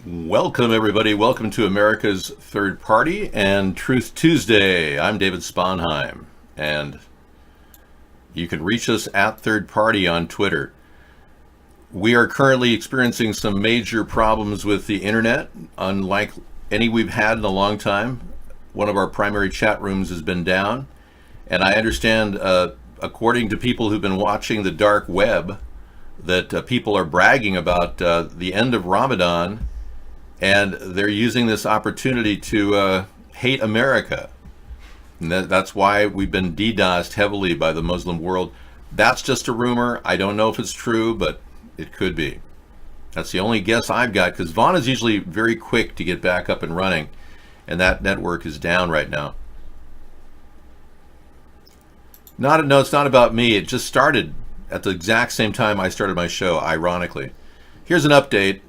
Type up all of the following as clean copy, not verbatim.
Welcome, everybody. Welcome to America's Third Party and Truth Tuesday. I'm David Sponheim, and you can reach us at Third Party on Twitter. We are currently experiencing some major problems with the internet, unlike any we've had in a long time. One of our primary chat rooms has been down, and I understand, according to people who've been watching the dark web, that people are bragging about the end of Ramadan, and they're using this opportunity to hate America. And that's why we've been DDoSed heavily by the Muslim world. That's just a rumor. I don't know if it's true, but it could be. That's the only guess I've got, because Vaughn is usually very quick to get back up and running, and that network is down right now. No, it's not about me. It just started at the exact same time I started my show, ironically. Here's an update.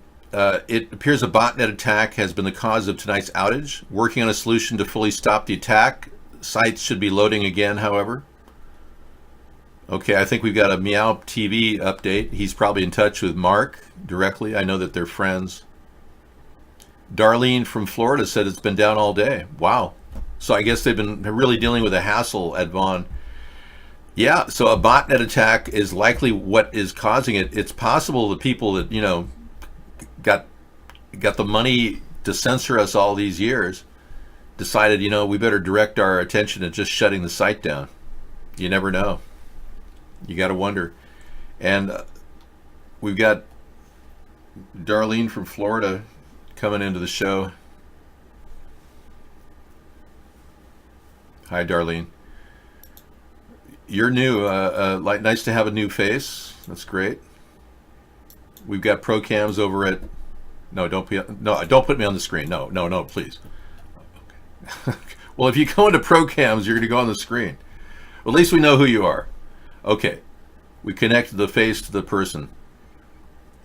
It appears a botnet attack has been the cause of tonight's outage. Working on a solution to fully stop the attack. Sites should be loading again, however. Okay, I think we've got a Meow TV update. He's probably in touch with Mark directly. I know that they're friends. Darlene from Florida said it's been down all day. Wow. So I guess they've been really dealing with a hassle at Vaughn. Yeah, so a botnet attack is likely what is causing it. It's possible the people that, got the money to censor us all these years decided, we better direct our attention to just shutting the site down. You never know. You got to wonder. And we've got Darlene from Florida coming into the show. Hi, Darlene. You're new. Nice to have a new face. That's great. We've got pro cams over at. No, don't put me on the screen. No, please. Okay. Well, if you go into pro cams, you're going to go on the screen. Well, at least we know who you are. Okay, we connected the face to the person.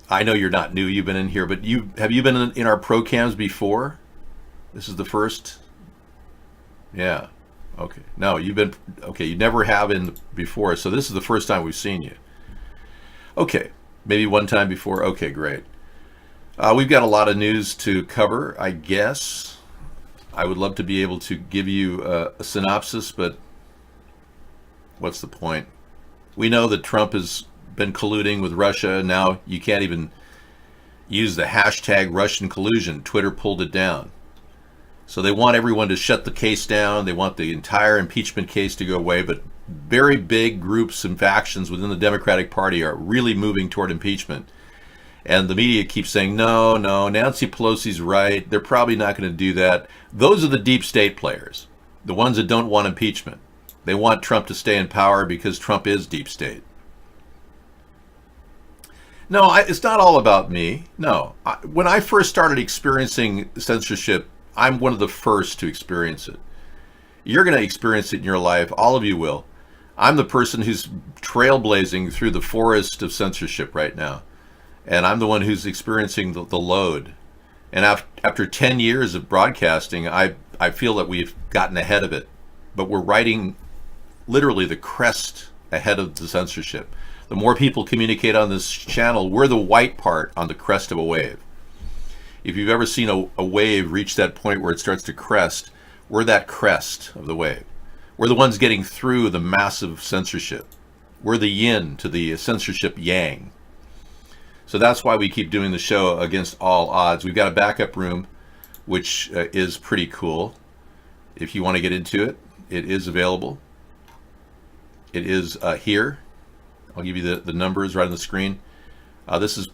I know you're not new. You've been in here, but have you been in our pro cams before? This is the first. Yeah. Okay. No, you've been. Okay, you never have in before, so this is the first time we've seen you. Okay. Maybe one time before. Okay, great. We've got a lot of news to cover, I guess. I would love to be able to give you a synopsis, but what's the point? We know that Trump has been colluding with Russia. Now you can't even use the hashtag Russian collusion. Twitter pulled it down. So they want everyone to shut the case down. They want the entire impeachment case to go away, but very big groups and factions within the Democratic Party are really moving toward impeachment. And the media keeps saying, no, Nancy Pelosi's right. They're probably not going to do that. Those are the deep state players, the ones that don't want impeachment. They want Trump to stay in power because Trump is deep state. No, it's not all about me. No. When I first started experiencing censorship, I'm one of the first to experience it. You're going to experience it in your life. All of you will. I'm the person who's trailblazing through the forest of censorship right now. And I'm the one who's experiencing the load. And after 10 years of broadcasting, I feel that we've gotten ahead of it. But we're riding literally the crest ahead of the censorship. The more people communicate on this channel, we're the white part on the crest of a wave. If you've ever seen a wave reach that point where it starts to crest, we're that crest of the wave. We're the ones getting through the massive censorship. We're the yin to the censorship yang. So that's why we keep doing the show against all odds. We've got a backup room, which is pretty cool. If you want to get into it, it is available. It is here. I'll give you the numbers right on the screen. This is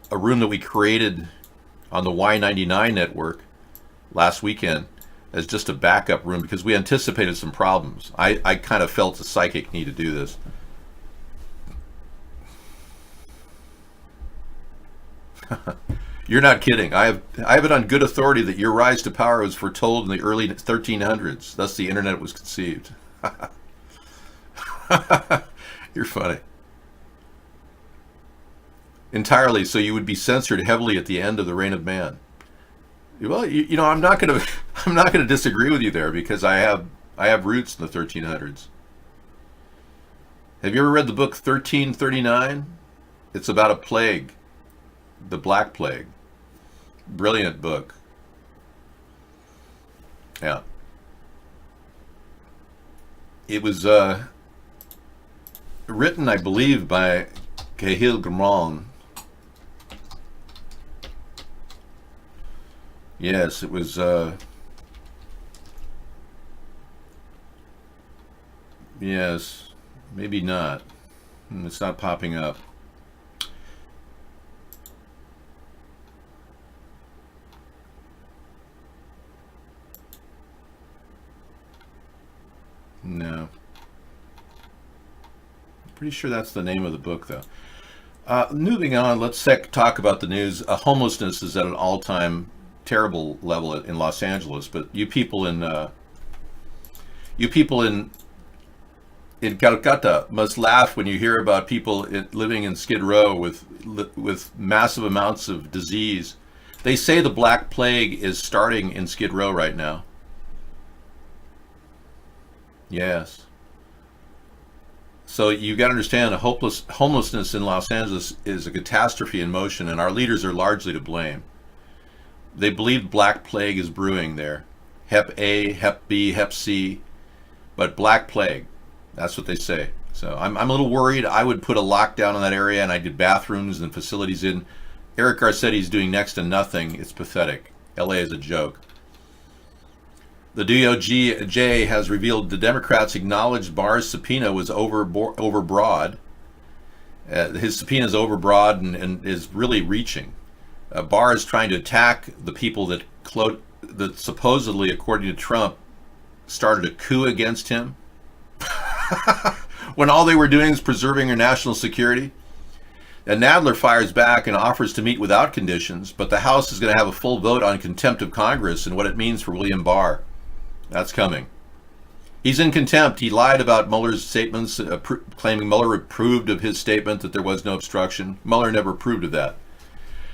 a room that we created on the Y99 network last weekend as just a backup room because we anticipated some problems. I kind of felt a psychic need to do this. You're not kidding. I have it on good authority that your rise to power was foretold in the early 1300s. Thus the internet was conceived. You're funny. Entirely, so you would be censored heavily at the end of the reign of man. Well, I'm not going to disagree with you there because I have roots in the 1300s. Have you ever read the book 1339? It's about a plague, the Black Plague. Brilliant book. Yeah. It was written, I believe, by Cahill Gramont. Yes, it was. Yes, maybe not. It's not popping up. No. Pretty sure that's the name of the book, though. Moving on, let's talk about the news. Homelessness is at an all-time terrible level in Los Angeles, but you people in Calcutta must laugh when you hear about people living in Skid Row with massive amounts of disease. They say the Black Plague is starting in Skid Row right now. Yes. So you got to understand, homelessness in Los Angeles is a catastrophe in motion, and our leaders are largely to blame. They believe Black Plague is brewing there. Hep A, Hep B, Hep C, but Black Plague. That's what they say. So I'm a little worried. I would put a lockdown on that area, and I did bathrooms and facilities in. Eric Garcetti's doing next to nothing. It's pathetic. LA is a joke. The DOJ has revealed the Democrats acknowledged Barr's subpoena was overbroad. His subpoena is overbroad and is really reaching. Barr is trying to attack the people that supposedly, according to Trump, started a coup against him when all they were doing is preserving their national security. And Nadler fires back and offers to meet without conditions, but the House is going to have a full vote on contempt of Congress and what it means for William Barr. That's coming. He's in contempt. He lied about Mueller's statements, claiming Mueller approved of his statement that there was no obstruction. Mueller never approved of that.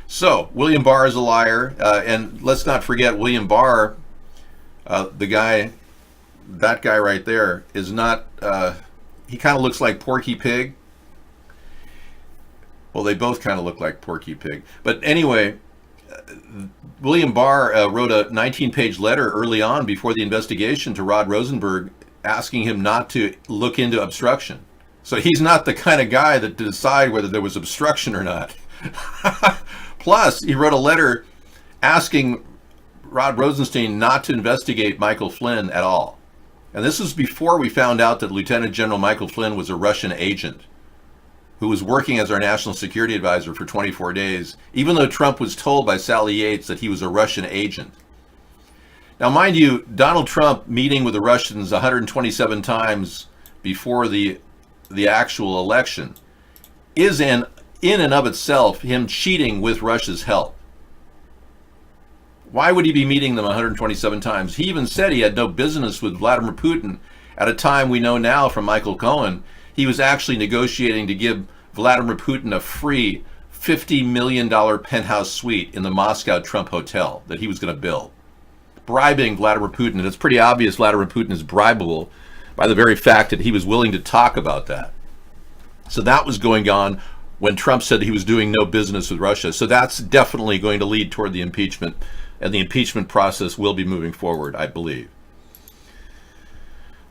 So, William Barr is a liar. And let's not forget, William Barr, that guy right there, is not, he kind of looks like Porky Pig. Well, they both kind of look like Porky Pig. But anyway, William Barr wrote a 19-page letter early on before the investigation to Rod Rosenberg asking him not to look into obstruction. So he's not the kind of guy that to decide whether there was obstruction or not. Plus, he wrote a letter asking Rod Rosenstein not to investigate Michael Flynn at all. And this was before we found out that Lieutenant General Michael Flynn was a Russian agent who was working as our national security advisor for 24 days, even though Trump was told by Sally Yates that he was a Russian agent. Now, mind you, Donald Trump meeting with the Russians 127 times before the actual election is in and of itself him cheating with Russia's help. Why would he be meeting them 127 times? He even said he had no business with Vladimir Putin at a time we know now from Michael Cohen. He was actually negotiating to give Vladimir Putin a free $50 million penthouse suite in the Moscow Trump Hotel that he was going to build. Bribing Vladimir Putin, and it's pretty obvious Vladimir Putin is bribable by the very fact that he was willing to talk about that. So that was going on when Trump said he was doing no business with Russia. So that's definitely going to lead toward the impeachment, and the impeachment process will be moving forward, I believe.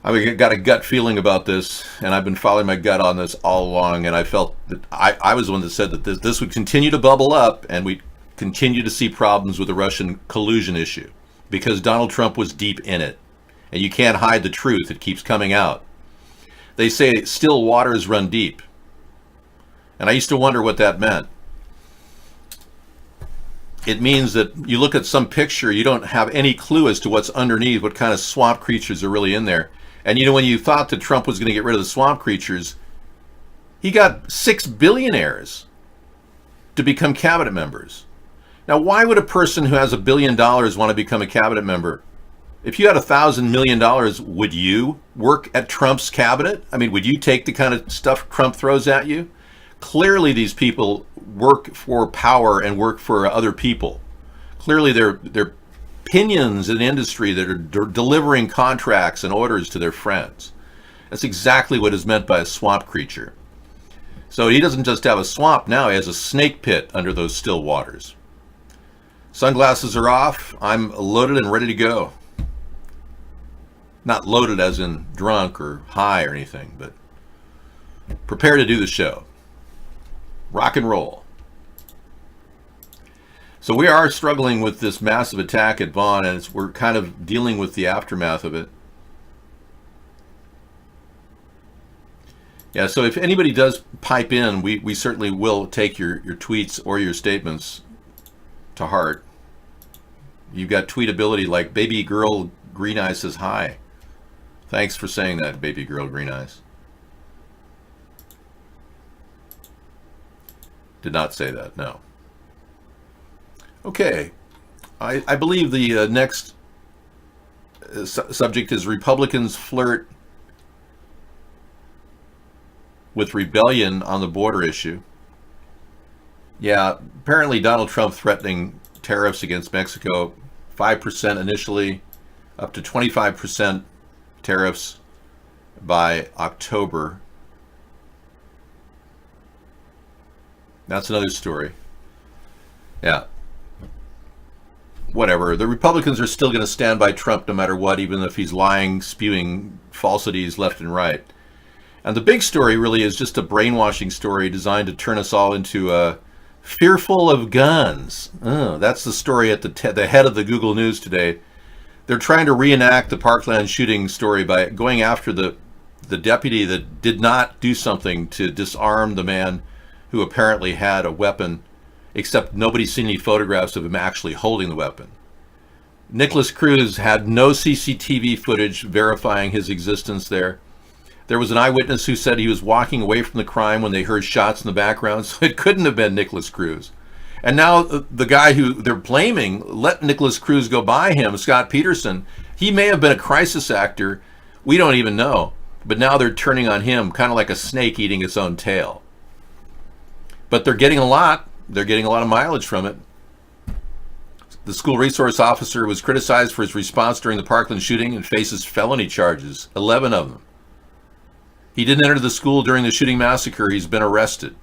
I've got a gut feeling about this, and I've been following my gut on this all along, and I felt that I was the one that said that this would continue to bubble up, and we'd continue to see problems with the Russian collusion issue, because Donald Trump was deep in it, and you can't hide the truth. It keeps coming out. They say still waters run deep, and I used to wonder what that meant. It means that you look at some picture, you don't have any clue as to what's underneath, what kind of swamp creatures are really in there. And you know, when you thought that Trump was going to get rid of the swamp creatures, he got 6 billionaires to become cabinet members. Now, why would a person who has $1 billion want to become a cabinet member? If you had $1,000 million, would you work at Trump's cabinet? I mean, would you take the kind of stuff Trump throws at you? Clearly, these people work for power and work for other people. Clearly, they're opinions in the industry that are delivering contracts and orders to their friends. That's exactly what is meant by a swamp creature. So he doesn't just have a swamp now, he has a snake pit under those still waters. Sunglasses are off. I'm loaded and ready to go. Not loaded as in drunk or high or anything, but prepare to do the show. Rock and roll. So we are struggling with this massive attack at Vaughn, and we're kind of dealing with the aftermath of it. Yeah, so if anybody does pipe in, we certainly will take your tweets or your statements to heart. You've got tweetability like Baby Girl Green Eyes says hi. Thanks for saying that, Baby Girl Green Eyes. Did not say that, no. Okay, I believe the next subject is Republicans flirt with rebellion on the border issue. Yeah, apparently Donald Trump threatening tariffs against Mexico, 5% initially, up to 25% tariffs by October. That's another story. Yeah. Whatever. The Republicans are still going to stand by Trump no matter what, even if he's lying, spewing falsities left and right. And the big story really is just a brainwashing story designed to turn us all into fearful of guns. Oh, that's the story at the head of the Google News today. They're trying to reenact the Parkland shooting story by going after the deputy that did not do something to disarm the man who apparently had a weapon, except nobody's seen any photographs of him actually holding the weapon. Nicholas Cruz had no CCTV footage verifying his existence there. There was an eyewitness who said he was walking away from the crime when they heard shots in the background, so it couldn't have been Nicholas Cruz. And now the guy who they're blaming let Nicholas Cruz go by him, Scott Peterson. He may have been a crisis actor. We don't even know. But now they're turning on him, kind of like a snake eating its own tail. But they're getting a lot. They're getting a lot of mileage from it. The school resource officer was criticized for his response during the Parkland shooting and faces felony charges, 11 of them. He didn't enter the school during the shooting massacre. He's been arrested.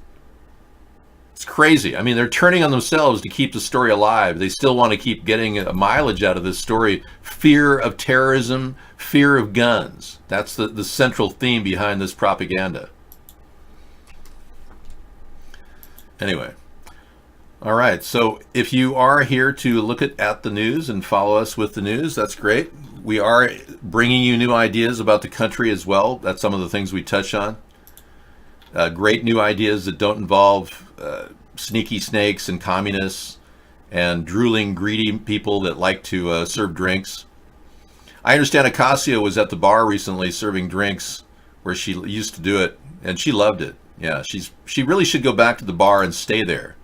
It's crazy. I mean, they're turning on themselves to keep the story alive. They still want to keep getting a mileage out of this story. Fear of terrorism, fear of guns. That's the central theme behind this propaganda. Anyway. All right. So if you are here to look at the news and follow us with the news, that's great. We are bringing you new ideas about the country as well. That's some of the things we touch on. Great new ideas that don't involve sneaky snakes and communists and drooling, greedy people that like to serve drinks. I understand Acacia was at the bar recently serving drinks where she used to do it, and she loved it. Yeah, she really should go back to the bar and stay there.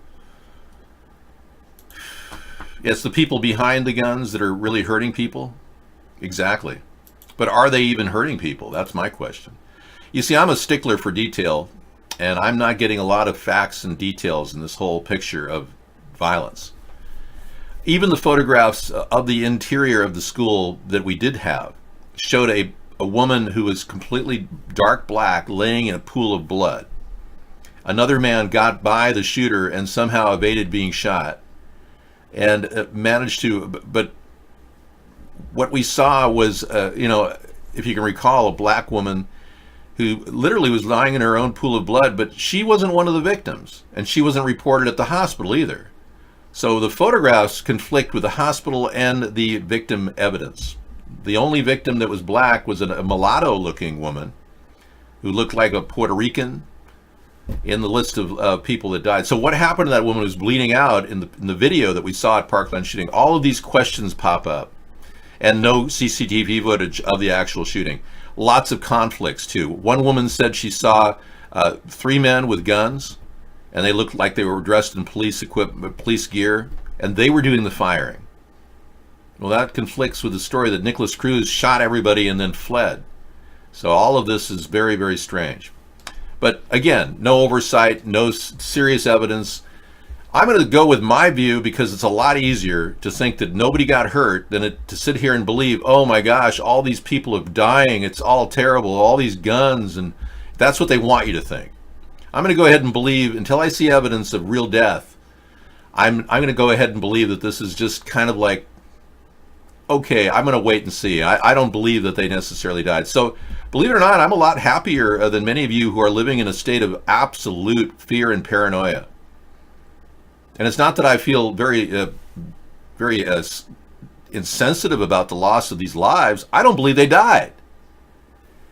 It's the people behind the guns that are really hurting people. Exactly. But are they even hurting people? That's my question. You see, I'm a stickler for detail, and I'm not getting a lot of facts and details in this whole picture of violence. Even the photographs of the interior of the school that we did have showed a woman who was completely dark black laying in a pool of blood. Another man got by the shooter and somehow evaded being shot and managed to, but what we saw was, if you can recall, a black woman who literally was lying in her own pool of blood, but she wasn't one of the victims, and she wasn't reported at the hospital either. So the photographs conflict with the hospital and the victim evidence. The only victim that was black was a mulatto-looking woman who looked like a Puerto Rican in the list of people that died. So what happened to that woman who was bleeding out in the video that we saw at Parkland shooting? All of these questions pop up, and no CCTV footage of the actual shooting. Lots of conflicts too. One woman said she saw 3 men with guns, and they looked like they were dressed in police equipment, police gear, and they were doing the firing. Well, that conflicts with the story that Nicholas Cruz shot everybody and then fled. So all of this is very, very strange. But again, no oversight, no serious evidence. I'm going to go with my view because it's a lot easier to think that nobody got hurt than to sit here and believe, oh my gosh, all these people are dying, it's all terrible, all these guns, and that's what they want you to think. I'm going to go ahead and believe until I see evidence of real death. I'm going to go ahead and believe that this is just kind of like, okay, I'm going to wait and see. I don't believe that they necessarily died. So, believe it or not, I'm a lot happier than many of you who are living in a state of absolute fear and paranoia. And it's not that I feel very insensitive about the loss of these lives. I don't believe they died.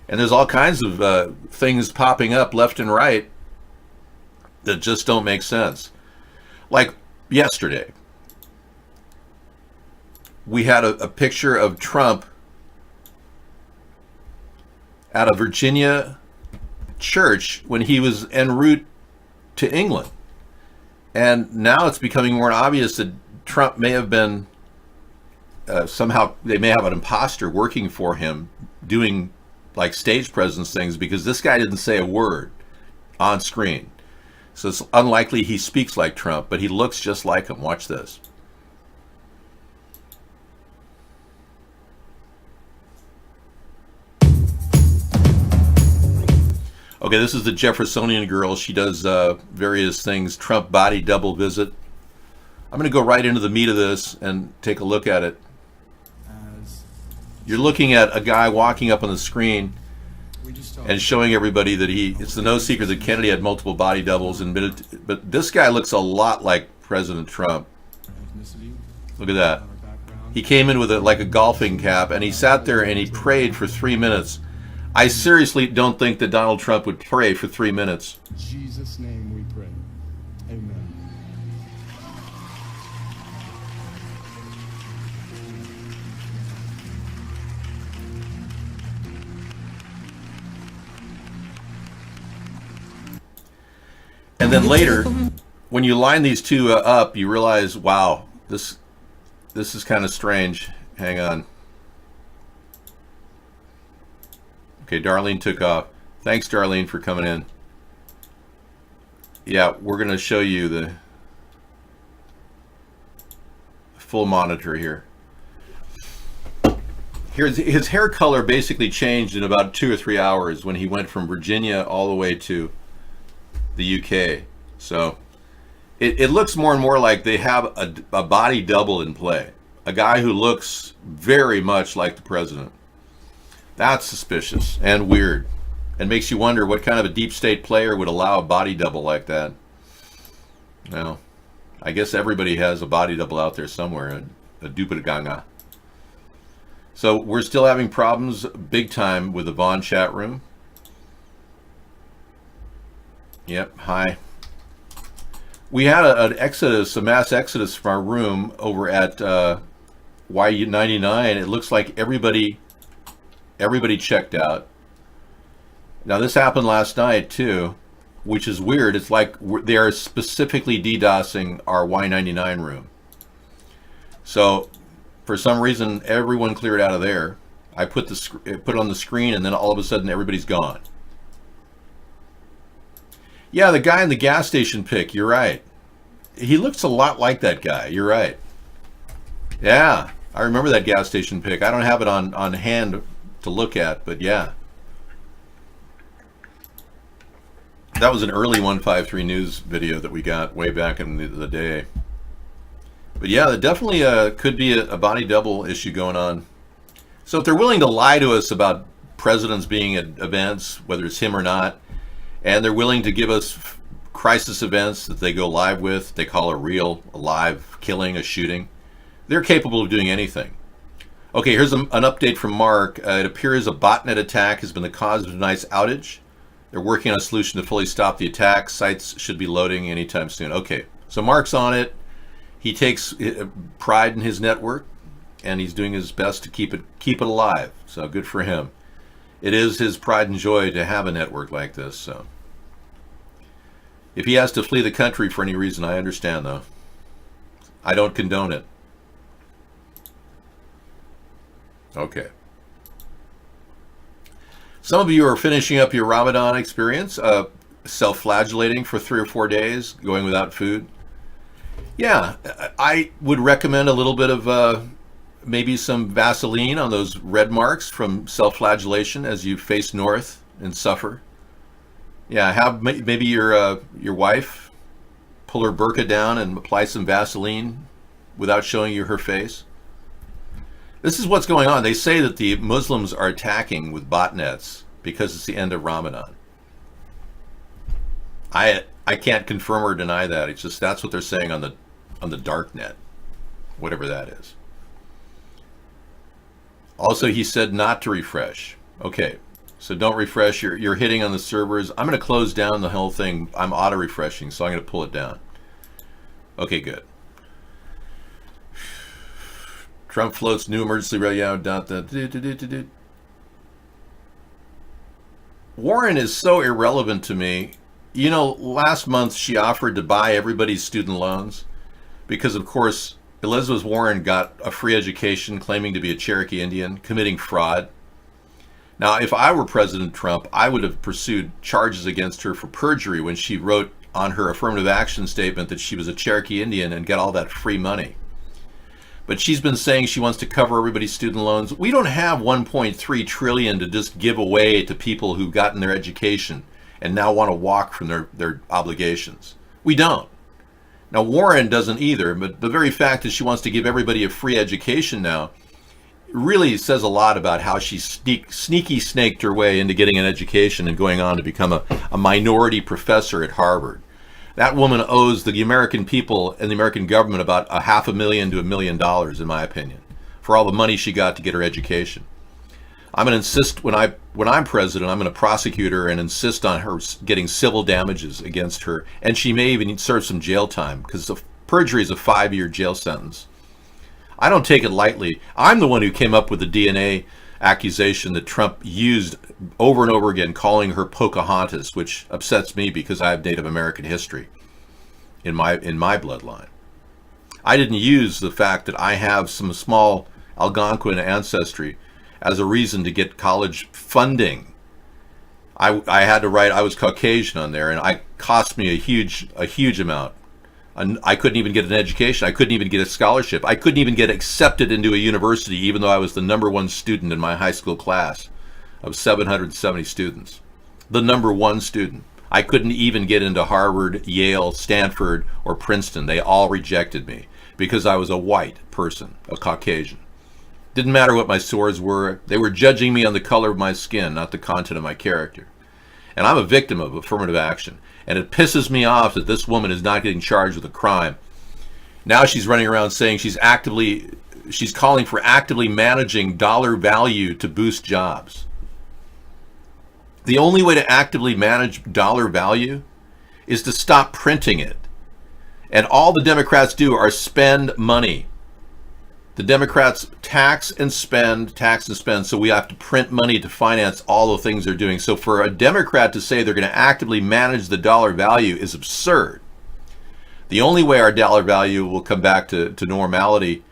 And there's all kinds of things popping up left and right that just don't make sense. Like yesterday, we had a picture of Trump at a Virginia church when he was en route to England. And now it's becoming more obvious that Trump may have been somehow, they may have an imposter working for him doing like stage presence things, because this guy didn't say a word on screen. So it's unlikely he speaks like Trump, but he looks just like him. Watch this. Okay, this is the Jeffersonian girl. She does various things. Trump body double visit. I'm going to go right into the meat of this and take a look at it. You're looking at a guy walking up on the screen and showing everybody that it's no secret that Kennedy had multiple body doubles, but this guy looks a lot like President Trump. Look at that. He came in with like a golfing cap, and he sat there and he prayed for 3 minutes. I seriously don't think that Donald Trump would pray for 3 minutes. In Jesus' name we pray. Amen. And then later, when you line these two up, you realize, wow, this is kind of strange. Hang on. Okay, Darlene took off. Thanks, Darlene, for coming in. Yeah, we're going to show you the full monitor here. Here's his hair color basically changed in about 2 or 3 hours when he went from Virginia all the way to the UK. So it looks more and more like they have a body double in play. A guy who looks very much like the president. That's suspicious and weird, and makes you wonder what kind of a deep state player would allow a body double like that. Now, I guess everybody has a body double out there somewhere, a doppelganger. So we're still having problems big time with the Vaughn chat room. Yep, hi. We had an exodus, a mass exodus from our room over at YU99. It looks like everybody checked out. Now this happened last night too, which is weird. It's like they are specifically DDoSing our Y99 room. So for some reason, everyone cleared out of there. I put it on the screen, and then all of a sudden, everybody's gone. Yeah, the guy in the gas station pic. You're right. He looks a lot like that guy. You're right. Yeah, I remember that gas station pic. I don't have it on hand to look at, but yeah. That was an early 153 News video that we got way back in the day. But yeah, there definitely could be a body double issue going on. So if they're willing to lie to us about presidents being at events, whether it's him or not, and they're willing to give us crisis events that they go live with, they call a live killing, a shooting, they're capable of doing anything. Okay, here's an update from Mark. It appears a botnet attack has been the cause of tonight's outage. They're working on a solution to fully stop the attack. Sites should be loading anytime soon. Okay, so Mark's on it. He takes pride in his network, and he's doing his best to keep it alive. So good for him. It is his pride and joy to have a network like this. So if he has to flee the country for any reason, I understand, though. I don't condone it. Okay. Some of you are finishing up your Ramadan experience, self-flagellating for 3 or 4 days, going without food. Yeah, I would recommend a little bit of maybe some Vaseline on those red marks from self-flagellation as you face north and suffer. Yeah, have maybe your wife pull her burqa down and apply some Vaseline without showing you her face? This is what's going on. They say that the Muslims are attacking with botnets because it's the end of Ramadan. I can't confirm or deny that. It's just that's what they're saying on the dark net, whatever that is. Also, he said not to refresh. Okay, so don't refresh. You're hitting on the servers. I'm going to close down the whole thing. I'm auto refreshing, so I'm going to pull it down. Okay, good. Trump floats new emergency radio. Warren is so irrelevant to me. You know, last month she offered to buy everybody's student loans because, of course, Elizabeth Warren got a free education claiming to be a Cherokee Indian, committing fraud. Now, if I were President Trump, I would have pursued charges against her for perjury when she wrote on her affirmative action statement that she was a Cherokee Indian and got all that free money. But she's been saying she wants to cover everybody's student loans. We don't have 1.3 trillion to just give away to people who've gotten their education and now want to walk from their obligations. We don't. Now, Warren doesn't either, but the very fact that she wants to give everybody a free education now really says a lot about how she sneaky snaked her way into getting an education and going on to become a minority professor at Harvard. That woman owes the American people and the American government about $500,000 to $1 million, in my opinion, for all the money she got to get her education. I'm going to insist when I'm president, I'm going to prosecute her and insist on her getting civil damages against her, and she may even serve some jail time because perjury is a 5-year jail sentence. I don't take it lightly. I'm the one who came up with the DNA accusation that Trump used over and over again, calling her Pocahontas, which upsets me because I have Native American history in my bloodline. I didn't use the fact that I have some small Algonquin ancestry as a reason to get college funding. I had to write I was Caucasian on there, and it cost me a huge amount. And I couldn't even get an education. I couldn't even get a scholarship. I couldn't even get accepted into a university, even though I was the #1 student in my high school class of 770 students. The #1 student. I couldn't even get into Harvard, Yale, Stanford, or Princeton. They all rejected me because I was a white person, a Caucasian. Didn't matter what my scores were. They were judging me on the color of my skin, not the content of my character. And I'm a victim of affirmative action. And it pisses me off that this woman is not getting charged with a crime. Now she's running around saying she's calling for actively managing dollar value to boost jobs. The only way to actively manage dollar value is to stop printing it. And all the Democrats do are spend money. The Democrats tax and spend, so we have to print money to finance all the things they're doing. So for a Democrat to say they're going to actively manage the dollar value is absurd. The only way our dollar value will come back to normality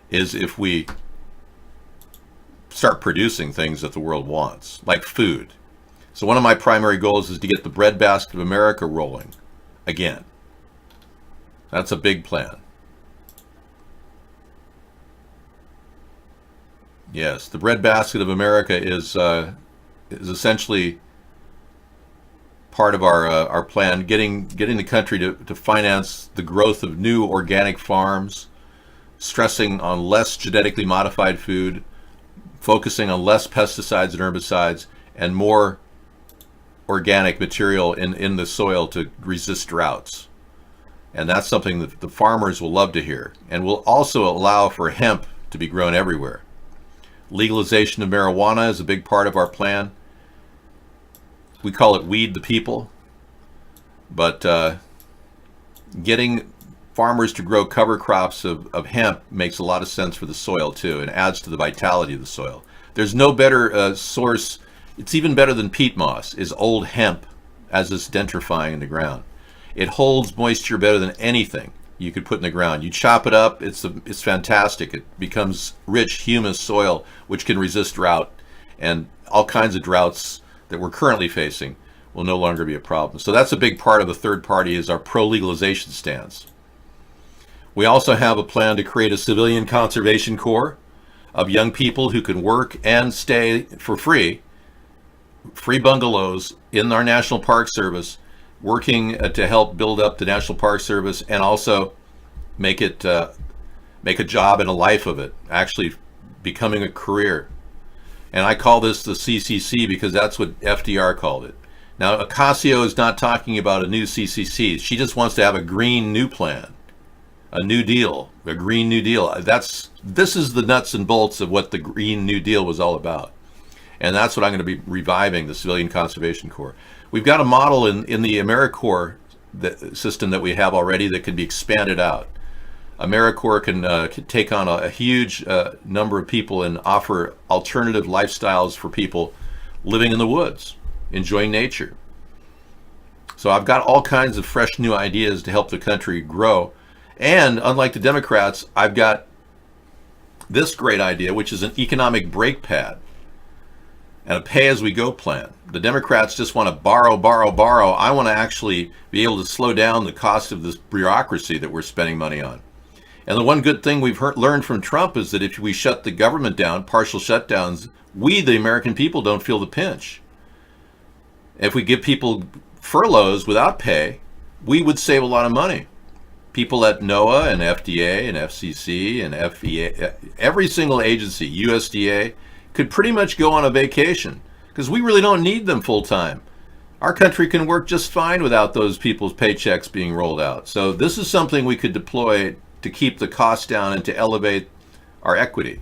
is if we start producing things that the world wants, like food. So one of my primary goals is to get the breadbasket of America rolling again. That's a big plan. Yes, the breadbasket of America is essentially part of our plan, getting the country to finance the growth of new organic farms, stressing on less genetically modified food, focusing on less pesticides and herbicides, and more organic material in the soil to resist droughts. And that's something that the farmers will love to hear, and will also allow for hemp to be grown everywhere. Legalization of marijuana is a big part of our plan. We call it Weed the People. But getting farmers to grow cover crops of hemp makes a lot of sense for the soil too, and adds to the vitality of the soil. There's no better source, it's even better than peat moss, is old hemp as it's denitrifying in the ground. It holds moisture better than anything you could put in the ground. You chop it up, it's fantastic. It becomes rich humus soil which can resist drought, and all kinds of droughts that we're currently facing will no longer be a problem. So that's a big part of the third party, is our pro-legalization stance. We also have a plan to create a civilian conservation corps of young people who can work and stay for free bungalows in our National Park Service working to help build up the National Park Service and also make a job and a life of it, actually becoming a career. And I call this the CCC because that's what FDR called it. Now, Ocasio is not talking about a new CCC. She just wants to have a green new plan, a new deal, a green new deal. This is the nuts and bolts of what the Green New Deal was all about. And that's what I'm going to be reviving, the Civilian Conservation Corps. We've got a model in the AmeriCorps system that we have already that can be expanded out. AmeriCorps can take on a huge number of people and offer alternative lifestyles for people living in the woods, enjoying nature. So I've got all kinds of fresh new ideas to help the country grow. And unlike the Democrats, I've got this great idea, which is an economic brake pad and a pay-as-we-go plan. The Democrats just want to borrow, borrow, borrow. I want to actually be able to slow down the cost of this bureaucracy that we're spending money on. And the one good thing we've learned from Trump is that if we shut the government down, partial shutdowns, we, the American people, don't feel the pinch. If we give people furloughs without pay, we would save a lot of money. People at NOAA and FDA and FCC and FEA, every single agency, USDA, could pretty much go on a vacation because we really don't need them full time. Our country can work just fine without those people's paychecks being rolled out. So this is something we could deploy to keep the costs down and to elevate our equity.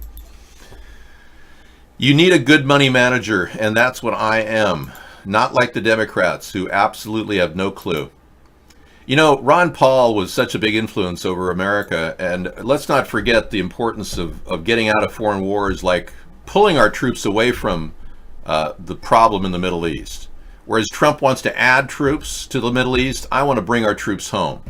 You need a good money manager, and that's what I am. Not like the Democrats, who absolutely have no clue. You know, Ron Paul was such a big influence over America, and let's not forget the importance of getting out of foreign wars, like pulling our troops away from the problem in the Middle East. Whereas Trump wants to add troops to the Middle East, I want to bring our troops home.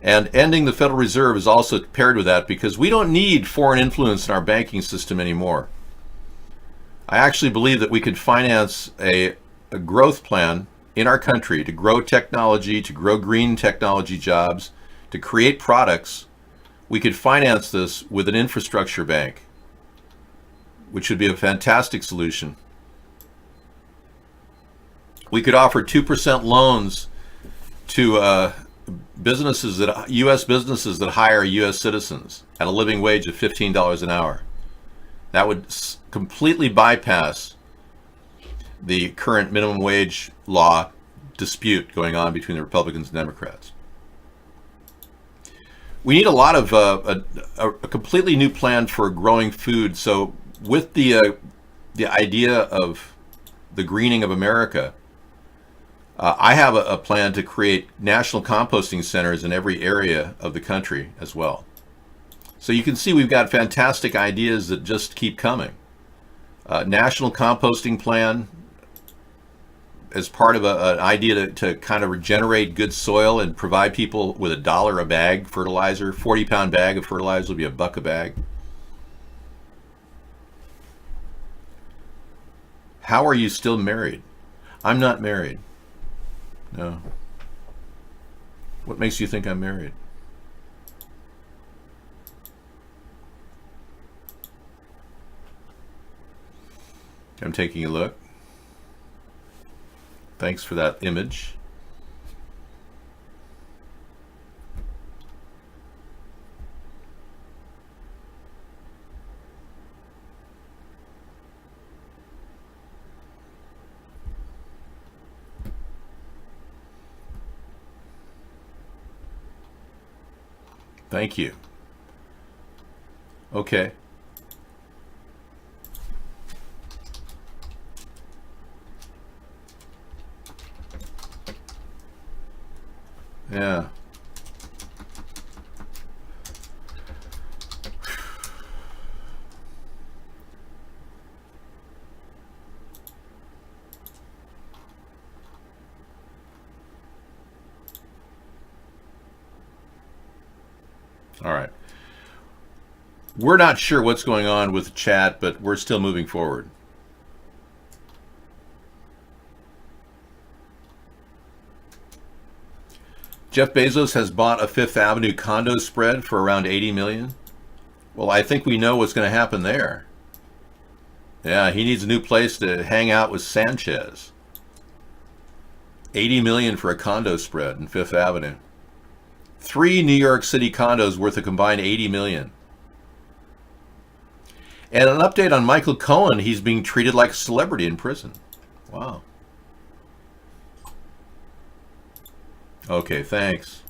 And ending the Federal Reserve is also paired with that because we don't need foreign influence in our banking system anymore. I actually believe that we could finance a growth plan in our country to grow technology, to grow green technology jobs, to create products. We could finance this with an infrastructure bank, which would be a fantastic solution. We could offer 2% loans to businesses U.S. businesses that hire U.S. citizens at a living wage of $15 an hour. That would completely bypass the current minimum wage law dispute going on between the Republicans and Democrats. We need a lot of a completely new plan for growing food. So with the idea of the greening of America, I have a plan to create national composting centers in every area of the country as well. So you can see we've got fantastic ideas that just keep coming. National composting plan as part of an idea to kind of regenerate good soil and provide people with $1 a bag fertilizer. 40-pound bag of fertilizer will be $1 a bag. How are you still married? I'm not married. No. What makes you think I'm married? I'm taking a look. Thanks for that image. Thank you. Okay. Yeah. All right. We're not sure what's going on with chat, but we're still moving forward. Jeff Bezos has bought a Fifth Avenue condo spread for around $80 million. Well, I think we know what's going to happen there. Yeah, he needs a new place to hang out with Sanchez. $80 million for a condo spread in Fifth Avenue. 3 New York City condos worth a combined $80 million. And an update on Michael Cohen. He's being treated like a celebrity in prison. Wow. Okay, thanks.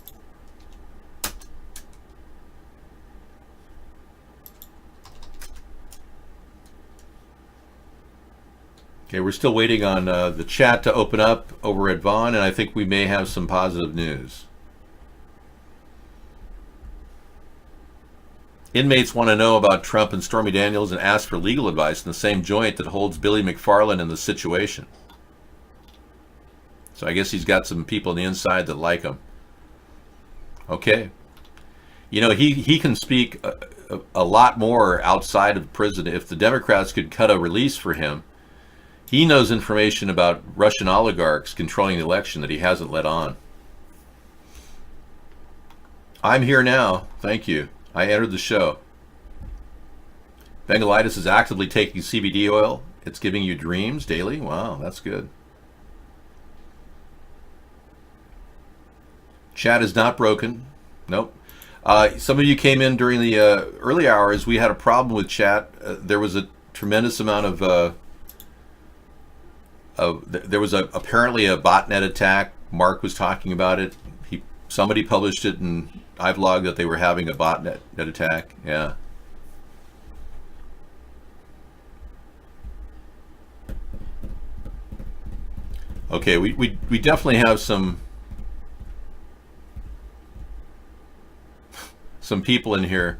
Okay, we're still waiting on the chat to open up over at Vaughn, and I think we may have some positive news. Inmates want to know about Trump and Stormy Daniels and ask for legal advice in the same joint that holds Billy McFarland in the situation. So I guess he's got some people on the inside that like him. Okay. You know, he can speak a lot more outside of prison. If the Democrats could cut a release for him, he knows information about Russian oligarchs controlling the election that he hasn't let on. I'm here now. Thank you. I entered the show. Bengalitis is actively taking CBD oil. It's giving you dreams daily. Wow, that's good. Chat is not broken. Nope. Some of you came in during the early hours. We had a problem with chat. There was a tremendous amount of there was apparently a botnet attack. Mark was talking about it. Somebody published it in iVlog that they were having a botnet attack. Yeah. Okay, we definitely have some people in here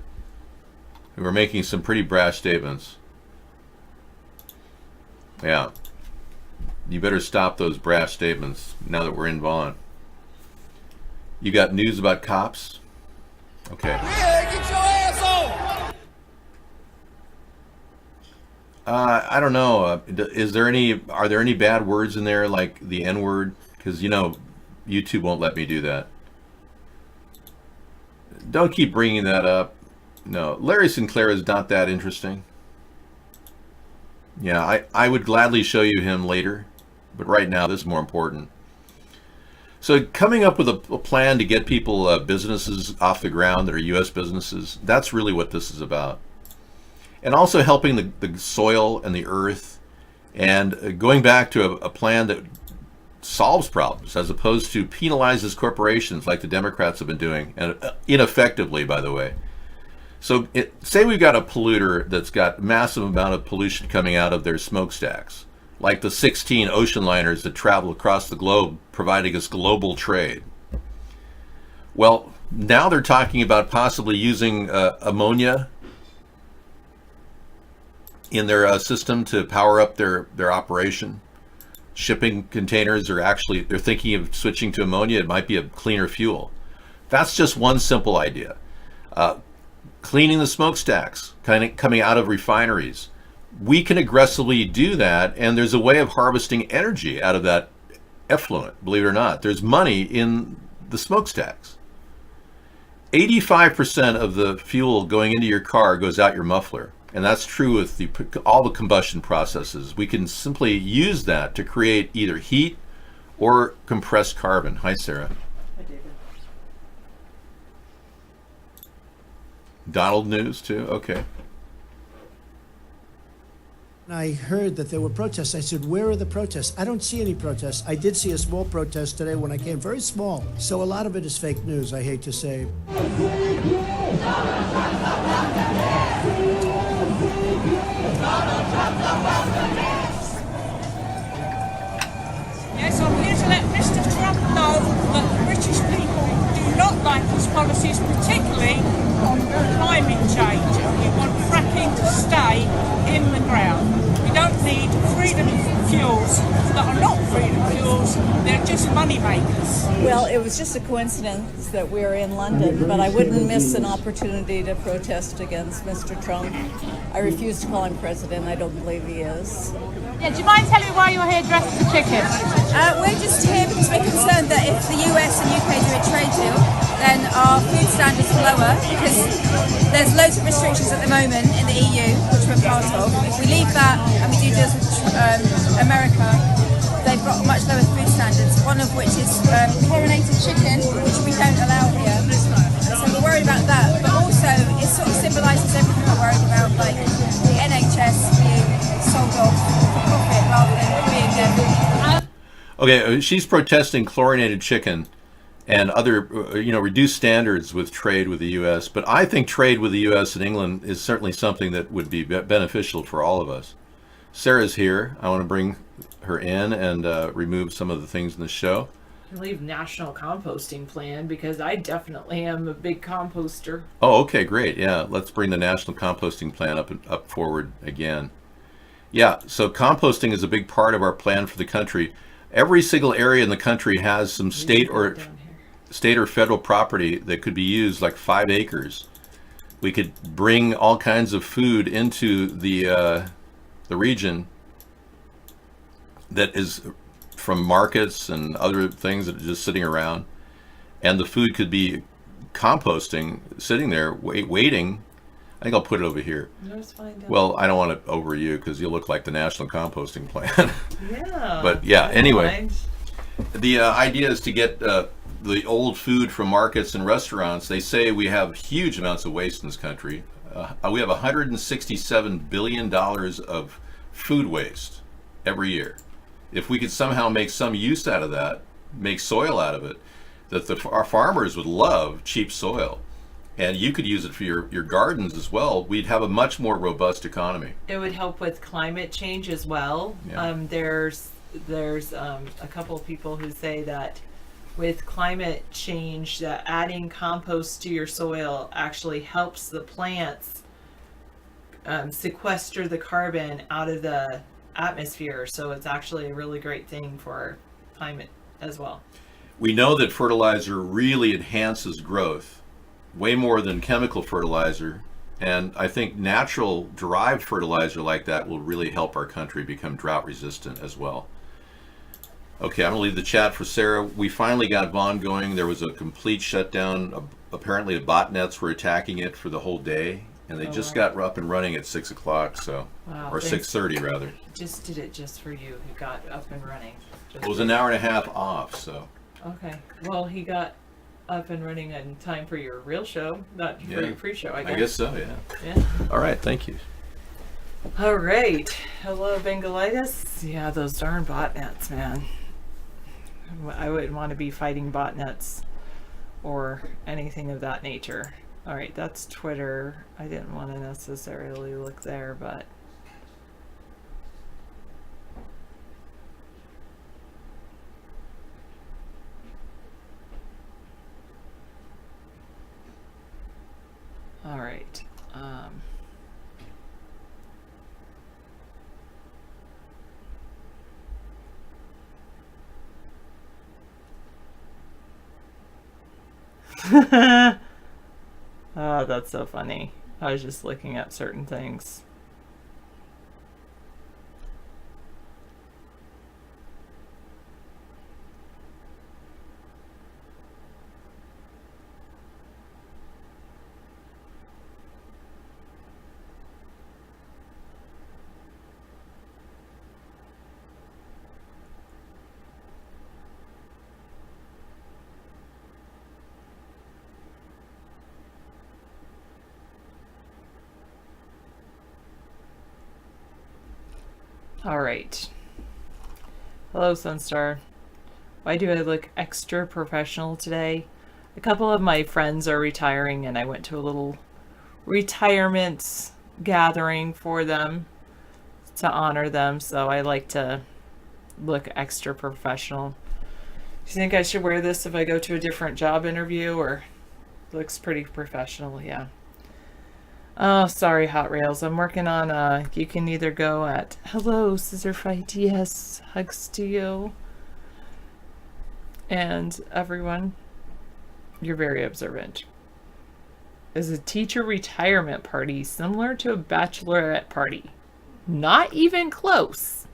who are making some pretty brash statements. Yeah. You better stop those brash statements now that we're in Vaughn. You got news about cops? Okay. Yeah, get your ass on! I don't know. Are there any bad words in there, like the N-word? Because, you know, YouTube won't let me do that. Don't keep bringing that up. No, Larry Sinclair is not that interesting. Yeah, I would gladly show you him later, but right now this is more important. So coming up with a plan to get people businesses off the ground that are U.S. businesses, that's really what this is about. And also helping the soil and the earth, and going back to a plan that solves problems as opposed to penalizes corporations like the Democrats have been doing, and ineffectively, by the way. So say we've got a polluter that's got massive amount of pollution coming out of their smokestacks, like the 16 ocean liners that travel across the globe providing us global trade. Well, now they're talking about possibly using ammonia in their system to power up their operation. Shipping containers are actually, they're thinking of switching to ammonia. It might be a cleaner fuel. That's just one simple idea. Cleaning the smokestacks coming out of refineries. We can aggressively do that, and there's a way of harvesting energy out of that effluent, believe it or not. There's money in the smokestacks. 85% of the fuel going into your car goes out your muffler. And that's true with all the combustion processes. We can simply use that to create either heat or compressed carbon. Hi, Sarah. Hi, David. Donald News, too? Okay. I heard that there were protests. I said, where are the protests? I don't see any protests. I did see a small protest today when I came, very small. So a lot of it is fake news, I hate to say. Yes, I'm here to let Mr. Trump know that the British people do not like his policies, particularly on climate change. And we want fracking to stay in the ground. We don't need freedom fuels that are not freedom fuels, they're just money makers. Well, it was just a coincidence that we're in London, but I wouldn't miss an opportunity to protest against Mr. Trump. I refuse to call him president. I don't believe he is. Yeah, do you mind telling me why you're here dressed as a chicken? We're just here because we're concerned that if the US and UK do a trade deal, then our food standards will lower, because there's loads of restrictions at the moment in the EU, which we're part of. If we leave that and we do deals with America, they've got much lower food standards, one of which is chlorinated chicken, which we don't allow here. So we're worried about that, but also it sort of symbolises everything we're worried about, like the NHS being sold off for profit rather than being there. Okay, she's protesting chlorinated chicken and other, reduced standards with trade with the U.S. But I think trade with the U.S. and England is certainly something that would be beneficial for all of us. Sarah's here. I want to bring her in and remove some of the things in the show. Leave national composting plan because I definitely am a big composter. Oh, okay, great. Yeah, let's bring the national composting plan up forward again. Yeah, so composting is a big part of our plan for the country. Every single area in the country has some state or federal property that could be used, like 5 acres. We could bring all kinds of food into the region that is from markets and other things that are just sitting around, and the food could be composting, sitting there waiting. I think I'll put it over here. No, it's fine, Dad. Well, I don't want it over you because you look like the national composting plan. Yeah. But yeah, I don't anyway, mind. the idea is to get the old food from markets and restaurants. They say we have huge amounts of waste in this country. We have $167 billion of food waste every year. If we could somehow make some use out of that, make soil out of it, that our farmers would love cheap soil. And you could use it for your gardens as well. We'd have a much more robust economy. It would help with climate change as well. Yeah. There's a couple of people who say that with climate change, that adding compost to your soil actually helps the plants sequester the carbon out of the atmosphere. So it's actually a really great thing for climate as well. We know that fertilizer really enhances growth, way more than chemical fertilizer. And I think natural derived fertilizer like that will really help our country become drought resistant as well. Okay, I'm gonna leave the chat for Sarah. We finally got Vaughn going. There was a complete shutdown. Apparently the botnets were attacking it for the whole day, and they just got up and running at 6 o'clock, so, Wow, or thanks. 6:30 rather. Just did it just for you. He got up and running. It was an hour and a half off, so. Okay. Well, he got up and running in time for your real show, not for Yeah. your pre-show, I guess. I guess so, yeah. Yeah. All right, thank you. All right. Hello, Bengalitis. Yeah, those darn botnets, man. I wouldn't want to be fighting botnets or anything of that nature. All right, that's Twitter. I didn't want to necessarily look there, but all right. Oh, that's so funny. I was just looking at certain things. All right. Hello, Sunstar. Why do I look extra professional today? A couple of my friends are retiring, and I went to a little retirement gathering for them to honor them, so I like to look extra professional. Do you think I should wear this if I go to a different job interview, or looks pretty professional? Yeah. Oh, sorry, Hot Rails. I'm working on, you can either go at, hello, Scissor Fight, yes, hugs to you. And everyone, you're very observant. Is a teacher retirement party similar to a bachelorette party? Not even close.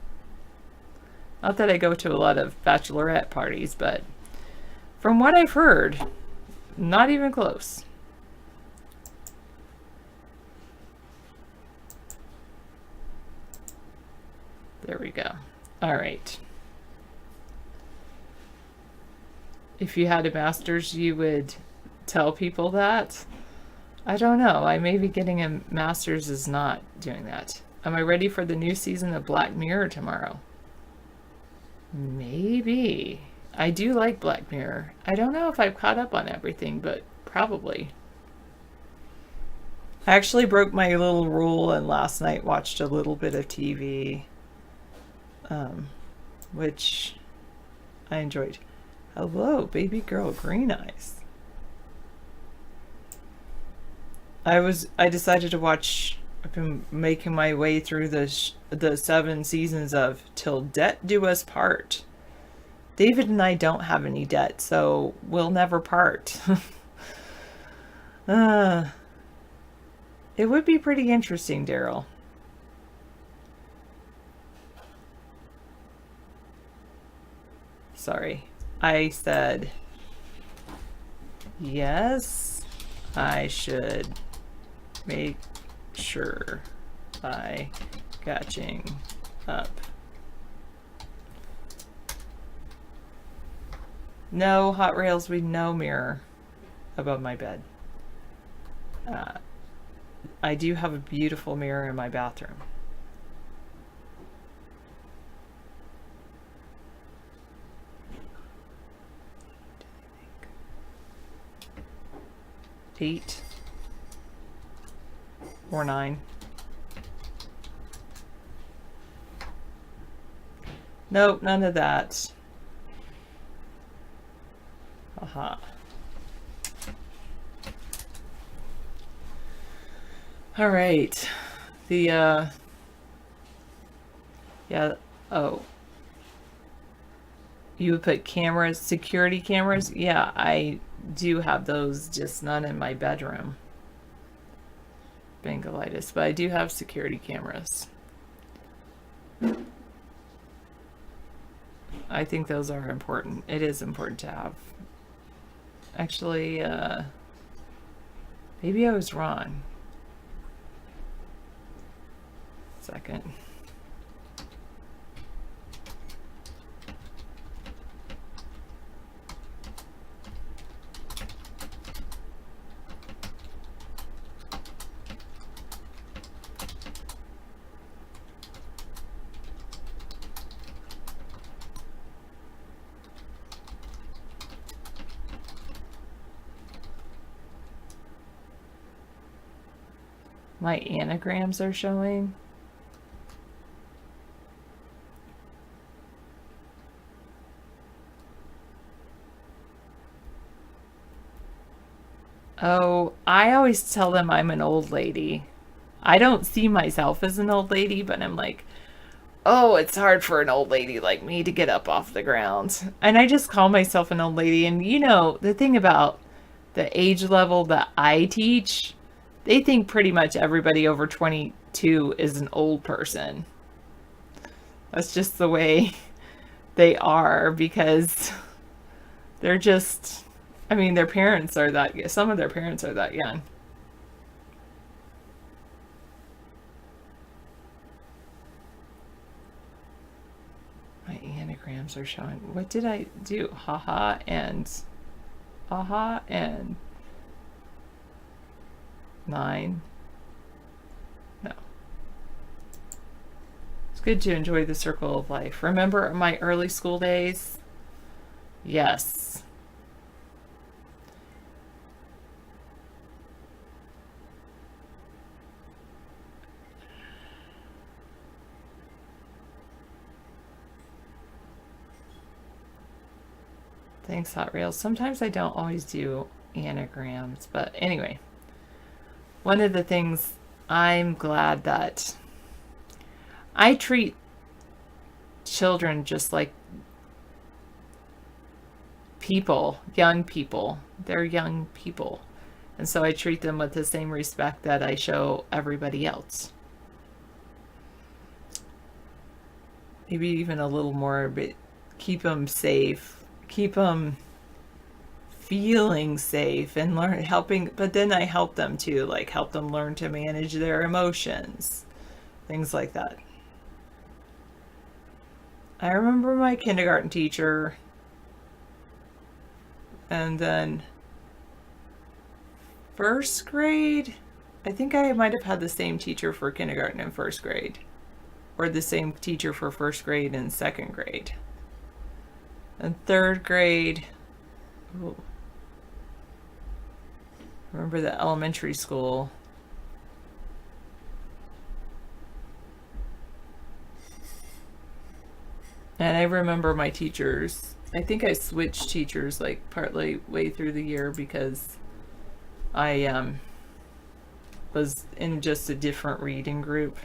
Not that I go to a lot of bachelorette parties, but from what I've heard, not even close. There we go. All right. if you had a master's, you would tell people that. I don't know. I maybe getting a master's is not doing that. Am I ready for the new season of Black Mirror tomorrow? Maybe. I do like Black Mirror. I don't know if I've caught up on everything, but probably. I actually broke my little rule and last night watched a little bit of TV, which I enjoyed. Hello, baby girl, green eyes. I decided to watch. I've been making my way through the 7 seasons of Till Death Do Us Part. David and I don't have any debt, so we'll never part. It would be pretty interesting, Daryl. Sorry. I said, yes, I should make sure by catching up. No, Hot Rails, we no mirror above my bed. I do have a beautiful mirror in my bathroom. Eight or 9. Nope, none of that. Aha. All right. Yeah. Oh. You would put cameras, security cameras? Yeah, I do have those, just none in my bedroom. Bengalitis, but I do have security cameras. I think those are important. It is important to have. Actually, maybe I was wrong. Second. My anagrams are showing. Oh, I always tell them I'm an old lady. I don't see myself as an old lady, but I'm like, oh, it's hard for an old lady like me to get up off the ground. And I just call myself an old lady. And you know, the thing about the age level that I teach, they think pretty much everybody over 22 is an old person. That's just the way they are, because they're just, I mean, their parents are that, some of their parents are that young. My anagrams are showing. What did I do? Haha and aha and 9. No. It's good to enjoy the circle of life. Remember my early school days? Yes. Thanks, Hot Rails. Sometimes I don't always do anagrams, but anyway. One of the things I'm glad that I treat children just like people, young people. They're young people. And so I treat them with the same respect that I show everybody else. Maybe even a little more, but keep them safe. Keep them feeling safe and helping, but then I help them too, like help them learn to manage their emotions, things like that. I remember my kindergarten teacher And then first grade, I think I might have had the same teacher for kindergarten and first grade, or the same teacher for first grade and second grade. And third grade, ooh, remember the elementary school. And I remember my teachers. I think I switched teachers like partly way through the year because I was in just a different reading group.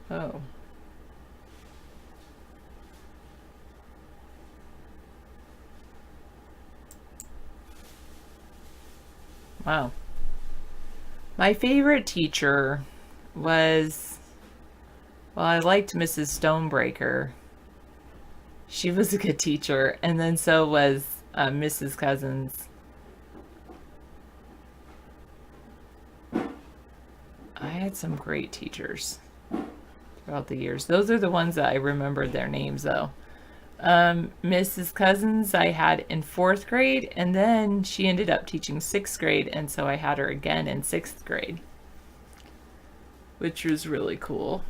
Oh. Wow. My favorite teacher was, well, I liked Mrs. Stonebreaker. She was a good teacher, and then so was Mrs. Cousins. I had some great teachers throughout the years. Those are the ones that I remembered their names, though. Mrs. Cousins I had in 4th grade, and then she ended up teaching 6th grade, and so I had her again in 6th grade, which was really cool.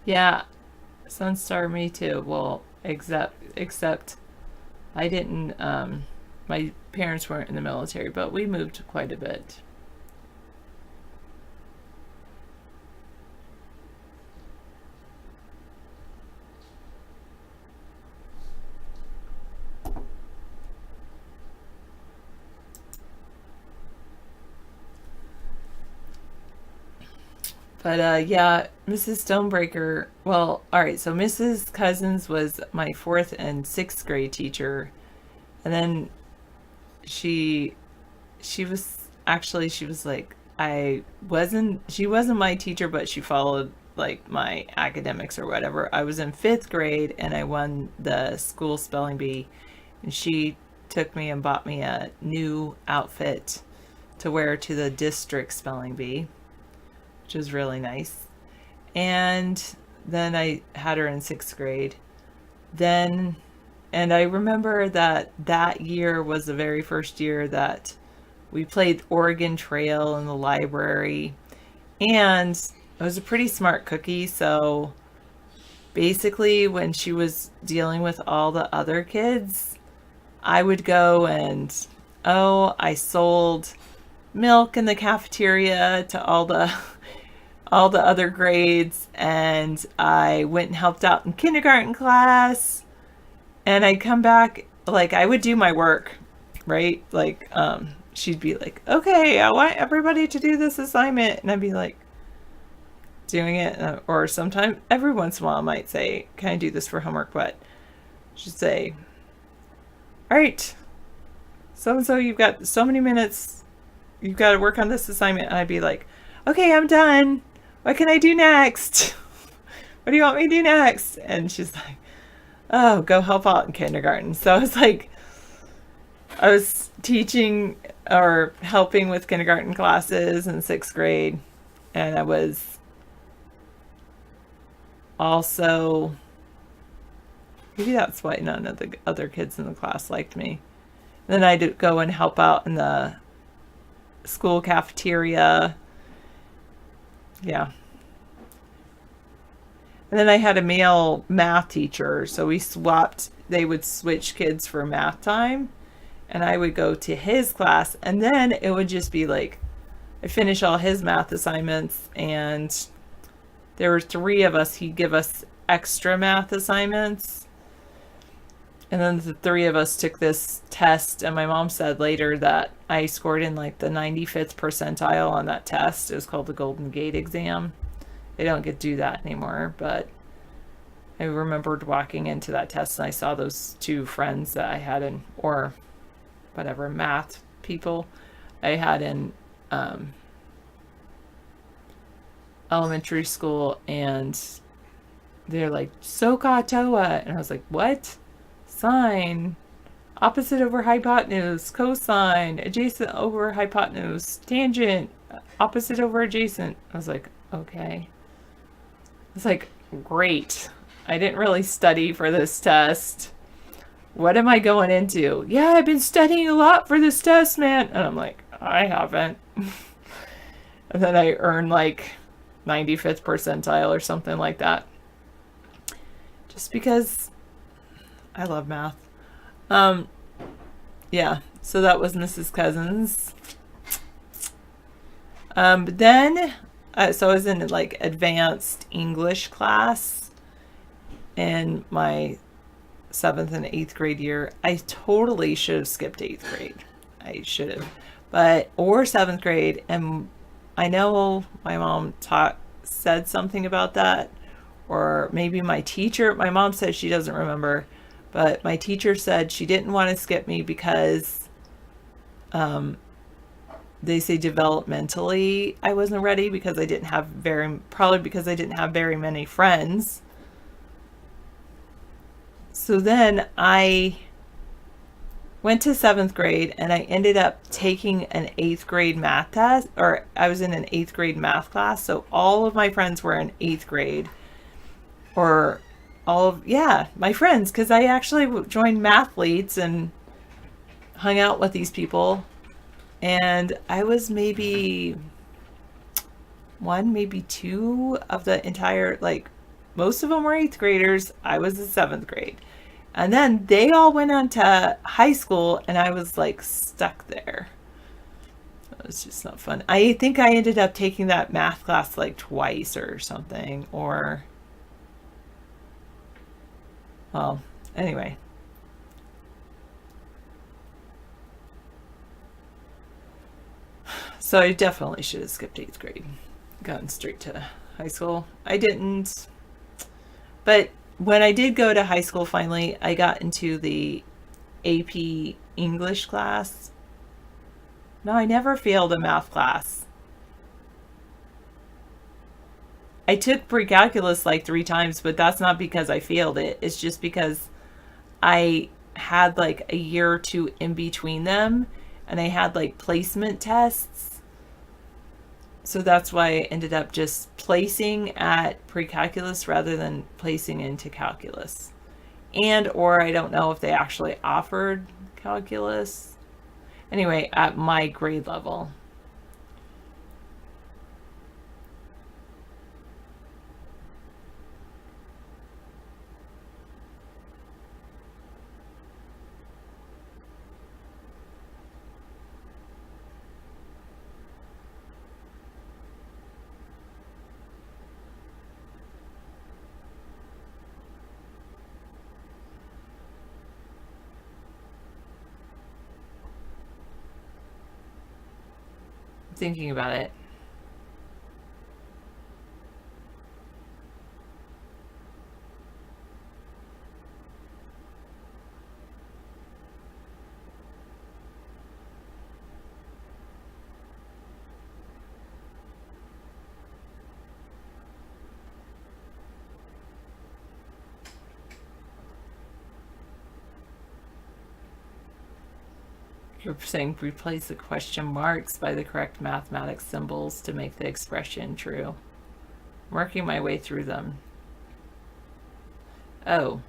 Yeah, Sunstar, me too. Well, except I didn't, my parents weren't in the military, but we moved quite a bit. But yeah, Mrs. Stonebreaker. Well, all right. So Mrs. Cousins was my 4th and 6th grade teacher, and then she was actually, she was like, she wasn't my teacher, but she followed like my academics or whatever. I was in 5th grade and I won the school spelling bee, and she took me and bought me a new outfit to wear to the district spelling bee, which was really nice. And then I had her in 6th grade. And I remember that year was the very first year that we played Oregon Trail in the library. And I was a pretty smart cookie, so basically when she was dealing with all the other kids, I would go and, I sold milk in the cafeteria to all the other grades, and I went and helped out in kindergarten class, and I'd come back, like I would do my work, right? Like she'd be like, okay, I want everybody to do this assignment, and I'd be like doing it, or sometimes every once in a while I might say, can I do this for homework? But she'd say, all right, so you've got so many minutes, you've got to work on this assignment. And I'd be like, okay, I'm done. What can I do next? What do you want me to do next? And she's like, oh, go help out in kindergarten. So I was like, I was teaching or helping with kindergarten classes in 6th grade. And I was also, maybe that's why none of the other kids in the class liked me. And then I'd go and help out in the school cafeteria. Yeah. And then I had a male math teacher, so we swapped. They would switch kids for math time, and I would go to his class, and then it would just be like, I'd finish all his math assignments, and there were 3 of us. He'd give us extra math assignments. And then the 3 of us took this test, and my mom said later that I scored in like the 95th percentile on that test. It was called the Golden Gate exam. They don't get to do that anymore, but I remembered walking into that test and I saw those 2 friends that I had in, or whatever, math people I had in elementary school, and they're like, SOHCAHTOA, and I was like, what? Sine, opposite over hypotenuse, cosine, adjacent over hypotenuse, tangent, opposite over adjacent. I was like, okay. It's like, great. I didn't really study for this test. What am I going into? Yeah, I've been studying a lot for this test, man. And I'm like, I haven't. And then I earned like 95th percentile or something like that. Just because I love math. Yeah, so that was Mrs. Cousins. But then, so I was in like advanced English class in my 7th and 8th grade year. I totally should have skipped 8th grade. I should have. Or 7th grade. And I know my mom said something about that. Or maybe my mom said she doesn't remember. But my teacher said she didn't want to skip me because they say developmentally I wasn't ready because I didn't have very many friends. So then I went to 7th grade and I ended up taking an 8th grade math test, or I was in an 8th grade math class. So all of my friends were in 8th grade, or my friends, because I actually joined Mathletes and hung out with these people. And I was maybe 1, maybe 2 of the entire, like, most of them were 8th graders. I was in 7th grade. And then they all went on to high school and I was like stuck there. It was just not fun. I think I ended up taking that math class like twice or something, well, anyway. So I definitely should have skipped 8th grade, gotten straight to high school. I didn't, but when I did go to high school, finally, I got into the AP English class. No, I never failed a math class. I took pre-calculus like 3 times, but that's not because I failed it. It's just because I had like a year or 2 in between them, and I had like placement tests. So that's why I ended up just placing at pre-calculus rather than placing into calculus. Or I don't know if they actually offered calculus. Anyway, at my grade level. Thinking about it. You're saying replace the question marks by the correct mathematics symbols to make the expression true. I'm working my way through them. Oh.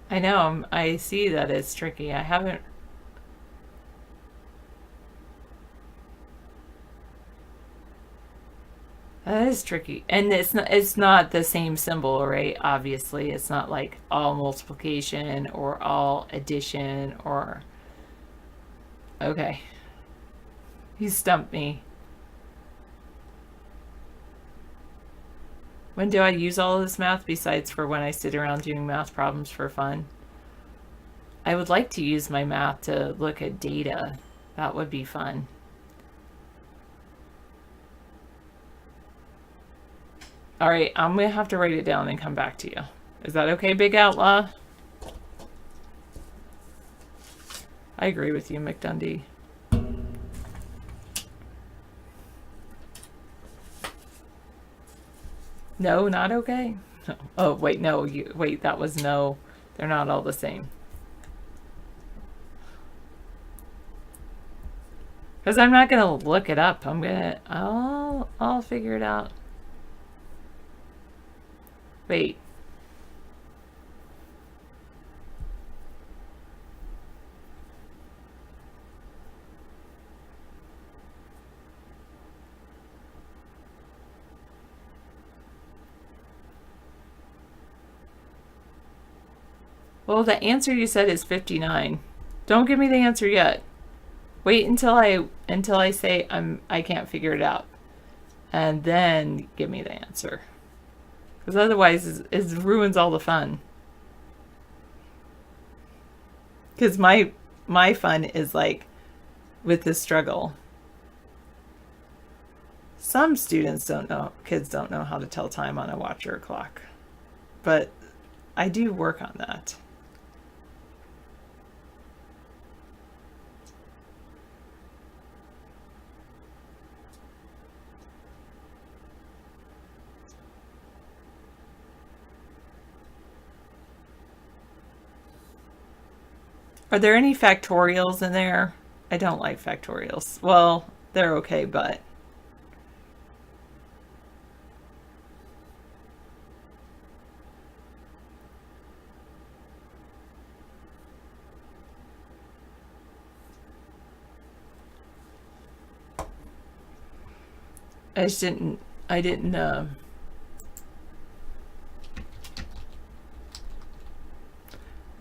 I know, I see that it's tricky. I haven't. That is tricky. And it's not the same symbol, right? Obviously, it's not like all multiplication or all addition or okay. He stumped me. When do I use all of this math besides for when I sit around doing math problems for fun? I would like to use my math to look at data. That would be fun. All right, I'm going to have to write it down and come back to you. Is that okay, Big Outlaw? I agree with you, McDundee. No, not okay. No. Oh, wait, no. Wait, that was no. They're not all the same. Because I'm not going to look it up. I'll figure it out. Wait. Well, the answer you said is 59. Don't give me the answer yet. Wait until I say I can't figure it out. And then give me the answer. Because otherwise it ruins all the fun. Because my fun is like with the struggle. Some kids don't know how to tell time on a watch or a clock. But I do work on that. Are there any factorials in there? I don't like factorials. Well, they're okay, but I didn't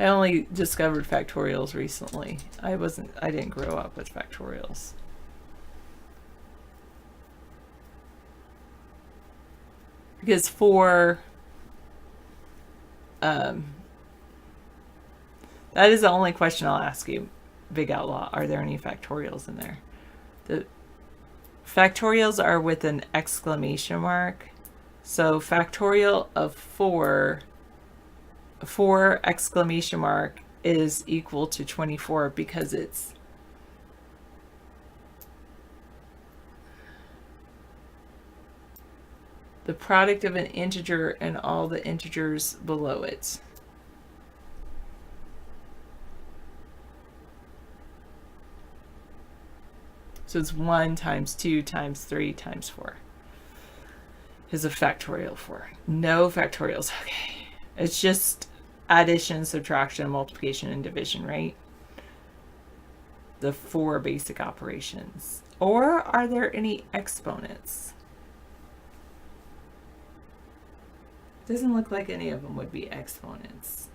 I only discovered factorials recently. I didn't grow up with factorials. Because that is the only question I'll ask you, Big Outlaw. Are there any factorials in there? The factorials are with an exclamation mark. So factorial of 4 exclamation mark is equal to 24 because it's the product of an integer and all the integers below it. So it's 1 times 2 times 3 times 4 is a factorial 4. No factorials. Okay. It's just addition, subtraction, multiplication, and division, right? The 4 basic operations. Or are there any exponents? Doesn't look like any of them would be exponents.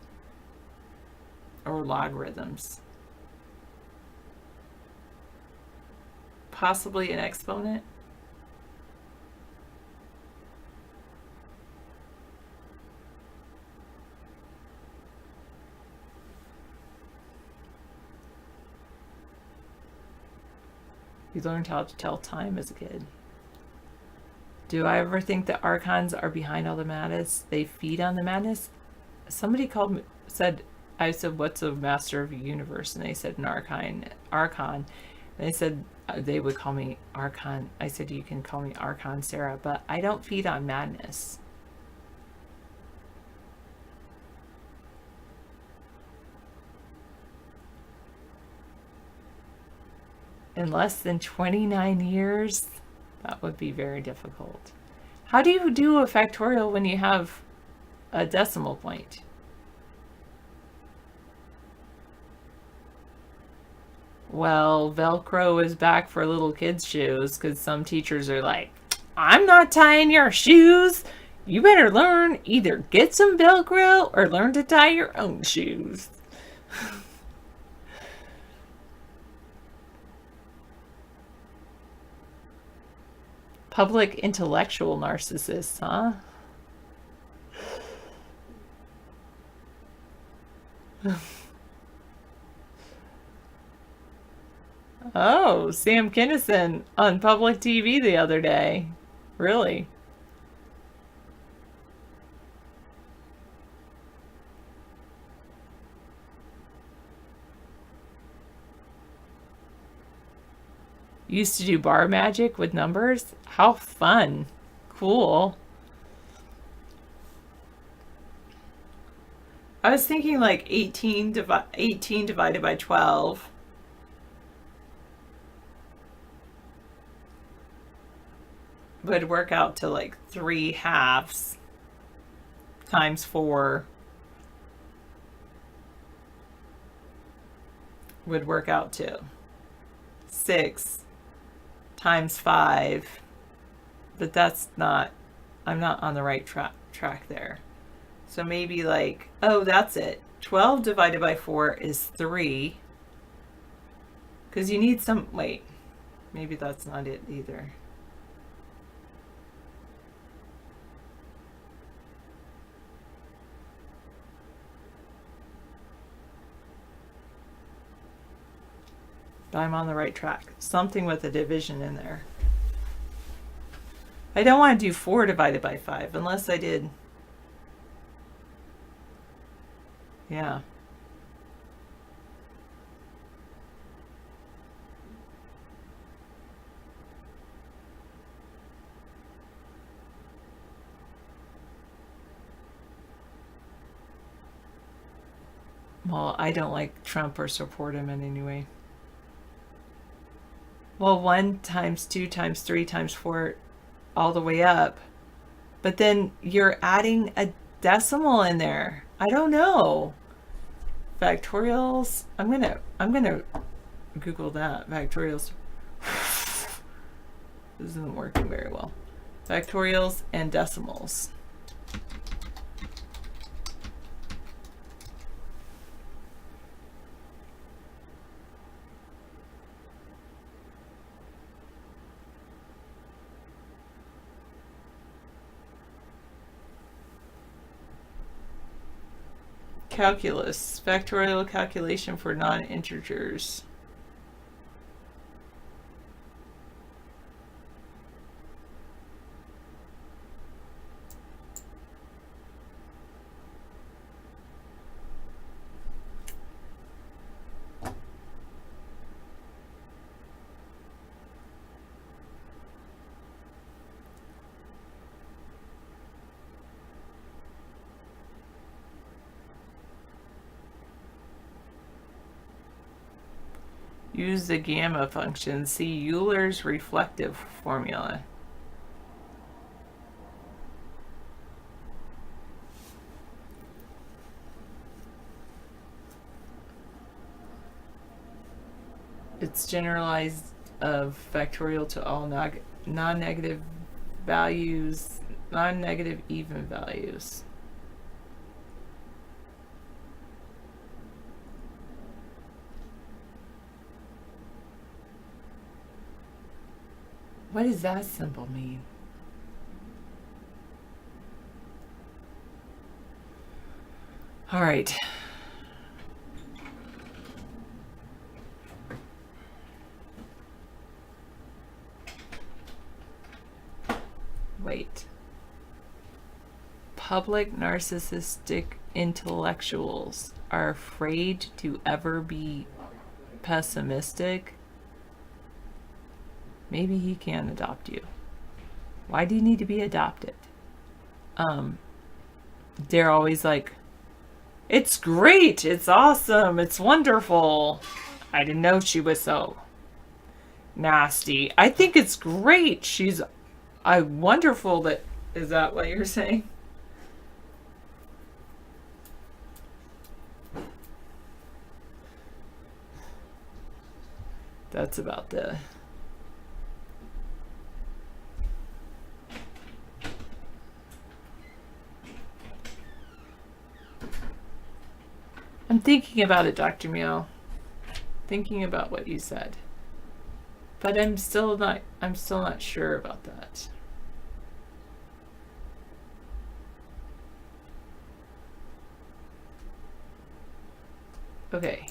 Or logarithms. Possibly an exponent? You learned how to tell time as a kid. Do I ever think that archons are behind all the madness? They feed on the madness? Somebody said, what's a master of the universe? And they said an archon. And they said they would call me Archon. I said, you can call me Archon Sarah, but I don't feed on madness. In less than 29 years, that would be very difficult. How do you do a factorial when you have a decimal point? Well, Velcro is back for little kids' shoes because some teachers are like, I'm not tying your shoes. You better learn, either get some Velcro or learn to tie your own shoes. Public intellectual narcissists, huh? Oh, Sam Kinison on public TV the other day. Really? Used to do bar magic with numbers? How fun. Cool. I was thinking like 18 divided by 12. Would work out to like 3 halves times 4 would work out to 6 times 5, but that's not, I'm not on the right track there. So maybe like, oh, that's it. 12 divided by 4 is 3. Because you need some, wait, maybe that's not it either. But I'm on the right track. Something with a division in there. I don't want to do 4 divided by 5 unless I did. Yeah. Well, I don't like Trump or support him in any way. Well, 1 times 2 times 3 times 4 all the way up. But then you're adding a decimal in there. I don't know. Factorials. I'm gonna Google that. Factorials. This isn't working very well. Factorials and decimals. Calculus, factorial calculation for non-integers. Use the gamma function. See Euler's reflective formula. It's generalized of factorial to all non-negative values, non-negative even values. What does that symbol mean? All right. Wait. Public narcissistic intellectuals are afraid to ever be pessimistic. Maybe he can adopt you. Why do you need to be adopted? They're always like, it's great, it's awesome, it's wonderful. I didn't know she was so nasty. I think it's great. She's wonderful. That is that what you're saying? That's about the... I'm thinking about it, Dr. Meow. Thinking about what you said. But I'm still not sure about that. Okay.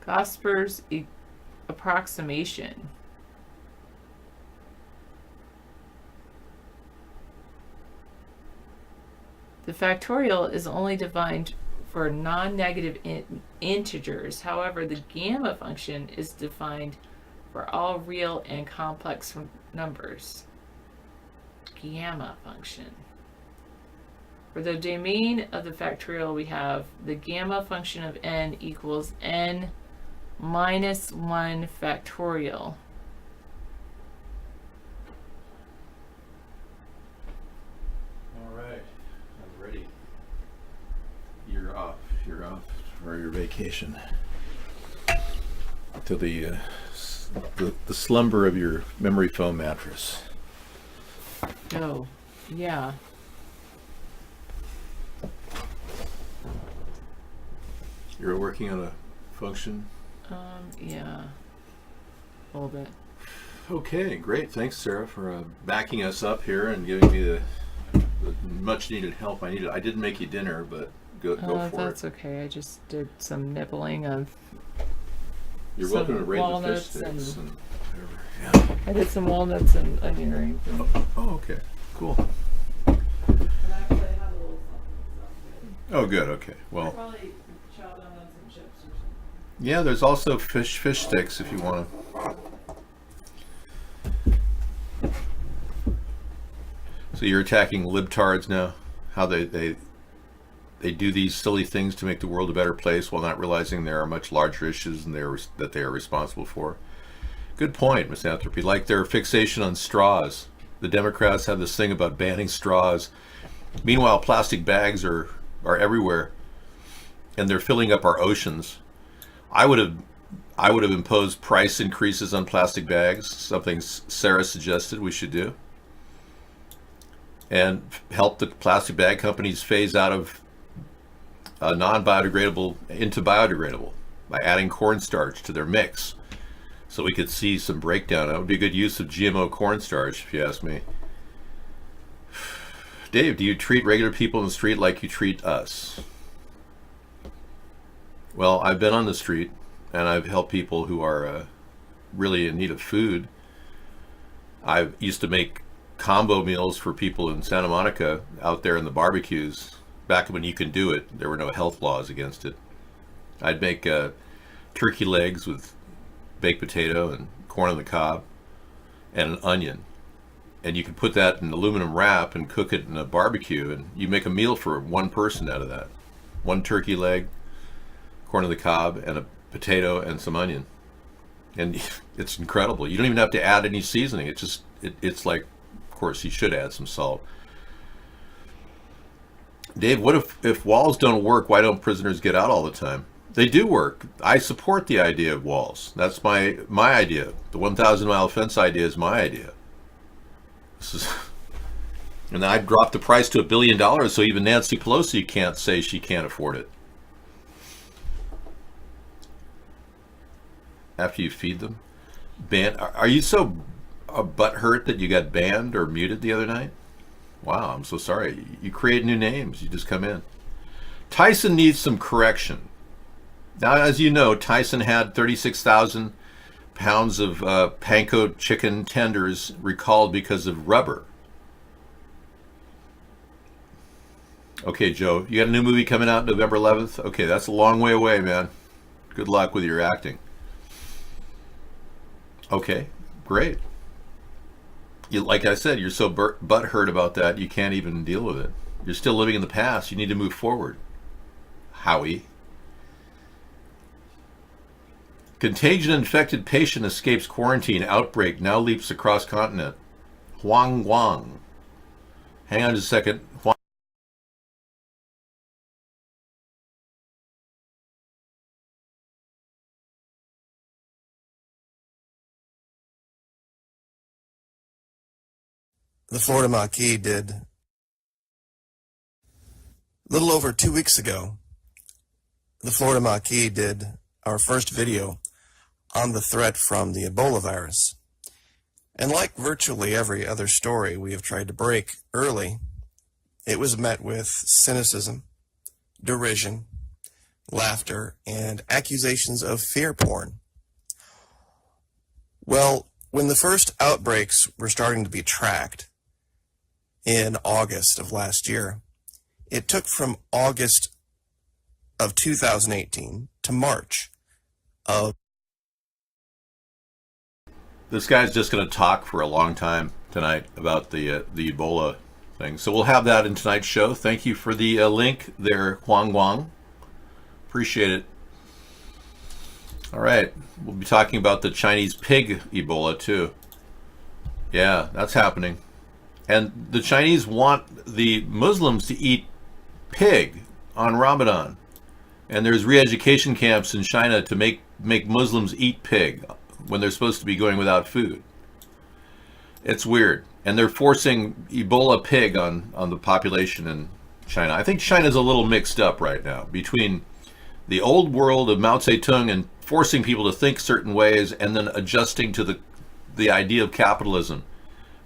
Gosper's approximation. The factorial is only defined for non-negative integers. However, the gamma function is defined for all real and complex numbers. Gamma function. For the domain of the factorial, we have the gamma function of n equals n minus 1 factorial. All right, I'm ready. You're off for your vacation. To the slumber of your memory foam mattress. Oh, yeah. You're working on a function? Yeah. A little bit. Okay, great. Thanks, Sarah, for backing us up here and giving me the much needed help I needed. I didn't make you dinner, but go for it. That's okay. I just did some nibbling of You're some welcome to rate the fish walnuts sticks and and whatever. Yeah. I did some walnuts and onion rings. And Oh, okay. Cool. actually I had a little something. Oh, good. Okay. Well, Probably chow down on some chips or something. yeah, there's also fish sticks if you want to. So you're attacking libtards now? How they do these silly things to make the world a better place while not realizing there are much larger issues than that they are responsible for. Good point, Misanthropy. Like their fixation on straws. The Democrats have this thing about banning straws. Meanwhile, plastic bags are everywhere, and they're filling up our oceans. I would have imposed price increases on plastic bags, something Sarah suggested we should do, and help the plastic bag companies phase out of non-biodegradable into biodegradable by adding cornstarch to their mix, so we could see some breakdown. That would be a good use of GMO cornstarch, if you ask me. Dave, do you treat regular people in the street like you treat us? Well, I've been on the street, and I've helped people who are really in need of food. I used to make combo meals for people in Santa Monica out there in the barbecues. Back when you could do it, there were no health laws against it. I'd make turkey legs with baked potato and corn on the cob and an onion. And you could put that in aluminum wrap and cook it in a barbecue, and you make a meal for one person out of that. One turkey leg, corn on the cob, and a potato and some onion. And it's incredible. You don't even have to add any seasoning. It's like, of course, you should add some salt. Dave, what if walls don't work, why don't prisoners get out all the time? They do work. I support the idea of walls. That's my idea. The 1,000-mile fence idea is my idea. And I dropped the price to $1 billion, so even Nancy Pelosi can't say she can't afford it. After you feed them? Are you so butthurt that you got banned or muted the other night? Wow, I'm so sorry. You create new names. You just come in. Tyson needs some correction. Now, as you know, Tyson had 36,000 pounds of panko chicken tenders recalled because of rubber. Okay, Joe, you got a new movie coming out November 11th? Okay, that's a long way away, man. Good luck with your acting. Okay, great. Like I said, you're so butthurt about that, you can't even deal with it. You're still living in the past. You need to move forward. Howie. Contagion infected patient escapes quarantine. Outbreak now leaps across continent. Huang Guang. Hang on just a second. The Florida Maquis did. A little over 2 weeks ago, the Florida Maquis did our first video on the threat from the Ebola virus. And like virtually every other story we have tried to break early, it was met with cynicism, derision, laughter, and accusations of fear porn. Well, when the first outbreaks were starting to be tracked in August of last year, it took from August of 2018 to March of... This guy's just going to talk for a long time tonight about the Ebola thing. So we'll have that in tonight's show. Thank you for the link there, Huang Guang. Appreciate it. All right. We'll be talking about the Chinese pig Ebola too. Yeah, that's happening. And the Chinese want the Muslims to eat pig on Ramadan. And there's re-education camps in China to make Muslims eat pig when they're supposed to be going without food. It's weird. And they're forcing Ebola pig on the population in China. I think China's a little mixed up right now between the old world of Mao Zedong and forcing people to think certain ways and then adjusting to the idea of capitalism.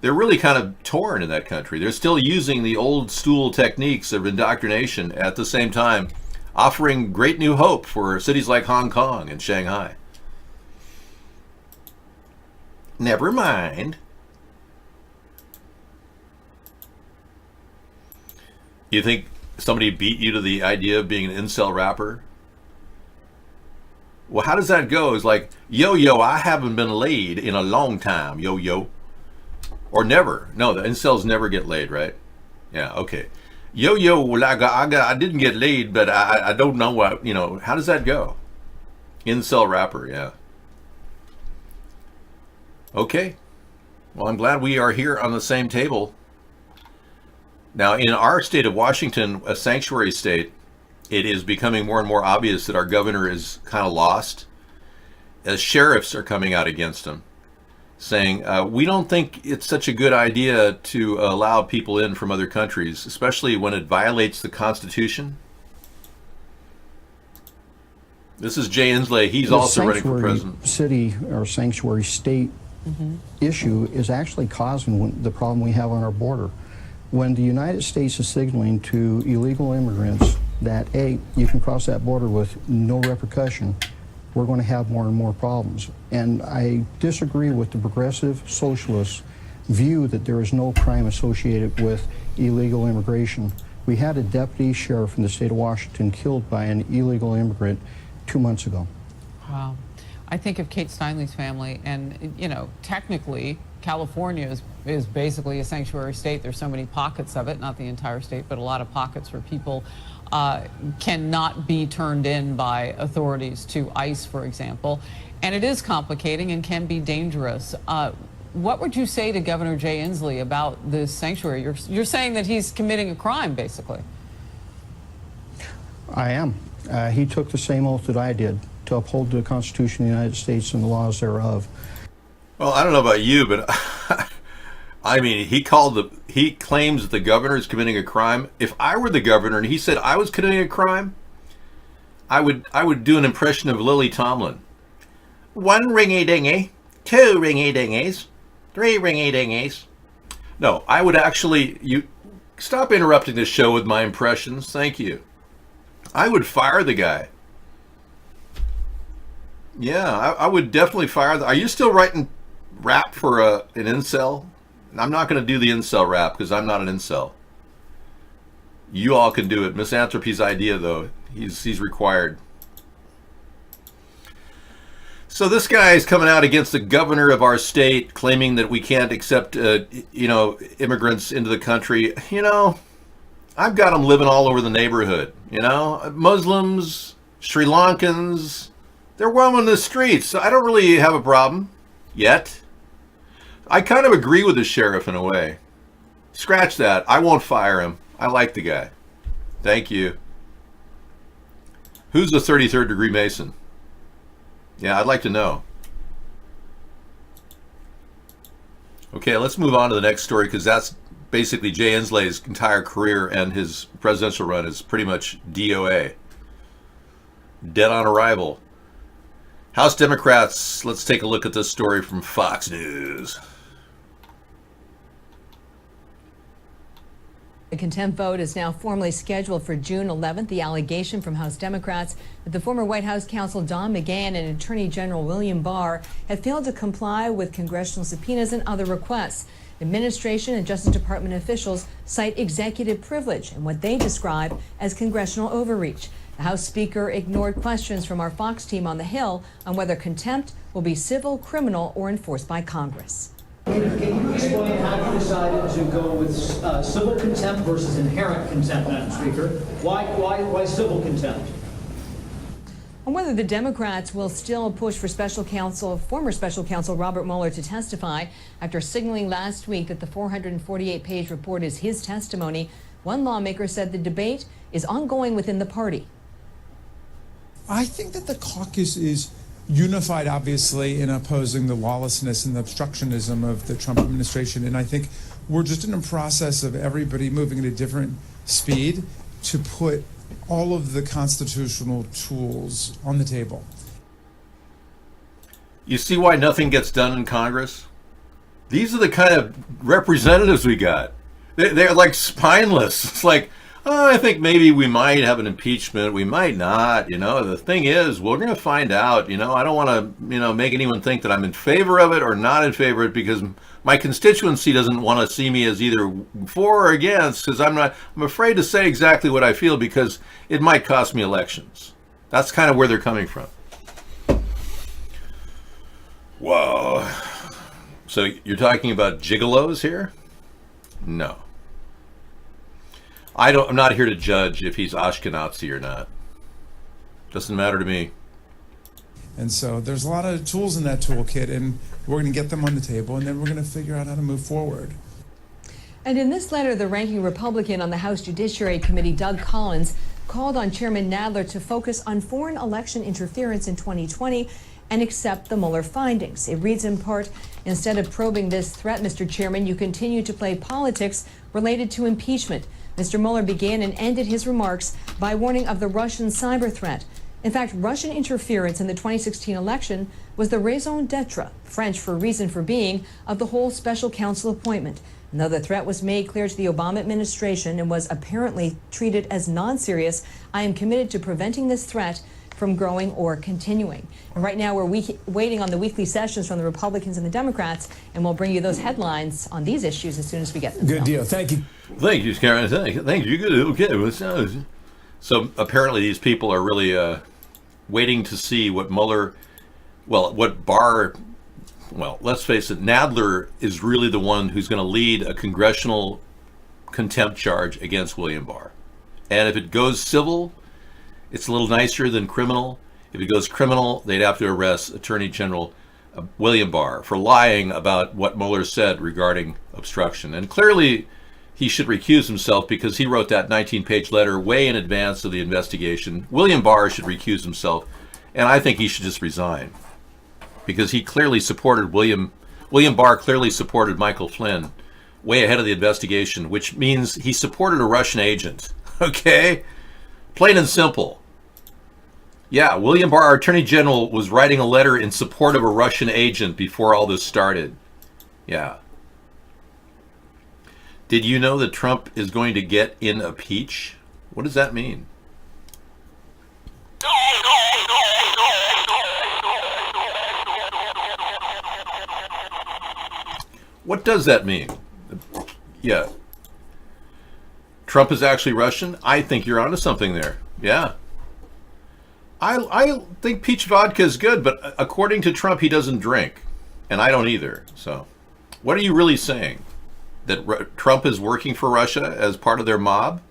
They're really kind of torn in that country. They're still using the old stool techniques of indoctrination at the same time, offering great new hope for cities like Hong Kong and Shanghai. Never mind. You think somebody beat you to the idea of being an incel rapper? Well, how does that go? It's like, yo, I haven't been laid in a long time, yo. Or never. No, the incels never get laid, right? Yeah, okay. Yo, well, I didn't get laid, but I don't know what, how does that go? Incel rapper, yeah. Okay. Well, I'm glad we are here on the same table. Now, in our state of Washington, a sanctuary state, it is becoming more and more obvious that our governor is kind of lost, as sheriffs are coming out against him, saying, we don't think it's such a good idea to allow people in from other countries, especially when it violates the Constitution. This is Jay Inslee. He's also running for president. City or sanctuary state issue is actually causing the problem we have on our border. When the United States is signaling to illegal immigrants that, A, you can cross that border with no repercussion, we're going to have more and more problems. And I disagree with the progressive socialist view that there is no crime associated with illegal immigration. We had a deputy sheriff in the state of Washington killed by an illegal immigrant 2 months ago. Wow. I think of Kate Steinle's family, and, technically, California is basically a sanctuary state. There's so many pockets of it, not the entire state, but a lot of pockets where people cannot be turned in by authorities to ICE, for example. And it is complicating and can be dangerous. What would you say to Governor Jay Inslee about this sanctuary? You're saying that he's committing a crime, basically. I am. He took the same oath that I did, to uphold the Constitution of the United States and the laws thereof. Well, I don't know about you, but I mean, he claims that the governor is committing a crime. If I were the governor and he said I was committing a crime, I would do an impression of Lily Tomlin. 1 ringy-dingy, 2 ringy-dingies, 3 ringy-dingies. No, I would actually, stop interrupting the show with my impressions. Thank you. I would fire the guy. Yeah, I would definitely fire. Are you still writing rap for an incel? I'm not going to do the incel rap because I'm not an incel. You all can do it. Misanthropy's idea, though, he's required. So this guy is coming out against the governor of our state, claiming that we can't accept, immigrants into the country. I've got them living all over the neighborhood. Muslims, Sri Lankans, They're roaming the streets. So I don't really have a problem yet. I kind of agree with the sheriff in a way. Scratch that. I won't fire him. I like the guy. Thank you. Who's the 33rd degree Mason? Yeah, I'd like to know. Okay, let's move on to the next story, because that's basically Jay Inslee's entire career, and his presidential run is pretty much DOA. Dead on arrival. House Democrats, let's take a look at this story from Fox News. The contempt vote is now formally scheduled for June 11th. The allegation from House Democrats that the former White House counsel Don McGahn and Attorney General William Barr have failed to comply with congressional subpoenas and other requests. Administration and Justice Department officials cite executive privilege and what they describe as congressional overreach. The House Speaker ignored questions from our Fox team on the Hill on whether contempt will be civil, criminal, or enforced by Congress. Can you explain how you decided to go with civil contempt versus inherent contempt, Madam Speaker? Why civil contempt? On whether the Democrats will still push for former special counsel Robert Mueller to testify after signaling last week that the 448-page report is his testimony, one lawmaker said the debate is ongoing within the party. I think that the caucus is unified, obviously, in opposing the lawlessness and the obstructionism of the Trump administration. And I think we're just in a process of everybody moving at a different speed to put all of the constitutional tools on the table. You see why nothing gets done in Congress? These are the kind of representatives we got. They're like spineless. It's like, oh, I think maybe we might have an impeachment. We might not. The thing is, we're going to find out. I don't want to, make anyone think that I'm in favor of it or not in favor of it, because my constituency doesn't want to see me as either for or against, because I'm afraid to say exactly what I feel because it might cost me elections. That's kind of where they're coming from. Whoa. So you're talking about gigolos here? No. I'm not here to judge if he's Ashkenazi or not. Doesn't matter to me. And so there's a lot of tools in that toolkit, and we're going to get them on the table, and then we're going to figure out how to move forward. And in this letter, the ranking Republican on the House Judiciary Committee, Doug Collins, called on Chairman Nadler to focus on foreign election interference in 2020 and accept the Mueller findings. It reads in part, instead of probing this threat, Mr. Chairman, you continue to play politics related to impeachment. Mr. Mueller began and ended his remarks by warning of the Russian cyber threat. In fact, Russian interference in the 2016 election was the raison d'etre, French for reason for being, of the whole special counsel appointment. And though the threat was made clear to the Obama administration and was apparently treated as non-serious, I am committed to preventing this threat from growing or continuing. And right now we're waiting on the weekly sessions from the Republicans and the Democrats, and we'll bring you those headlines on these issues as soon as we get them. Good deal. Thank you. Thank you, Karen. Thank you. Good. Okay. So apparently these people are really waiting to see what Mueller, what Barr, let's face it, Nadler is really the one who's going to lead a congressional contempt charge against William Barr. And if it goes civil, it's a little nicer than criminal. If it goes criminal, they'd have to arrest Attorney General William Barr for lying about what Mueller said regarding obstruction. And clearly, he should recuse himself because he wrote that 19-page letter way in advance of the investigation. William Barr should recuse himself, and I think he should just resign because he clearly supported William Barr clearly supported Michael Flynn way ahead of the investigation, which means he supported a Russian agent. Okay? Plain and simple. Yeah, William Barr, our Attorney General, was writing a letter in support of a Russian agent before all this started. Yeah. Did you know that Trump is going to get in a peach? What does that mean? What does that mean? Yeah. Trump is actually Russian? I think you're onto something there. Yeah. I think peach vodka is good, but according to Trump, he doesn't drink. And I don't either. So what are you really saying? That Trump is working for Russia as part of their mob?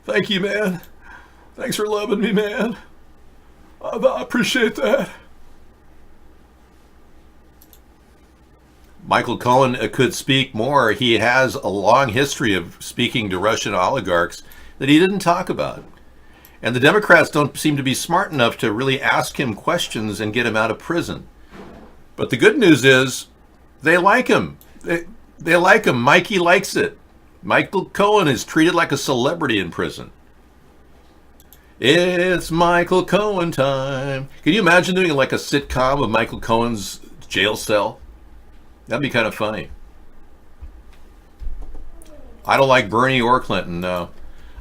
Thank you, man. Thanks for loving me, man. I appreciate that. Michael Cohen could speak more. He has a long history of speaking to Russian oligarchs that he didn't talk about. And the Democrats don't seem to be smart enough to really ask him questions and get him out of prison. But the good news is they like him. They like him. Mikey likes it. Michael Cohen is treated like a celebrity in prison. It's Michael Cohen time. Can you imagine doing like a sitcom of Michael Cohen's jail cell? That'd be kind of funny. I don't like Bernie or Clinton, no.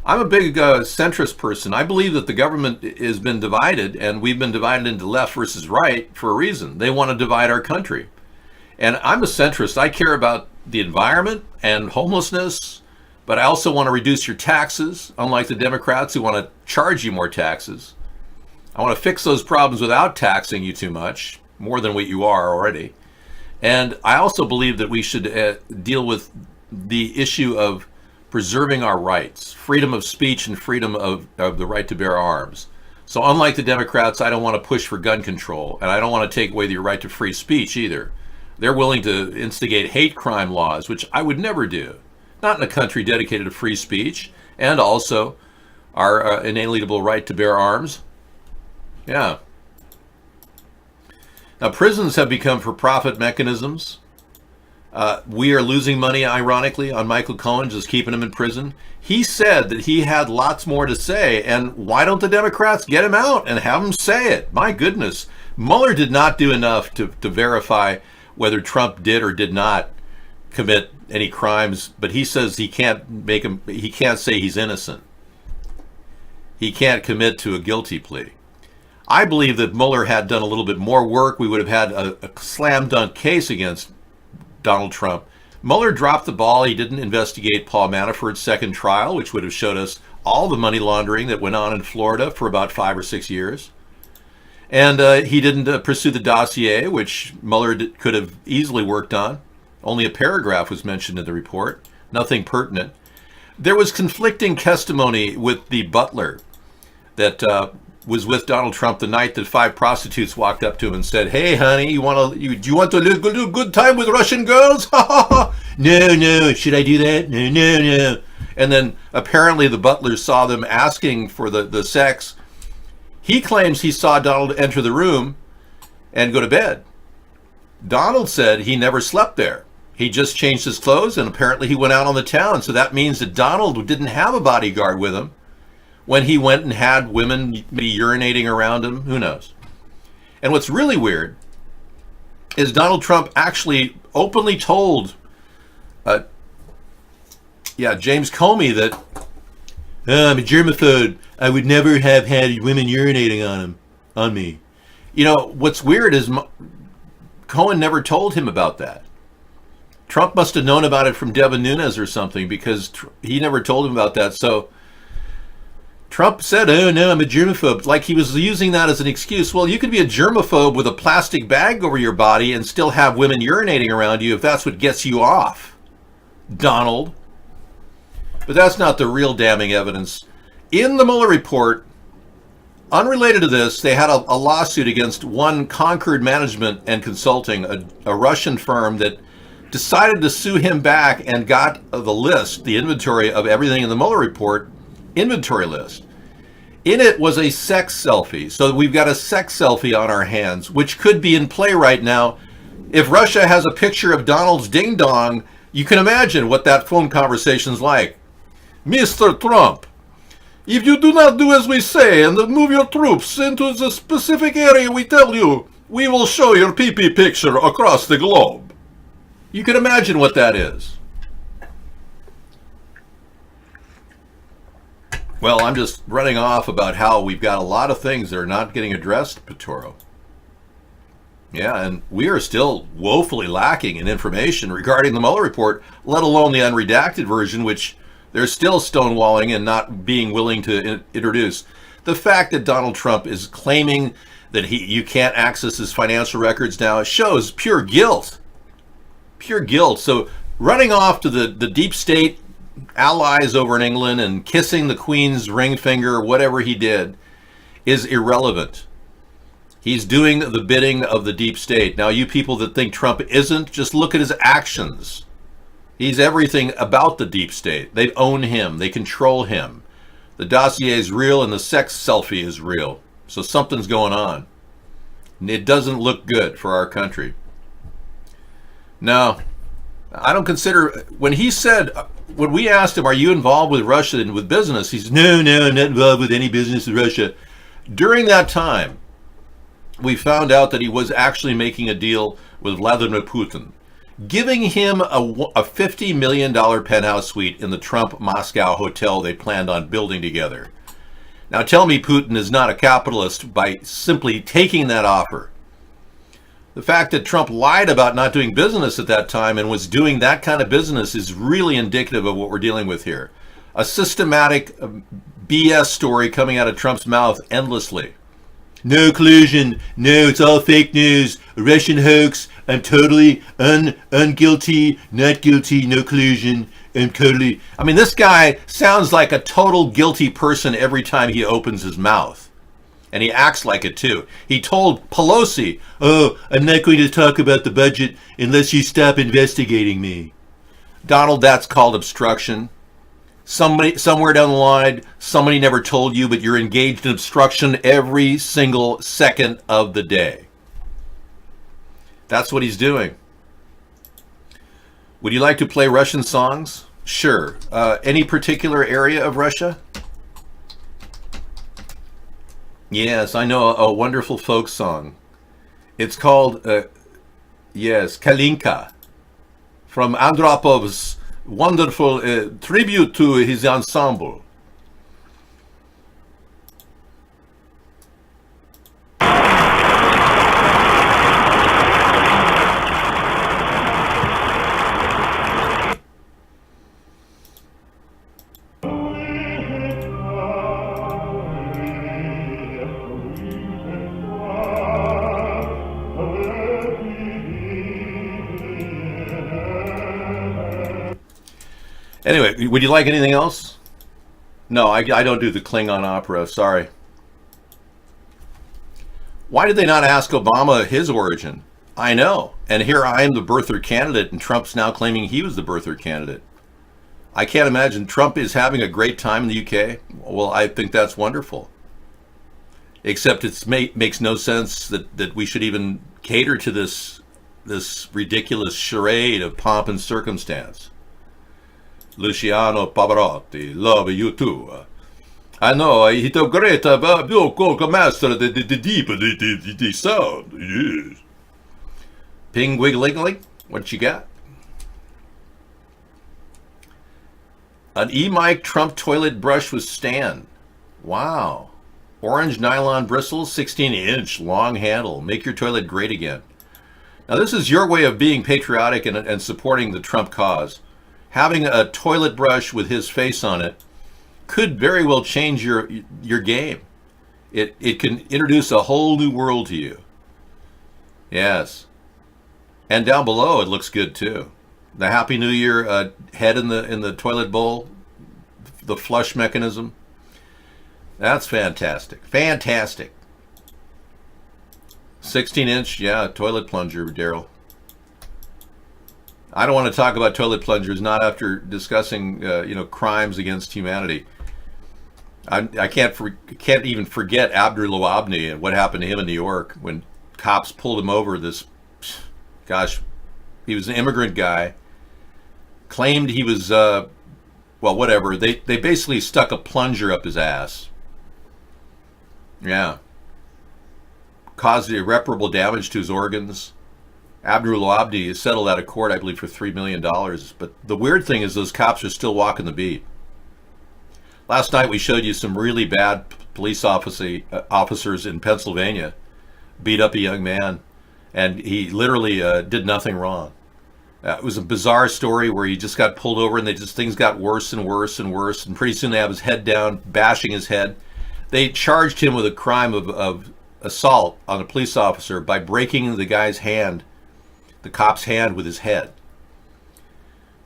I'm a big centrist person. I believe that the government has been divided, and we've been divided into left versus right for a reason. They want to divide our country. And I'm a centrist. I care about the environment and homelessness, but I also want to reduce your taxes, unlike the Democrats who want to charge you more taxes. I want to fix those problems without taxing you too much, more than what you are already. And I also believe that we should deal with the issue of preserving our rights, freedom of speech and freedom of the right to bear arms. So unlike the Democrats, I don't want to push for gun control, and I don't want to take away your right to free speech either. They're willing to instigate hate crime laws, which I would never do. Not in a country dedicated to free speech, and also our inalienable right to bear arms. Yeah. Now, prisons have become for-profit mechanisms. We are losing money, ironically, on Michael Cohen, just keeping him in prison. He said that he had lots more to say, and why don't the Democrats get him out and have him say it? My goodness. Mueller did not do enough to verify whether Trump did or did not commit any crimes, but he says he can't say he's innocent. He can't commit to a guilty plea. I believe that Mueller had done a little bit more work. We would have had a slam dunk case against Donald Trump. Mueller dropped the ball. He didn't investigate Paul Manafort's second trial, which would have showed us all the money laundering that went on in Florida for about 5 or 6 years. And he didn't pursue the dossier, which Mueller could have easily worked on. Only a paragraph was mentioned in the report, nothing pertinent. There was conflicting testimony with the butler that was with Donald Trump the night that 5 prostitutes walked up to him and said, "Hey, honey, do you want to live a good time with Russian girls?" No, should I do that? No. And then apparently the butler saw them asking for the sex. He claims he saw Donald enter the room and go to bed. Donald said he never slept there. He just changed his clothes, and apparently he went out on the town. So that means that Donald didn't have a bodyguard with him when he went and had women maybe urinating around him. Who knows? And what's really weird is Donald Trump actually openly told James Comey that I'm a germaphobe. I would never have had women urinating on me. You know, what's weird is Cohen never told him about that. Trump must have known about it from Devin Nunes or something, because he never told him about that. So Trump said, "Oh no, I'm a germaphobe," like he was using that as an excuse. Well, you could be a germaphobe with a plastic bag over your body and still have women urinating around you if that's what gets you off, Donald. But that's not the real damning evidence. In the Mueller report, unrelated to this, they had a lawsuit against One Concord Management and Consulting, a Russian firm that decided to sue him back and got the list, the inventory of everything in the Mueller report, inventory list. In it was a sex selfie. So we've got a sex selfie on our hands, which could be in play right now. If Russia has a picture of Donald's ding dong, you can imagine what that phone conversation's like. "Mr. Trump, if you do not do as we say and move your troops into the specific area we tell you, we will show your pee-pee picture across the globe." You can imagine what that is. Well, I'm just running off about how we've got a lot of things that are not getting addressed, Petoro. Yeah, and we are still woefully lacking in information regarding the Mueller report, let alone the unredacted version, which they're still stonewalling and not being willing to introduce. The fact that Donald Trump is claiming that you can't access his financial records now shows pure guilt. Pure guilt. So running off to the deep state allies over in England and kissing the Queen's ring finger, whatever he did, is irrelevant. He's doing the bidding of the deep state. Now, you people that think Trump isn't, just look at his actions. He's everything about the deep state. They own him. They control him. The dossier is real and the sex selfie is real. So something's going on. It doesn't look good for our country. No, I don't consider, when he said, when we asked him, are you involved with Russia and with business? He said, no, I'm not involved with any business with Russia. During that time, we found out that he was actually making a deal with Vladimir Putin, giving him a $50 million penthouse suite in the Trump Moscow hotel they planned on building together. Now tell me Putin is not a capitalist by simply taking that offer. The fact that Trump lied about not doing business at that time and was doing that kind of business is really indicative of what we're dealing with here. A systematic BS story coming out of Trump's mouth endlessly. No collusion. No, it's all fake news. A Russian hoax. I'm totally unguilty, not guilty, no collusion. I'm totally... I mean, this guy sounds like a total guilty person every time he opens his mouth. And he acts like it too. He told Pelosi, oh, I'm not going to talk about the budget unless you stop investigating me. Donald, that's called obstruction. Somewhere down the line, somebody never told you, but you're engaged in obstruction every single second of the day. That's what he's doing. Would you like to play Russian songs? Sure. Any particular area of Russia? Yes, I know a wonderful folk song. It's called, Kalinka, from Andropov's wonderful tribute to his ensemble. Anyway, would you like anything else? No, I don't do the Klingon opera, sorry. Why did they not ask Obama his origin? I know. And here I am the birther candidate, and Trump's now claiming he was the birther candidate. I can't imagine. Trump is having a great time in the UK. Well, I think that's wonderful. Except it makes no sense that we should even cater to this ridiculous charade of pomp and circumstance. Luciano Pavarotti, love you too. I know, he's a great vocal master, the deep, the sound, yes. Ping wiggling, what you got? An E-Mic Trump toilet brush with stand. Wow. Orange nylon bristles, 16-inch long handle. Make your toilet great again. Now this is your way of being patriotic and supporting the Trump cause. Having a toilet brush with his face on it could very well change your game. It can introduce a whole new world to you. Yes. And down below it looks good too. The Happy New Year head in the toilet bowl, the flush mechanism. That's fantastic. Fantastic. 16-inch, yeah, toilet plunger, Daryl. I don't want to talk about toilet plungers, not after discussing, crimes against humanity. I can't even forget Abdur Loabni and what happened to him in New York when cops pulled him over. He was an immigrant guy, claimed he was, whatever. They basically stuck a plunger up his ass. Yeah. Caused irreparable damage to his organs. Abdul Abdi is settled out of court, I believe, for $3 million. But the weird thing is those cops are still walking the beat. Last night we showed you some really bad police officers in Pennsylvania beat up a young man, and he literally did nothing wrong. It was a bizarre story where he just got pulled over, and things got worse and worse and worse, and pretty soon they have his head down, bashing his head. They charged him with a crime of assault on a police officer by breaking the guy's hand, the cop's hand, with his head.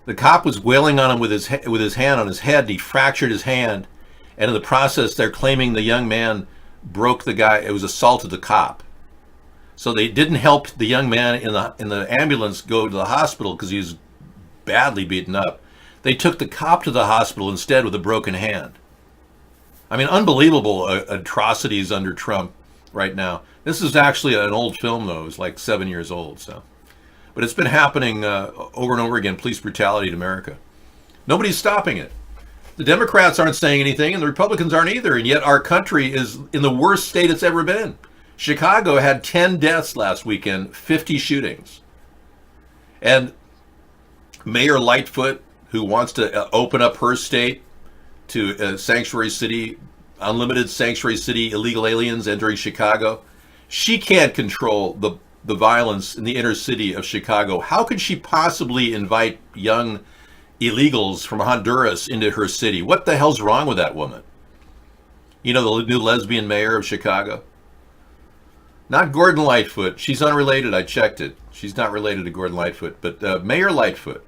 The cop was wailing on him with his hand on his head. He fractured his hand, and in the process, they're claiming the young man broke the guy. It was assaulted the cop. So they didn't help the young man in the ambulance go to the hospital because he was badly beaten up. They took the cop to the hospital instead with a broken hand. I mean, unbelievable atrocities under Trump right now. This is actually an old film, though. It's like 7 years old. So, but it's been happening over and over again, police brutality in America. Nobody's stopping it. The Democrats aren't saying anything, and the Republicans aren't either, and yet our country is in the worst state it's ever been. Chicago had 10 deaths last weekend, 50 shootings. And Mayor Lightfoot, who wants to open up her state to sanctuary city, unlimited sanctuary city, illegal aliens entering Chicago, she can't control the violence in the inner city of Chicago. How could she possibly invite young illegals from Honduras into her city? What the hell's wrong with that woman? You know, the new lesbian mayor of Chicago? Not Gordon Lightfoot. She's unrelated. I checked it. She's not related to Gordon Lightfoot, but Mayor Lightfoot.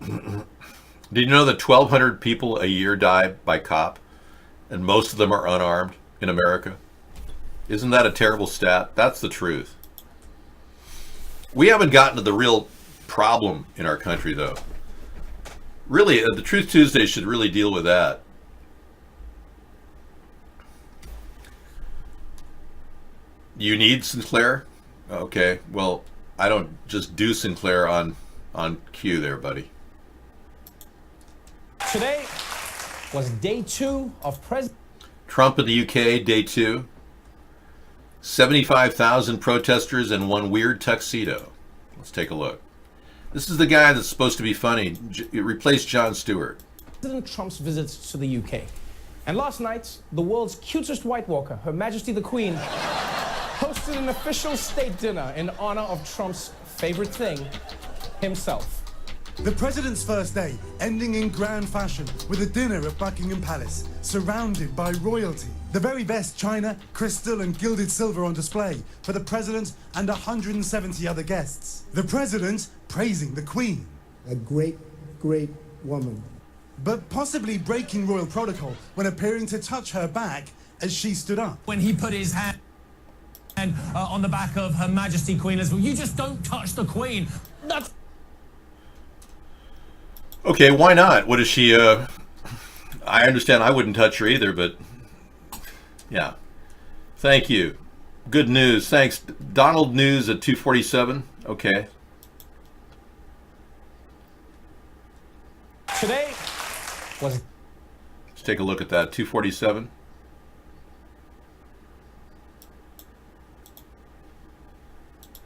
Did you know that 1,200 people a year die by cop, and most of them are unarmed in America? Isn't that a terrible stat? That's the truth. We haven't gotten to the real problem in our country, though. Really, the Truth Tuesday should really deal with that. You need Sinclair? Okay, well, I don't just do Sinclair on cue there, buddy. Today was day 2 of President Trump in the UK, day 2. 75,000 protesters in one weird tuxedo. Let's take a look. This is the guy that's supposed to be funny. It replaced Jon Stewart. President Trump's visits to the UK. And last night, the world's cutest White Walker, Her Majesty the Queen, hosted an official state dinner in honor of Trump's favorite thing, himself. The president's first day ending in grand fashion with a dinner at Buckingham Palace, surrounded by royalty. The very best china, crystal and gilded silver on display for the president and 170 other guests. The president praising the Queen. A great, great woman. But possibly breaking royal protocol when appearing to touch her back as she stood up. When he put his hand on the back of Her Majesty Queen Elizabeth. You just don't touch the Queen. That's... Okay, why not? What is she, I understand I wouldn't touch her either, but yeah. Thank you. Good news. Thanks. Donald News at 247. Okay. Today was... Let's take a look at that. 247.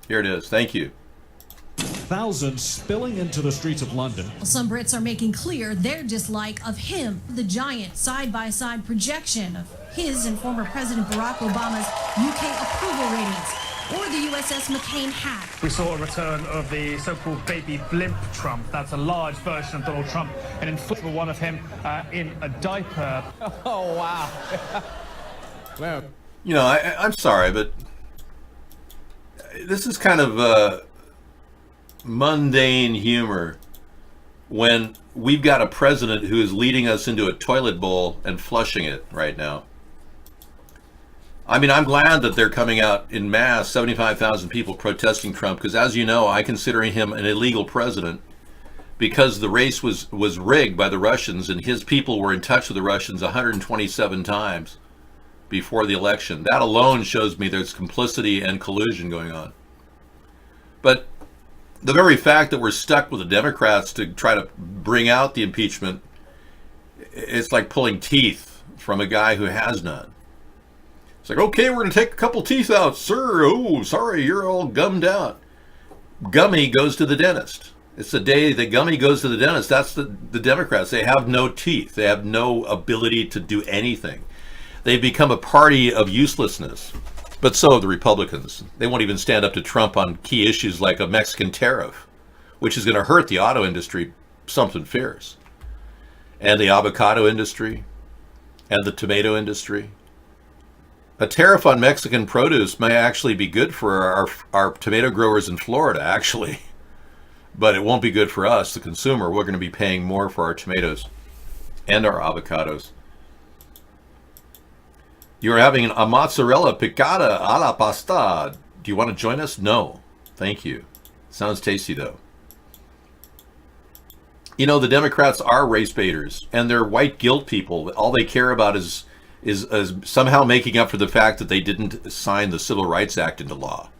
Here it is. Thank you. Thousands spilling into the streets of London. Some Brits are making clear their dislike of him, the giant side-by-side projection of his and former President Barack Obama's UK approval ratings, or the USS McCain hat. We saw a return of the so-called baby blimp Trump. That's a large version of Donald Trump, an inflatable one of him in a diaper. Oh, wow. Well, you know, I'm sorry, but this is kind of mundane humor when we've got a president who is leading us into a toilet bowl and flushing it right now. I mean, I'm glad that they're coming out in mass, 75,000 people protesting Trump, because as you know, I consider him an illegal president because the race was rigged by the Russians, and his people were in touch with the Russians 127 times before the election. That alone shows me there's complicity and collusion going on. But the very fact that we're stuck with the Democrats to try to bring out the impeachment, it's like pulling teeth from a guy who has none. It's like, okay, we're going to take a couple teeth out, sir. Oh, sorry, you're all gummed out. Gummy goes to the dentist. It's the day that Gummy goes to the dentist. That's the Democrats. They have no teeth. They have no ability to do anything. They've become a party of uselessness. But so have the Republicans. They won't even stand up to Trump on key issues like a Mexican tariff, which is going to hurt the auto industry something fierce, and the avocado industry, and the tomato industry. A tariff on Mexican produce may actually be good for our tomato growers in Florida, actually. But it won't be good for us, the consumer. We're going to be paying more for our tomatoes and our avocados. You're having a mozzarella picata alla pasta. Do you want to join us? No. Thank you. Sounds tasty, though. You know, the Democrats are race baiters, and they're white guilt people. All they care about is somehow making up for the fact that they didn't sign the Civil Rights Act into law.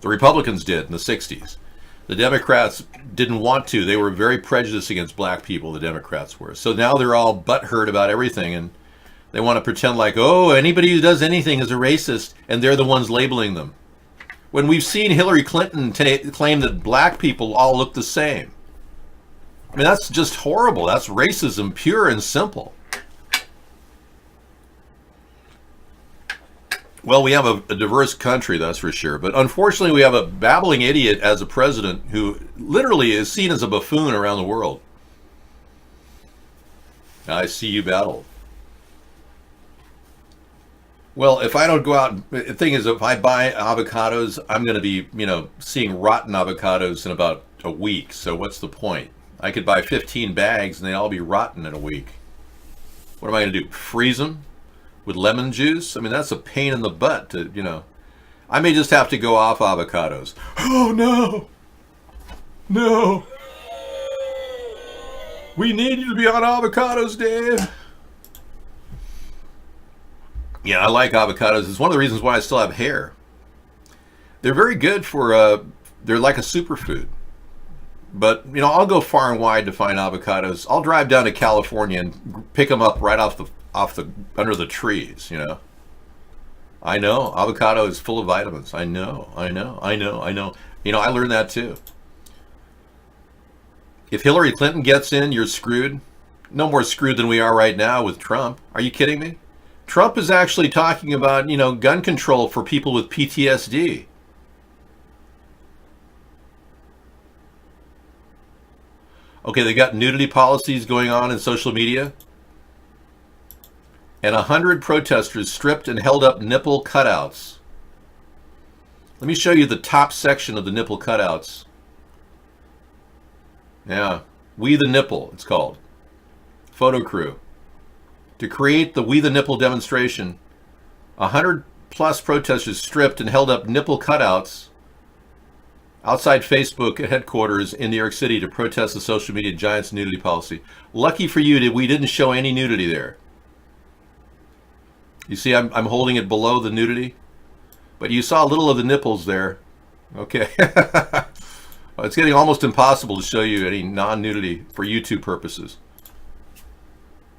The Republicans did in the 60s. The Democrats didn't want to. They were very prejudiced against black people, the Democrats were. So now they're all butthurt about everything, and they want to pretend like, oh, anybody who does anything is a racist, and they're the ones labeling them. When we've seen Hillary Clinton claim that black people all look the same. I mean, that's just horrible. That's racism, pure and simple. Well, we have a diverse country, that's for sure. But unfortunately, we have a babbling idiot as a president who literally is seen as a buffoon around the world. I see you battle. Well, if I don't go out, the thing is, if I buy avocados, I'm going to be, seeing rotten avocados in about a week. So what's the point? I could buy 15 bags and they'd all be rotten in a week. What am I going to do? Freeze them? With lemon juice? I mean, that's a pain in the butt to, I may just have to go off avocados. Oh, no. No. We need you to be on avocados, Dave. Yeah, I like avocados. It's one of the reasons why I still have hair. They're very good for, they're like a superfood. But, I'll go far and wide to find avocados. I'll drive down to California and pick them up right off the under the trees, I know avocado is full of vitamins. I know. I learned that too. If Hillary Clinton gets in, you're screwed. No more screwed than we are right now with Trump. Are you kidding me? Trump is actually talking about, gun control for people with PTSD. Okay, they got nudity policies going on in social media. And 100 protesters stripped and held up nipple cutouts. Let me show you the top section of the nipple cutouts. Yeah, We the Nipple, it's called. Photo crew. To create the We the Nipple demonstration, 100 plus protesters stripped and held up nipple cutouts outside Facebook at headquarters in New York City to protest the social media giant's nudity policy. Lucky for you, we didn't show any nudity there. You see, I'm holding it below the nudity, but you saw a little of the nipples there. Okay. It's getting almost impossible to show you any non-nudity for YouTube purposes.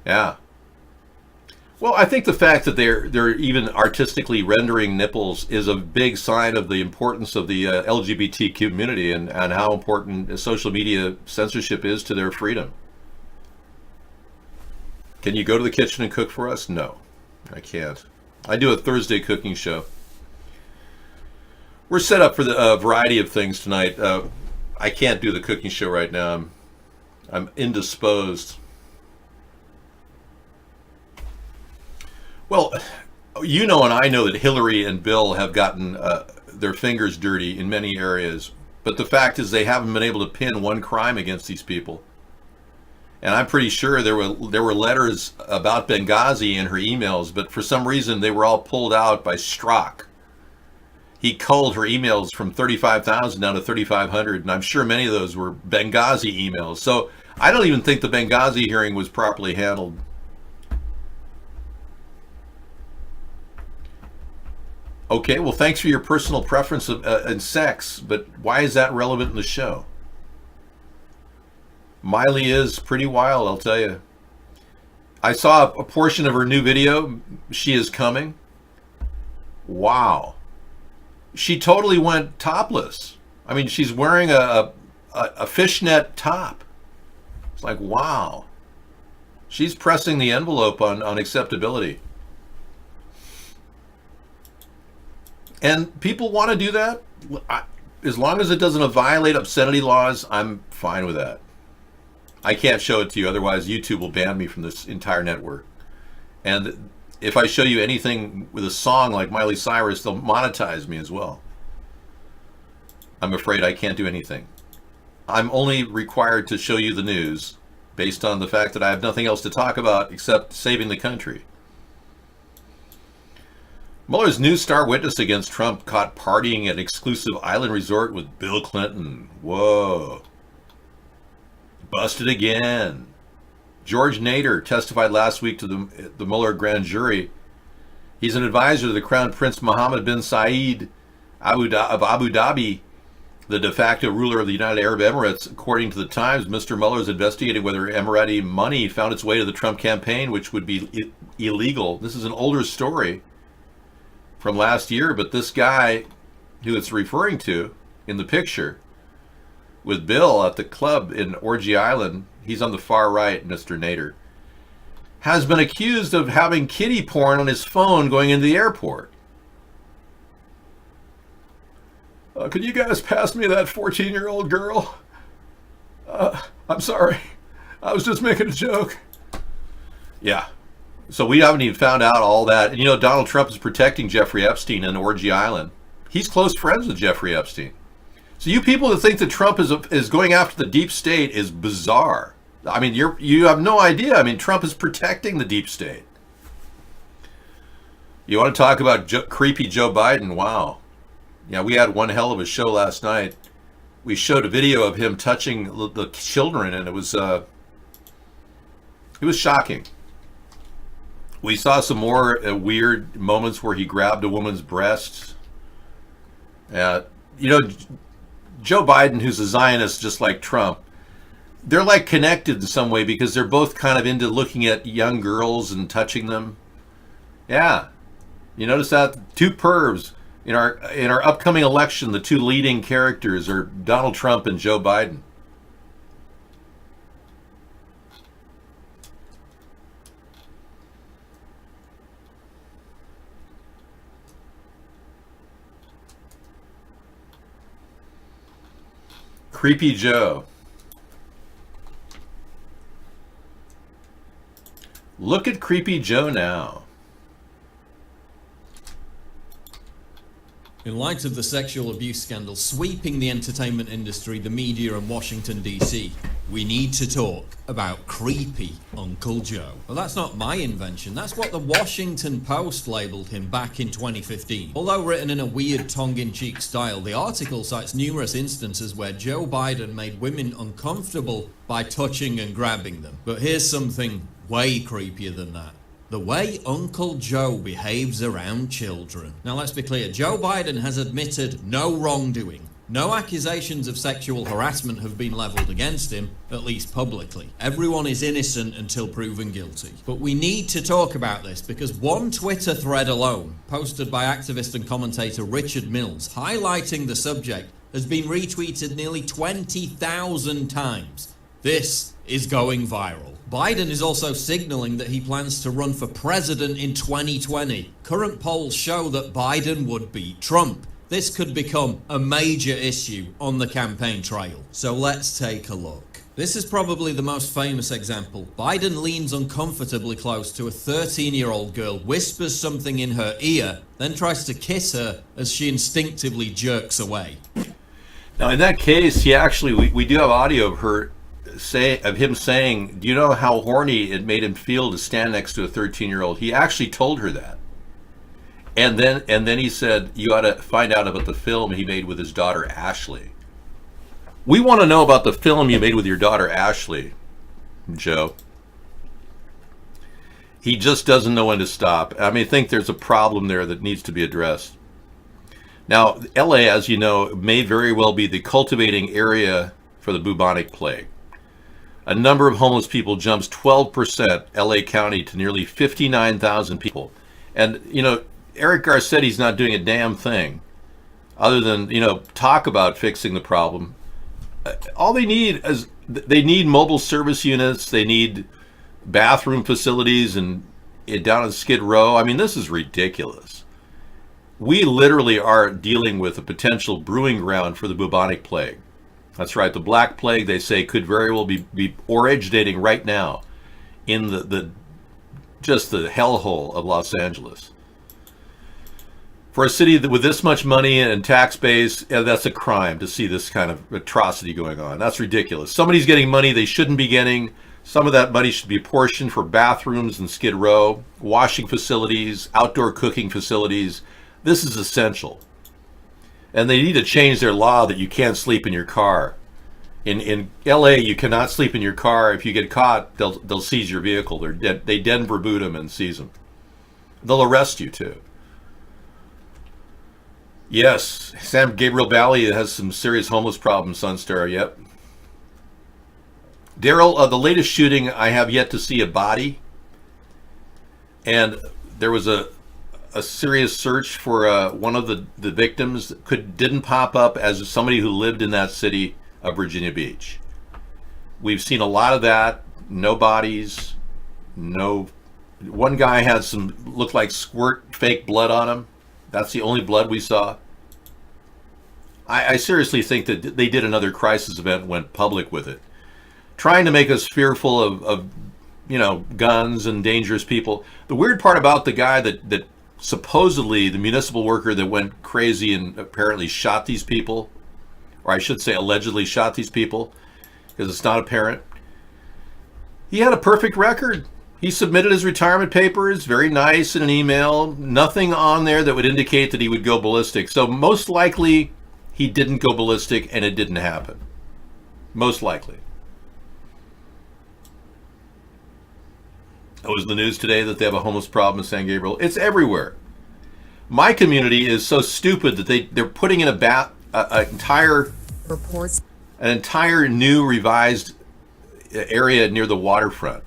Yeah. Well, I think the fact that they're even artistically rendering nipples is a big sign of the importance of the LGBT community and how important social media censorship is to their freedom. Can you go to the kitchen and cook for us? No, I can't. I do a Thursday cooking show. We're set up for the variety of things tonight. I can't do the cooking show right now. I'm indisposed. Well, you know and I know that Hillary and Bill have gotten their fingers dirty in many areas, but the fact is they haven't been able to pin one crime against these people. And I'm pretty sure there were letters about Benghazi in her emails, but for some reason they were all pulled out by Strzok. He culled her emails from 35,000 down to 3,500, and I'm sure many of those were Benghazi emails. So I don't even think the Benghazi hearing was properly handled. Okay, well, thanks for your personal preference in sex, but why is that relevant in the show? Miley is pretty wild, I'll tell you. I saw a portion of her new video, She Is Coming. Wow. She totally went topless. I mean, she's wearing a fishnet top. It's like, wow. She's pressing the envelope on acceptability. And people want to do that. As long as it doesn't violate obscenity laws, I'm fine with that. I can't show it to you, otherwise YouTube will ban me from this entire network. And if I show you anything with a song like Miley Cyrus, they'll monetize me as well. I'm afraid I can't do anything. I'm only required to show you the news based on the fact that I have nothing else to talk about except saving the country. Mueller's new star witness against Trump caught partying at an exclusive island resort with Bill Clinton. Whoa. Busted again. George Nader testified last week to the Mueller grand jury. He's an advisor to the Crown Prince Mohammed bin Zayed of Abu Dhabi, the de facto ruler of the United Arab Emirates. According to the Times, Mr. Mueller is investigating whether Emirati money found its way to the Trump campaign, which would be illegal. This is an older story from last year, but this guy who it's referring to in the picture with Bill at the club in Orgy Island, he's on the far right, Mr. Nader, has been accused of having kiddie porn on his phone going into the airport. Could you guys pass me that 14-year-old girl? I'm sorry. I was just making a joke. Yeah. So we haven't even found out all that. And you know, Donald Trump is protecting Jeffrey Epstein in Orgy Island. He's close friends with Jeffrey Epstein. So you people that think that Trump is going after the deep state is bizarre. I mean, you have no idea. I mean, Trump is protecting the deep state. You want to talk about creepy Joe Biden? Wow. Yeah, we had one hell of a show last night. We showed a video of him touching the children, and it was shocking. We saw some more weird moments where he grabbed a woman's breasts. You know, Joe Biden, who's a Zionist just like Trump, they're like connected in some way because they're both kind of into looking at young girls and touching them. Yeah. You notice that? Two pervs. In our upcoming election, the two leading characters are Donald Trump and Joe Biden. Creepy Joe. Look at Creepy Joe now. In light of the sexual abuse scandal sweeping the entertainment industry, the media and Washington, D.C., we need to talk about creepy Uncle Joe. Well, that's not my invention. That's what the Washington Post labeled him back in 2015. Although written in a weird tongue-in-cheek style, the article cites numerous instances where Joe Biden made women uncomfortable by touching and grabbing them. But here's something way creepier than that. The way Uncle Joe behaves around children. Now let's be clear, Joe Biden has admitted no wrongdoing. No accusations of sexual harassment have been leveled against him, at least publicly. Everyone is innocent until proven guilty. But we need to talk about this because one Twitter thread alone, posted by activist and commentator Richard Mills, highlighting the subject, has been retweeted nearly 20,000 times. This is going viral. Biden is also signaling that he plans to run for president in 2020. Current polls show that Biden would beat Trump. This could become a major issue on the campaign trail. So let's take a look. This is probably the most famous example. Biden leans uncomfortably close to a 13-year-old girl, whispers something in her ear, then tries to kiss her as she instinctively jerks away. Now in that case, he actually, we do have audio of him saying, do you know how horny it made him feel to stand next to a 13-year-old? He actually told her that. And then he said, you ought to find out about the film he made with his daughter, Ashley. We want to know about the film you made with your daughter, Ashley, Joe. He just doesn't know when to stop. I mean, I think there's a problem there that needs to be addressed. Now, LA, as you know, may very well be the cultivating area for the bubonic plague. A number of homeless people jumps 12%, LA County, to nearly 59,000 people. And, you know, Eric Garcetti's not doing a damn thing other than, you know, talk about fixing the problem. All they need is, they need mobile service units, they need bathroom facilities and down on Skid Row. I mean, this is ridiculous. We literally are dealing with a potential brewing ground for the bubonic plague. That's right, the Black Plague, they say, could very well be originating right now in the hellhole of Los Angeles. For a city with this much money and tax base, that's a crime to see this kind of atrocity going on. That's ridiculous. Somebody's getting money they shouldn't be getting. Some of that money should be apportioned for bathrooms in Skid Row, washing facilities, outdoor cooking facilities. This is essential. And they need to change their law that you can't sleep in your car. In LA, you cannot sleep in your car. If you get caught, they'll seize your vehicle. They Denver boot them and seize them. They'll arrest you too. Yes, San Gabriel Valley has some serious homeless problems, Sunstar. Yep. Daryl, the latest shooting, I have yet to see a body. And there was a serious search for one of the victims. Didn't pop up as somebody who lived in that city of Virginia Beach. We've seen a lot of that. No bodies. No. One guy had looked like squirt fake blood on him. That's the only blood we saw. I seriously think that they did another crisis event and went public with it, trying to make us fearful of guns and dangerous people. The weird part about the guy that supposedly the municipal worker that went crazy and apparently shot these people, or I should say allegedly shot these people, because it's not apparent. He had a perfect record. He submitted his retirement papers, very nice, in an email. Nothing on there that would indicate that he would go ballistic. So most likely he didn't go ballistic and it didn't happen. Most likely. It was the news today that they have a homeless problem in San Gabriel. It's everywhere. My community is so stupid that they're putting in an entire new revised area near the waterfront.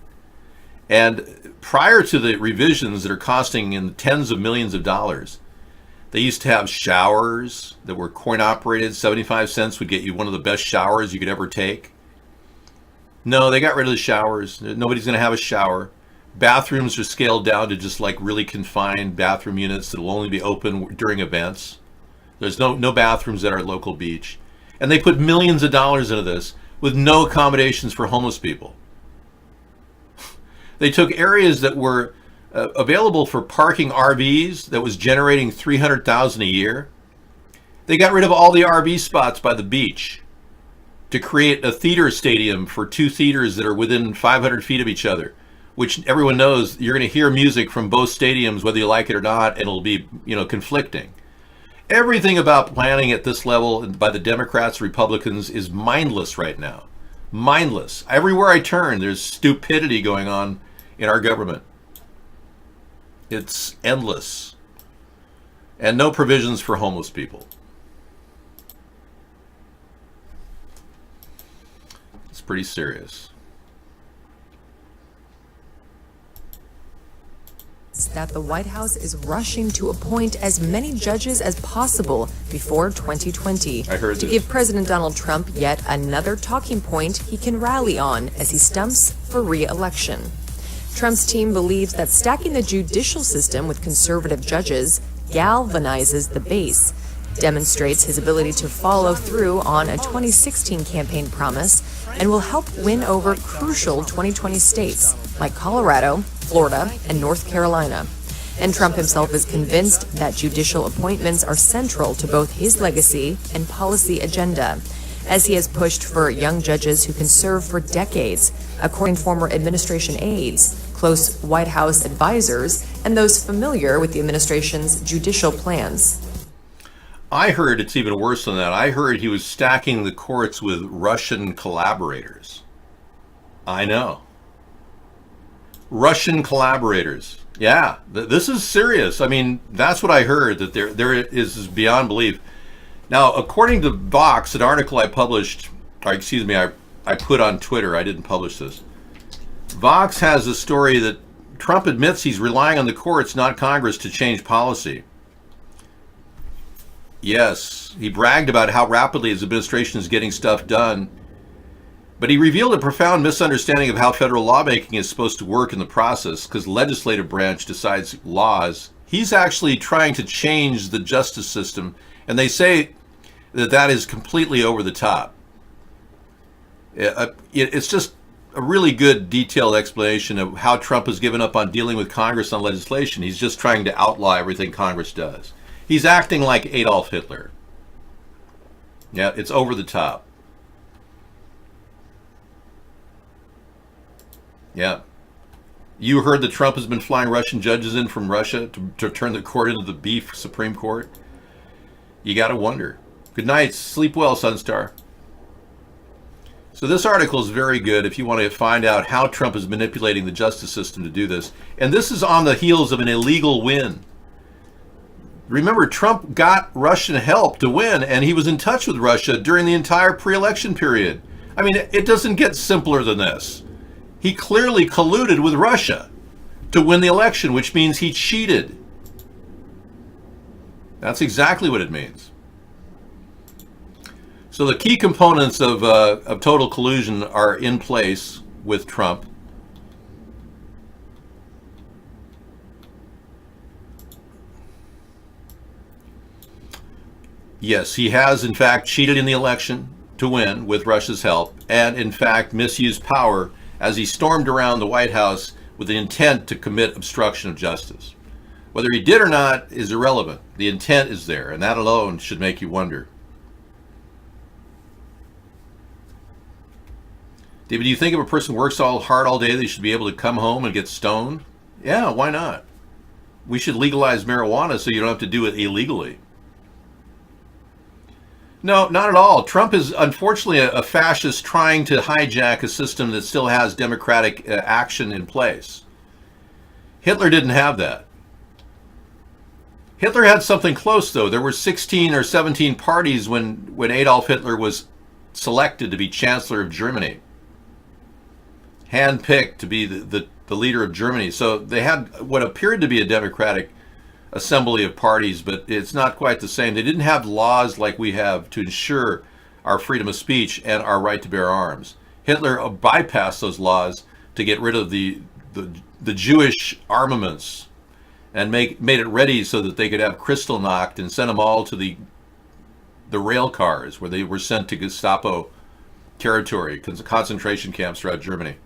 And prior to the revisions that are costing in tens of millions of dollars, they used to have showers that were coin operated. 75 cents would get you one of the best showers you could ever take. No, they got rid of the showers. Nobody's going to have a shower. Bathrooms are scaled down to just like really confined bathroom units that will only be open during events. There's no bathrooms at our local beach. And they put millions of dollars into this with no accommodations for homeless people. They took areas that were available for parking RVs that was generating $300,000 a year. They got rid of all the RV spots by the beach to create a theater stadium for two theaters that are within 500 feet of each other, which everyone knows you're going to hear music from both stadiums whether you like it or not, and it'll be, conflicting. Everything about planning at this level by the Democrats, Republicans is mindless right now. Mindless. Everywhere I turn, there's stupidity going on in our government. It's endless. And no provisions for homeless people. It's pretty serious. That the White House is rushing to appoint as many judges as possible before 2020 I heard to this. give President Donald Trump yet another talking point he can rally on as he stumps for re-election. Trump's team believes that stacking the judicial system with conservative judges galvanizes the base, demonstrates his ability to follow through on a 2016 campaign promise, and will help win over crucial 2020 states like Colorado, Florida, and North Carolina. And Trump himself is convinced that judicial appointments are central to both his legacy and policy agenda, as he has pushed for young judges who can serve for decades, according to former administration aides, close White House advisors, and those familiar with the administration's judicial plans. I heard it's even worse than that. I heard he was stacking the courts with Russian collaborators. I know. Russian collaborators. Yeah, this is serious. I mean, that's what I heard, that there is beyond belief. Now, according to Vox, an article I published, or excuse me, I put on Twitter, I didn't publish this. Vox has a story that Trump admits he's relying on the courts, not Congress, to change policy. Yes, he bragged about how rapidly his administration is getting stuff done, but he revealed a profound misunderstanding of how federal lawmaking is supposed to work in the process, because the legislative branch decides laws. He's actually trying to change the justice system, and they say that is completely over the top. It's just a really good detailed explanation of how Trump has given up on dealing with Congress on legislation. He's just trying to outlaw everything Congress does. He's acting like Adolf Hitler. Yeah, it's over the top. Yeah. You heard that Trump has been flying Russian judges in from Russia to turn the court into the beef Supreme Court? You got to wonder. Good night. Sleep well, Sunstar. So this article is very good if you want to find out how Trump is manipulating the justice system to do this. And this is on the heels of an illegal win. Remember, Trump got Russian help to win, and he was in touch with Russia during the entire pre-election period. I mean, it doesn't get simpler than this. He clearly colluded with Russia to win the election, which means he cheated. That's exactly what it means. So the key components of total collusion are in place with Trump. Yes, he has in fact cheated in the election to win with Russia's help, and in fact misused power as he stormed around the White House with the intent to commit obstruction of justice. Whether he did or not is irrelevant. The intent is there, and that alone should make you wonder. David, do you think if a person works hard all day, they should be able to come home and get stoned? Yeah, why not? We should legalize marijuana so you don't have to do it illegally. No, not at all. Trump is unfortunately a fascist trying to hijack a system that still has democratic action in place. Hitler didn't have that. Hitler had something close, though. There were 16 or 17 parties when Adolf Hitler was selected to be Chancellor of Germany. Handpicked to be the leader of Germany. So they had what appeared to be a democratic assembly of parties, but it's not quite the same. They didn't have laws like we have to ensure our freedom of speech and our right to bear arms. Hitler bypassed those laws to get rid of the Jewish armaments and made it ready so that they could have Kristallnacht and send them all to the rail cars where they were sent to Gestapo territory, concentration camps throughout Germany.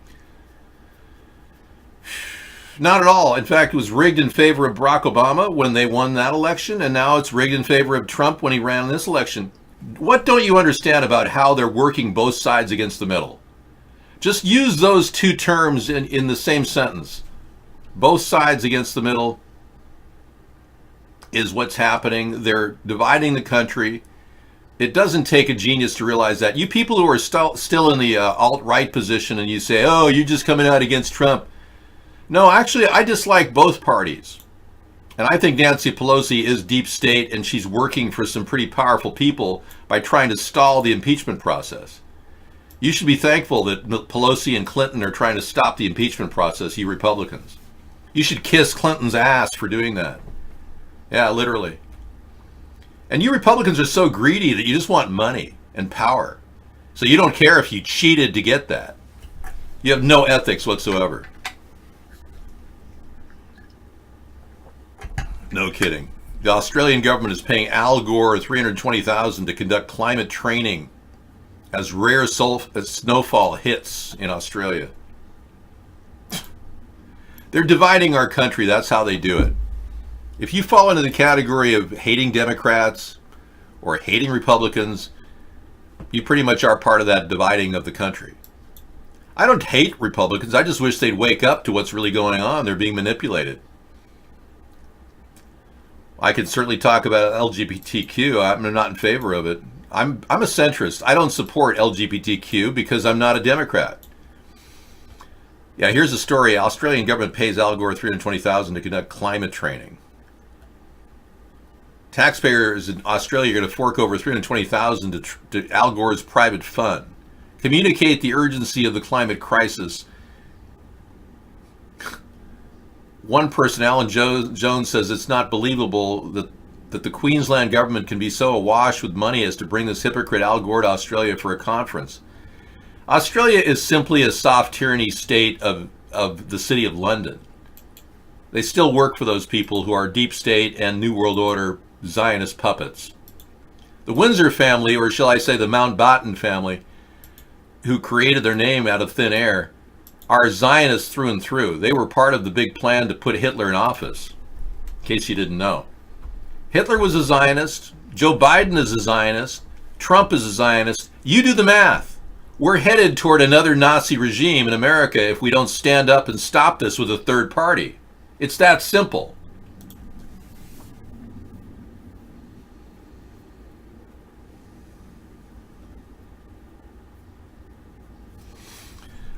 Not at all. In fact, it was rigged in favor of Barack Obama when they won that election, and now it's rigged in favor of Trump when he ran this election. What don't you understand about how they're working both sides against the middle? Just use those two terms in the same sentence. Both sides against the middle is what's happening. They're dividing the country. It doesn't take a genius to realize that. You people who are still in the alt-right position and you say, oh, you're just coming out against Trump. No, actually, I dislike both parties. And I think Nancy Pelosi is deep state, and she's working for some pretty powerful people by trying to stall the impeachment process. You should be thankful that Pelosi and Clinton are trying to stop the impeachment process, you Republicans. You should kiss Clinton's ass for doing that. Yeah, literally. And you Republicans are so greedy that you just want money and power. So you don't care if you cheated to get that. You have no ethics whatsoever. No kidding. The Australian government is paying Al Gore $320,000 to conduct climate training as rare snowfall hits in Australia. They're dividing our country. That's how they do it. If you fall into the category of hating Democrats or hating Republicans, you pretty much are part of that dividing of the country. I don't hate Republicans. I just wish they'd wake up to what's really going on. They're being manipulated. I could certainly talk about LGBTQ. I'm not in favor of it. I'm a centrist. I don't support LGBTQ because I'm not a Democrat. Yeah, here's a story. Australian government pays Al Gore $320,000 to conduct climate training. Taxpayers in Australia are going to fork over $320,000 to Al Gore's private fund. Communicate the urgency of the climate crisis. One person, Alan Jones, says it's not believable that the Queensland government can be so awash with money as to bring this hypocrite Al Gore to Australia for a conference. Australia is simply a soft tyranny state of the City of London. They still work for those people who are deep state and New World Order Zionist puppets. The Windsor family, or shall I say the Mountbatten family, who created their name out of thin air, are Zionists through and through. They were part of the big plan to put Hitler in office, in case you didn't know. Hitler was a Zionist. Joe Biden is a Zionist. Trump is a Zionist. You do the math. We're headed toward another Nazi regime in America if we don't stand up and stop this with a third party. It's that simple.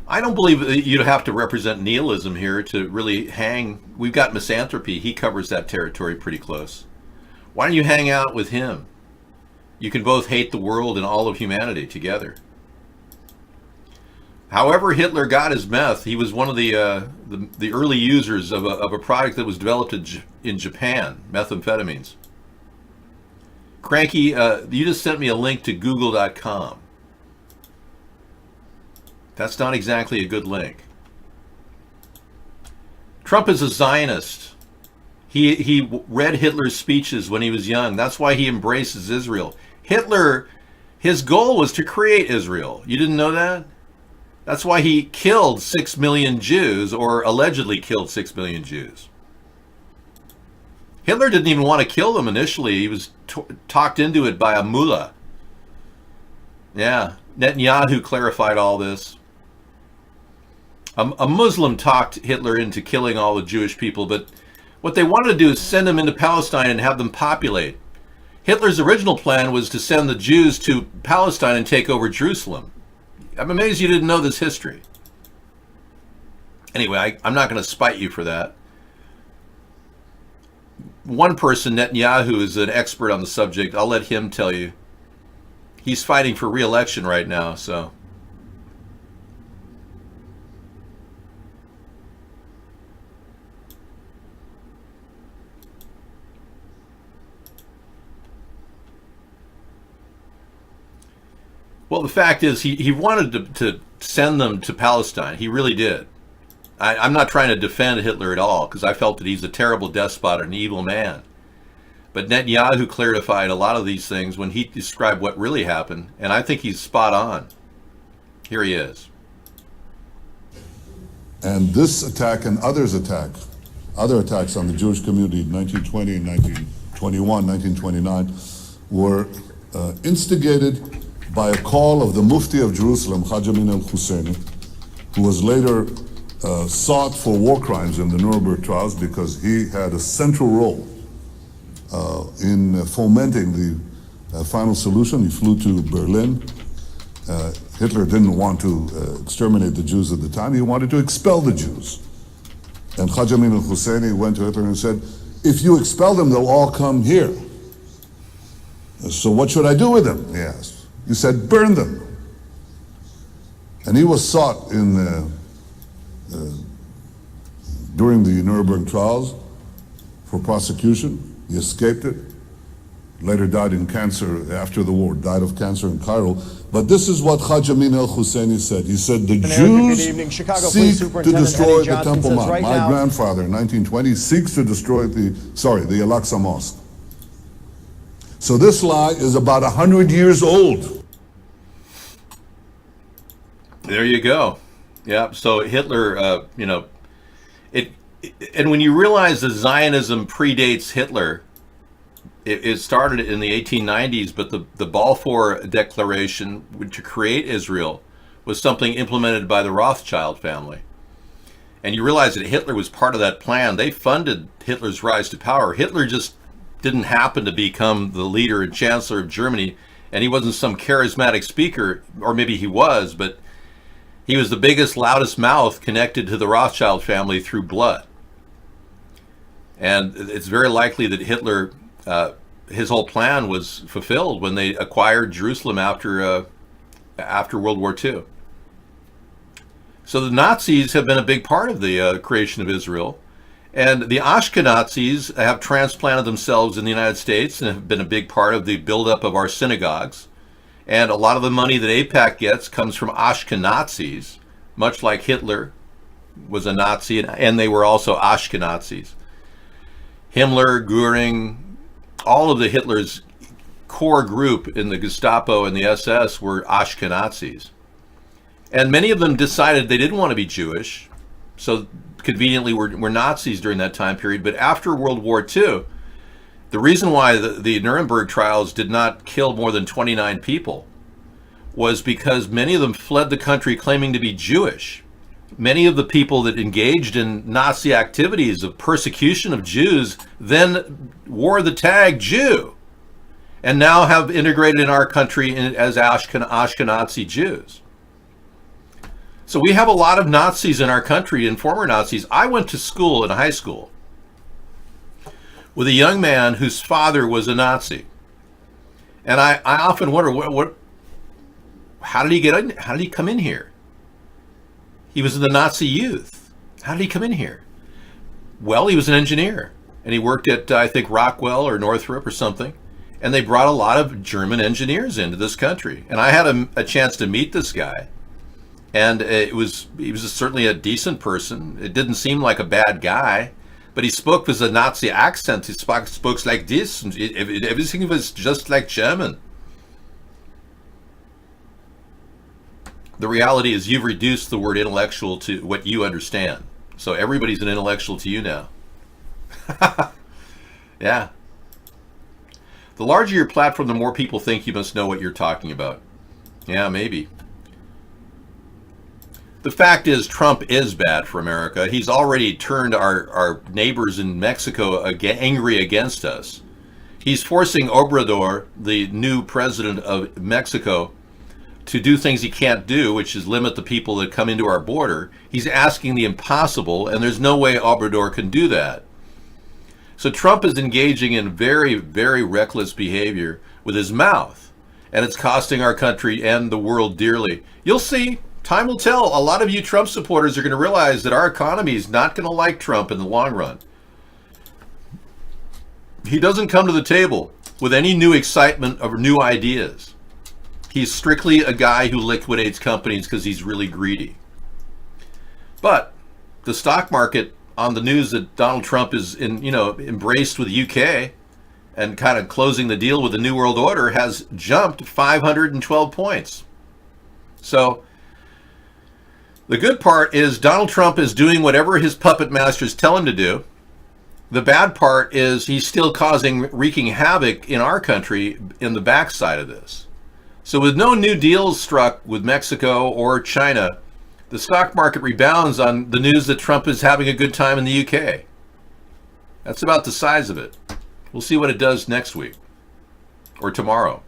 I don't believe that you'd have to represent nihilism here to really hang. We've got misanthropy. He covers that territory pretty close. Why don't you hang out with him? You can both hate the world and all of humanity together. However Hitler got his meth, he was one of the early users of a product that was developed in Japan, methamphetamines. Cranky, you just sent me a link to google.com. That's not exactly a good link. Trump is a Zionist. He read Hitler's speeches when he was young. That's why he embraces Israel. Hitler, his goal was to create Israel. You didn't know that? That's why he killed 6 million Jews, or allegedly killed 6 million Jews. Hitler didn't even want to kill them initially. He was talked into it by a mullah. Yeah, Netanyahu clarified all this. A Muslim talked Hitler into killing all the Jewish people, but what they wanted to do is send them into Palestine and have them populate. Hitler's original plan was to send the Jews to Palestine and take over Jerusalem. I'm amazed you didn't know this history. Anyway, I'm not going to spite you for that. One person, Netanyahu, is an expert on the subject. I'll let him tell you. He's fighting for re-election right now, so... Well, the fact is, he wanted to send them to Palestine. He really did. I'm not trying to defend Hitler at all, because I felt that he's a terrible despot and an evil man. But Netanyahu clarified a lot of these things when he described what really happened, and I think he's spot on. Here he is. And this attack and other attacks on the Jewish community in 1920, 1921, 1929 were instigated by a call of the Mufti of Jerusalem, Haj Amin al-Husseini, who was later sought for war crimes in the Nuremberg trials because he had a central role in fomenting the final solution. He flew to Berlin. Hitler didn't want to exterminate the Jews at the time. He wanted to expel the Jews. And Haj Amin al-Husseini went to Hitler and said, if you expel them, they'll all come here. So what should I do with them? He asked. He said, burn them. And he was sought during the Nuremberg trials for prosecution. He escaped it. Later died in cancer after the war, died of cancer in Cairo. But this is what Haj Amin al-Husseini said. He said, the Jews seek to destroy the Temple Mount. My grandfather in 1920 seeks to destroy the Al-Aqsa Mosque. So this lie is about 100 years old. There you go. Yeah. So Hitler, and when you realize that Zionism predates Hitler, it started in the 1890s, but the Balfour Declaration to create Israel was something implemented by the Rothschild family. And you realize that Hitler was part of that plan. They funded Hitler's rise to power. Hitler just didn't happen to become the leader and chancellor of Germany, and he wasn't some charismatic speaker, or maybe he was, but he was the biggest, loudest mouth connected to the Rothschild family through blood. And it's very likely that Hitler, his whole plan was fulfilled when they acquired Jerusalem after World War II. So the Nazis have been a big part of the creation of Israel. And the Ashkenazis have transplanted themselves in the United States and have been a big part of the buildup of our synagogues. And a lot of the money that AIPAC gets comes from Ashkenazis, much like Hitler was a Nazi, and they were also Ashkenazis. Himmler, Goering, all of the Hitler's core group in the Gestapo and the SS were Ashkenazis. And many of them decided they didn't want to be Jewish, so conveniently were Nazis during that time period. But after World War II, the reason why the Nuremberg trials did not kill more than 29 people was because many of them fled the country claiming to be Jewish. Many of the people that engaged in Nazi activities of persecution of Jews then wore the tag Jew and now have integrated in our country as Ashkenazi Jews. So we have a lot of Nazis in our country and former Nazis. I went to school in high school with a young man whose father was a Nazi. And I often wonder, how did he get in? How did he come in here? He was in the Nazi youth. How did he come in here? Well, he was an engineer, and he worked at, I think, Rockwell or Northrop or something. And they brought a lot of German engineers into this country. And I had a chance to meet this guy. And he was certainly a decent person. It didn't seem like a bad guy. But he spoke with a Nazi accent. He spoke like this. And everything was just like German. The reality is you've reduced the word intellectual to what you understand. So everybody's an intellectual to you now. Yeah. The larger your platform, the more people think you must know what you're talking about. Yeah, maybe. The fact is, Trump is bad for America. He's already turned our neighbors in Mexico angry against us. He's forcing Obrador, the new president of Mexico, to do things he can't do, which is limit the people that come into our border. He's asking the impossible, and there's no way Obrador can do that. So Trump is engaging in very, very reckless behavior with his mouth, and it's costing our country and the world dearly. You'll see. Time will tell. A lot of you Trump supporters are going to realize that our economy is not going to like Trump in the long run. He doesn't come to the table with any new excitement or new ideas. He's strictly a guy who liquidates companies because he's really greedy. But the stock market, on the news that Donald Trump is embraced with the UK and kind of closing the deal with the New World Order, has jumped 512 points. So the good part is Donald Trump is doing whatever his puppet masters tell him to do. The bad part is he's still wreaking havoc in our country in the backside of this. So with no new deals struck with Mexico or China, the stock market rebounds on the news that Trump is having a good time in the UK. That's about the size of it. We'll see what it does next week or tomorrow.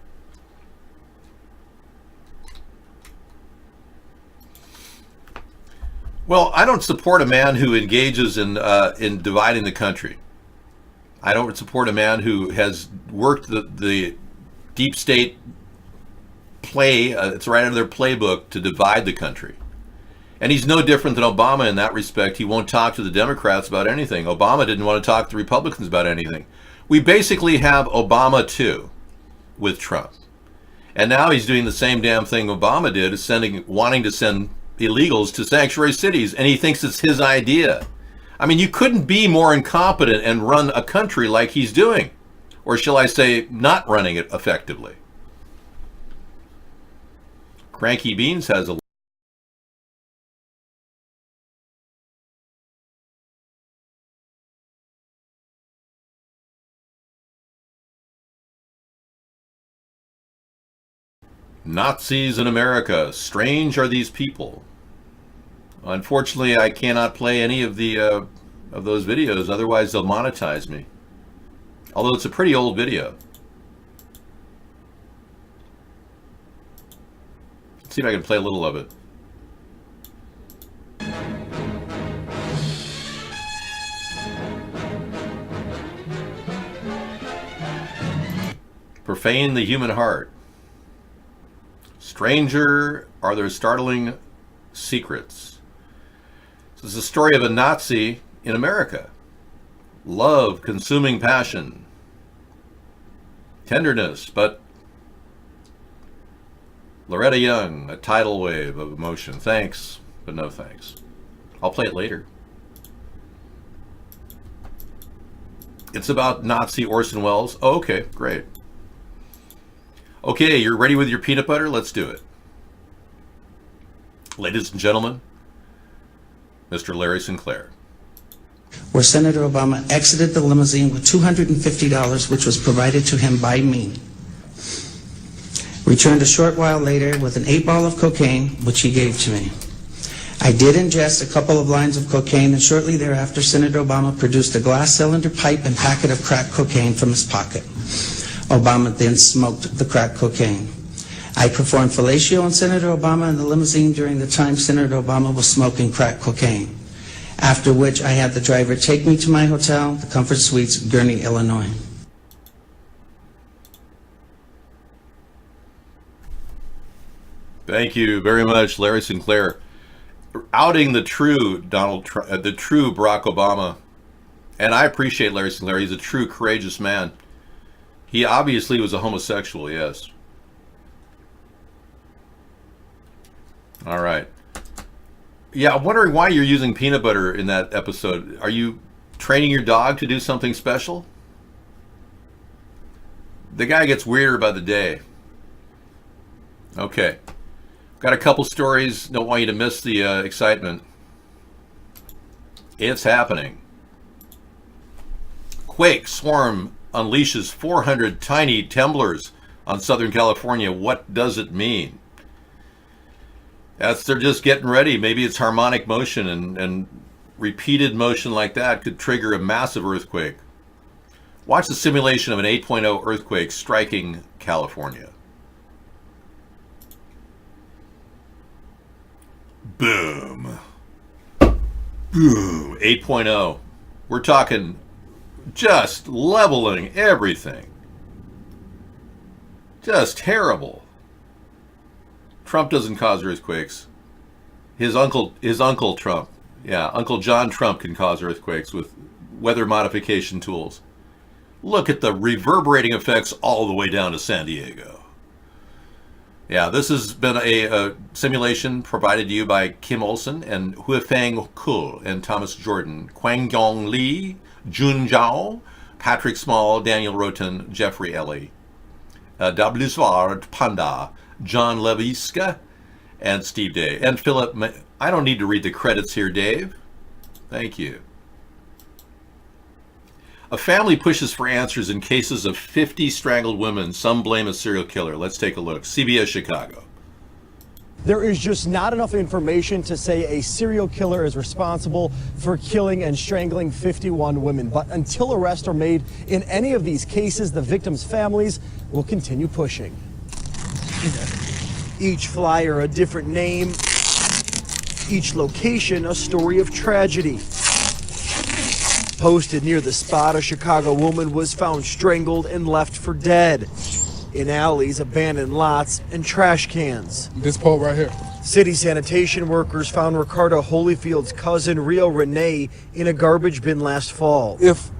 Well, I don't support a man who engages in dividing the country. I don't support a man who has worked the deep state play. It's right out of their playbook to divide the country. And he's no different than Obama in that respect. He won't talk to the Democrats about anything. Obama didn't want to talk to the Republicans about anything. We basically have Obama too with Trump. And now he's doing the same damn thing Obama did, is wanting to send illegals to sanctuary cities, and he thinks it's his idea. I mean, you couldn't be more incompetent and run a country like he's doing. Or shall I say, not running it effectively. Cranky Beans has a Nazis in America. Strange are these people. Unfortunately, I cannot play any of those videos, otherwise they'll monetize me. Although it's a pretty old video. Let's see if I can play a little of it. Profane the human heart. Stranger are their startling secrets. This is a story of a Nazi in America. Love, consuming passion, tenderness, but Loretta Young, a tidal wave of emotion. Thanks, but no thanks. I'll play it later. It's about Nazi Orson Welles. Oh, okay, great. Okay, you're ready with your peanut butter? Let's do it. Ladies and gentlemen, Mr. Larry Sinclair. Where Senator Obama exited the limousine with $250, which was provided to him by me. Returned a short while later with an 8-ball of cocaine, which he gave to me. I did ingest a couple of lines of cocaine, and shortly thereafter, Senator Obama produced a glass cylinder pipe and packet of crack cocaine from his pocket. Obama then smoked the crack cocaine. I performed fellatio on Senator Obama in the limousine during the time Senator Obama was smoking crack cocaine, after which I had the driver take me to my hotel, the Comfort Suites, Gurnee, Illinois. Thank you very much, Larry Sinclair. Outing the true the true Barack Obama. And I appreciate Larry Sinclair. He's a true courageous man. He obviously was a homosexual, yes. All right. Yeah, I'm wondering why you're using peanut butter in that episode. Are you training your dog to do something special? The guy gets weirder by the day. Okay. Got a couple stories. Don't want you to miss the excitement. It's happening. Quake swarm unleashes 400 tiny temblors on Southern California. What does it mean? They're just getting ready. Maybe it's harmonic motion, and repeated motion like that could trigger a massive earthquake. Watch the simulation of an 8.0 earthquake striking California. Boom. Boom. 8.0. We're talking just leveling everything. Just terrible. Trump doesn't cause earthquakes. His uncle Trump. Yeah, Uncle John Trump can cause earthquakes with weather modification tools. Look at the reverberating effects all the way down to San Diego. Yeah, this has been a simulation provided to you by Kim Olson and Huifeng Kuhl and Thomas Jordan, Kwang Yong Lee, Jun Zhao, Patrick Small, Daniel Roten, Jeffrey Ellie, Dablisward Panda, John Leviska, and Steve Day. And Philip, I don't need to read the credits here, Dave. Thank you. A family pushes for answers in cases of 50 strangled women. Some blame a serial killer. Let's take a look. CBS Chicago. There is just not enough information to say a serial killer is responsible for killing and strangling 51 women. But until arrests are made in any of these cases, the victims' families will continue pushing. Each flyer a different name, each location a story of tragedy. Posted near the spot, a Chicago woman was found strangled and left for dead in alleys, abandoned lots, and trash cans. This pole right here. City sanitation workers found Ricardo Holyfield's cousin, Rio Renee, in a garbage bin last fall. If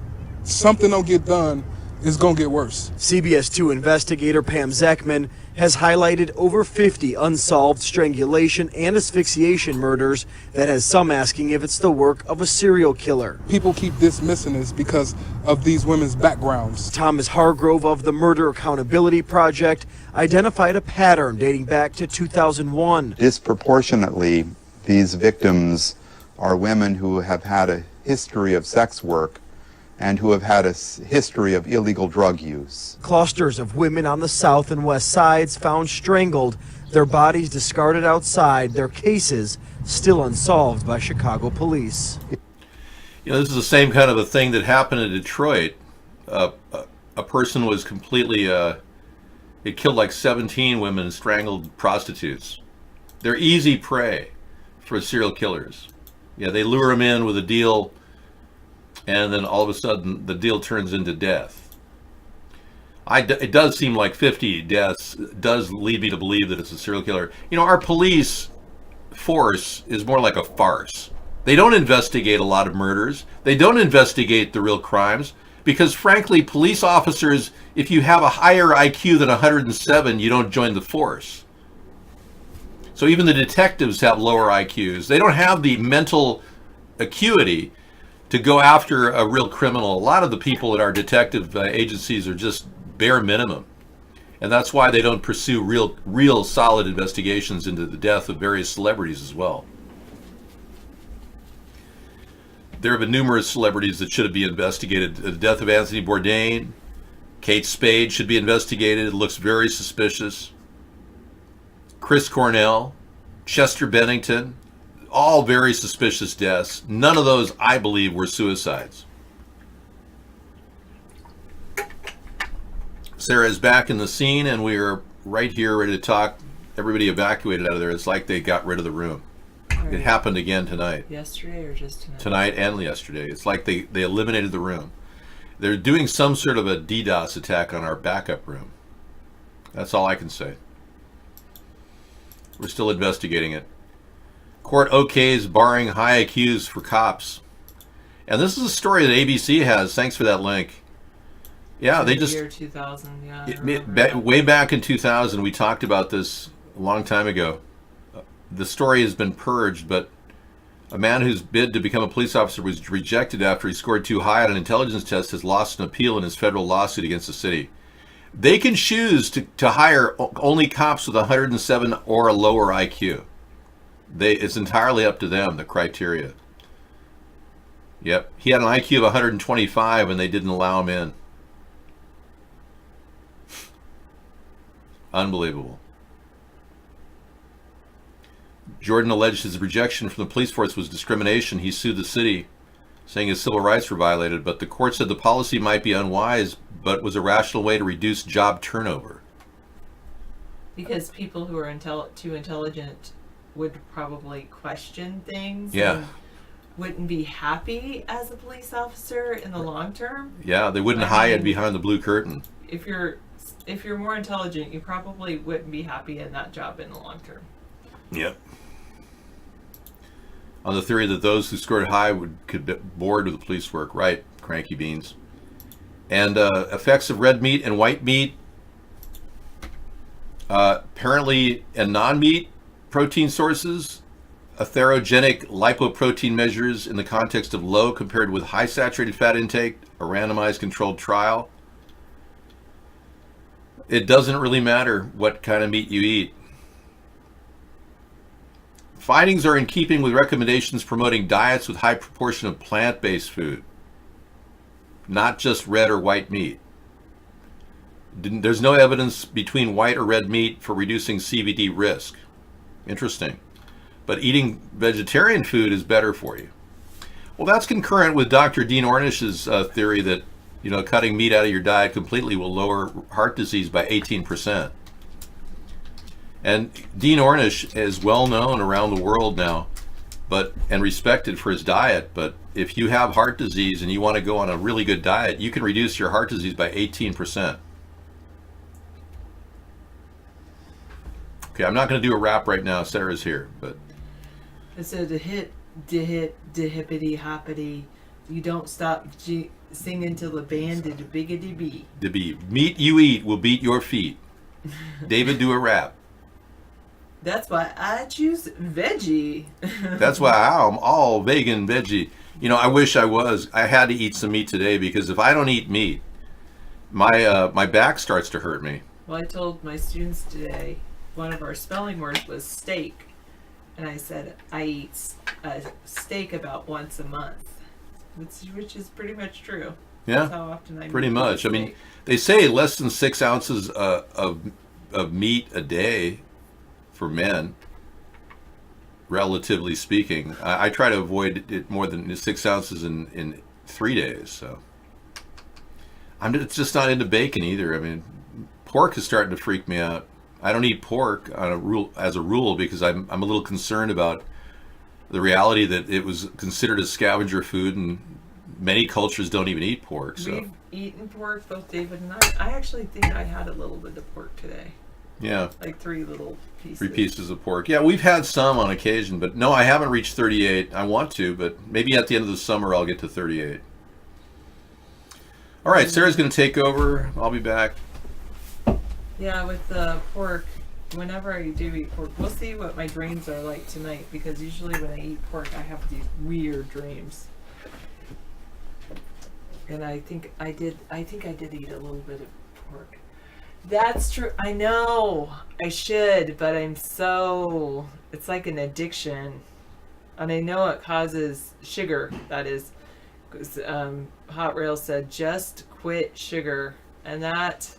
something don't get done, it's gonna get worse. CBS 2 investigator Pam Zekman has highlighted over 50 unsolved strangulation and asphyxiation murders that has some asking if it's the work of a serial killer. People keep dismissing this because of these women's backgrounds. Thomas Hargrove of the Murder Accountability Project identified a pattern dating back to 2001. Disproportionately, these victims are women who have had a history of sex work and who have had a history of illegal drug use. Clusters of women on the south and west sides found strangled, their bodies discarded outside, their cases still unsolved by Chicago police. You know, this is the same kind of a thing that happened in Detroit. A person was completely, it killed like 17 women and strangled prostitutes. They're easy prey for serial killers. Yeah, they lure them in with a deal, and then all of a sudden the deal turns into death. It does seem like 50 deaths does lead me to believe that it's a serial killer. You know, our police force is more like a farce. They don't investigate a lot of murders. They don't investigate the real crimes because, frankly, police officers, if you have a higher IQ than 107, you don't join the force. So even the detectives have lower IQs. They don't have the mental acuity to go after a real criminal. A lot of the people at our detective agencies are just bare minimum. And that's why they don't pursue real solid investigations into the death of various celebrities as well. There have been numerous celebrities that should be investigated. The death of Anthony Bourdain, Kate Spade should be investigated. It looks very suspicious. Chris Cornell, Chester Bennington, all very suspicious deaths. None of those, I believe, were suicides. Sarah is back in the scene, and we are right here ready to talk. Everybody evacuated out of there. It's like they got rid of the room. It happened again tonight. Yesterday or just tonight? Tonight and yesterday. It's like they eliminated the room. They're doing some sort of a DDoS attack on our backup room. That's all I can say. We're still investigating it. Court okays barring high IQs for cops. And this is a story that ABC has. Thanks for that link. Yeah, they just... Year 2000, yeah. Way back in 2000, we talked about this a long time ago. The story has been purged, but a man whose bid to become a police officer was rejected after he scored too high on an intelligence test has lost an appeal in his federal lawsuit against the city. They can choose to hire only cops with 107 or a lower IQ. It's entirely up to them, the criteria. Yep. He had an IQ of 125 and they didn't allow him in. Unbelievable. Jordan alleged his rejection from the police force was discrimination. He sued the city, saying his civil rights were violated, but the court said the policy might be unwise, but was a rational way to reduce job turnover. Because people who are too intelligent would probably question things. Yeah. And wouldn't be happy as a police officer in the long term. Yeah, they wouldn't hide behind the blue curtain. If you're more intelligent, you probably wouldn't be happy in that job in the long term. Yep. On the theory that those who scored high could be bored with the police work. Right, cranky beans. And effects of red meat and white meat. Apparently, in non-meat protein sources, atherogenic lipoprotein measures in the context of low compared with high saturated fat intake, a randomized controlled trial. It doesn't really matter what kind of meat you eat. Findings are in keeping with recommendations promoting diets with high proportion of plant-based food, not just red or white meat. There's no evidence between white or red meat for reducing CVD risk. Interesting. But eating vegetarian food is better for you. Well, that's concurrent with Dr. Dean Ornish's theory that, cutting meat out of your diet completely will lower heart disease by 18%. And Dean Ornish is well known around the world now, and respected for his diet. But if you have heart disease and you want to go on a really good diet, you can reduce your heart disease by 18%. Okay, I'm not going to do a rap right now. Sarah's here, but It said to hit, hippity hoppity. You don't stop singing till the band did biggity bee. The bee. Meat you eat will beat your feet. David, do a rap. That's why I choose veggie. That's why I'm all vegan veggie. I wish I was. I had to eat some meat today because if I don't eat meat, my back starts to hurt me. Well, I told my students today, one of our spelling words was steak. And I said, I eat a steak about once a month, which is pretty much true. Yeah, that's how often I pretty eat much. steak. I mean, they say less than 6 ounces of meat a day for men, relatively speaking. I try to avoid it more than 6 ounces in 3 days. So it's just not into bacon either. I mean, pork is starting to freak me out. I don't eat pork as a rule because I'm a little concerned about the reality that it was considered a scavenger food and many cultures don't even eat pork. So we've eaten pork, both David and I. I actually think I had a little bit of pork today. Yeah. Like 3 little pieces. 3 pieces of pork. Yeah, we've had some on occasion, but no, I haven't reached 38. I want to, but maybe at the end of the summer I'll get to 38. All right, Sarah's going to take over. I'll be back. Yeah, with the pork, whenever I do eat pork, we'll see what my dreams are like tonight, because usually when I eat pork, I have these weird dreams. And I think I did eat a little bit of pork. That's true. I know I should, but it's like an addiction. And I know it causes sugar, that is, because Hot Rail said, just quit sugar. And that,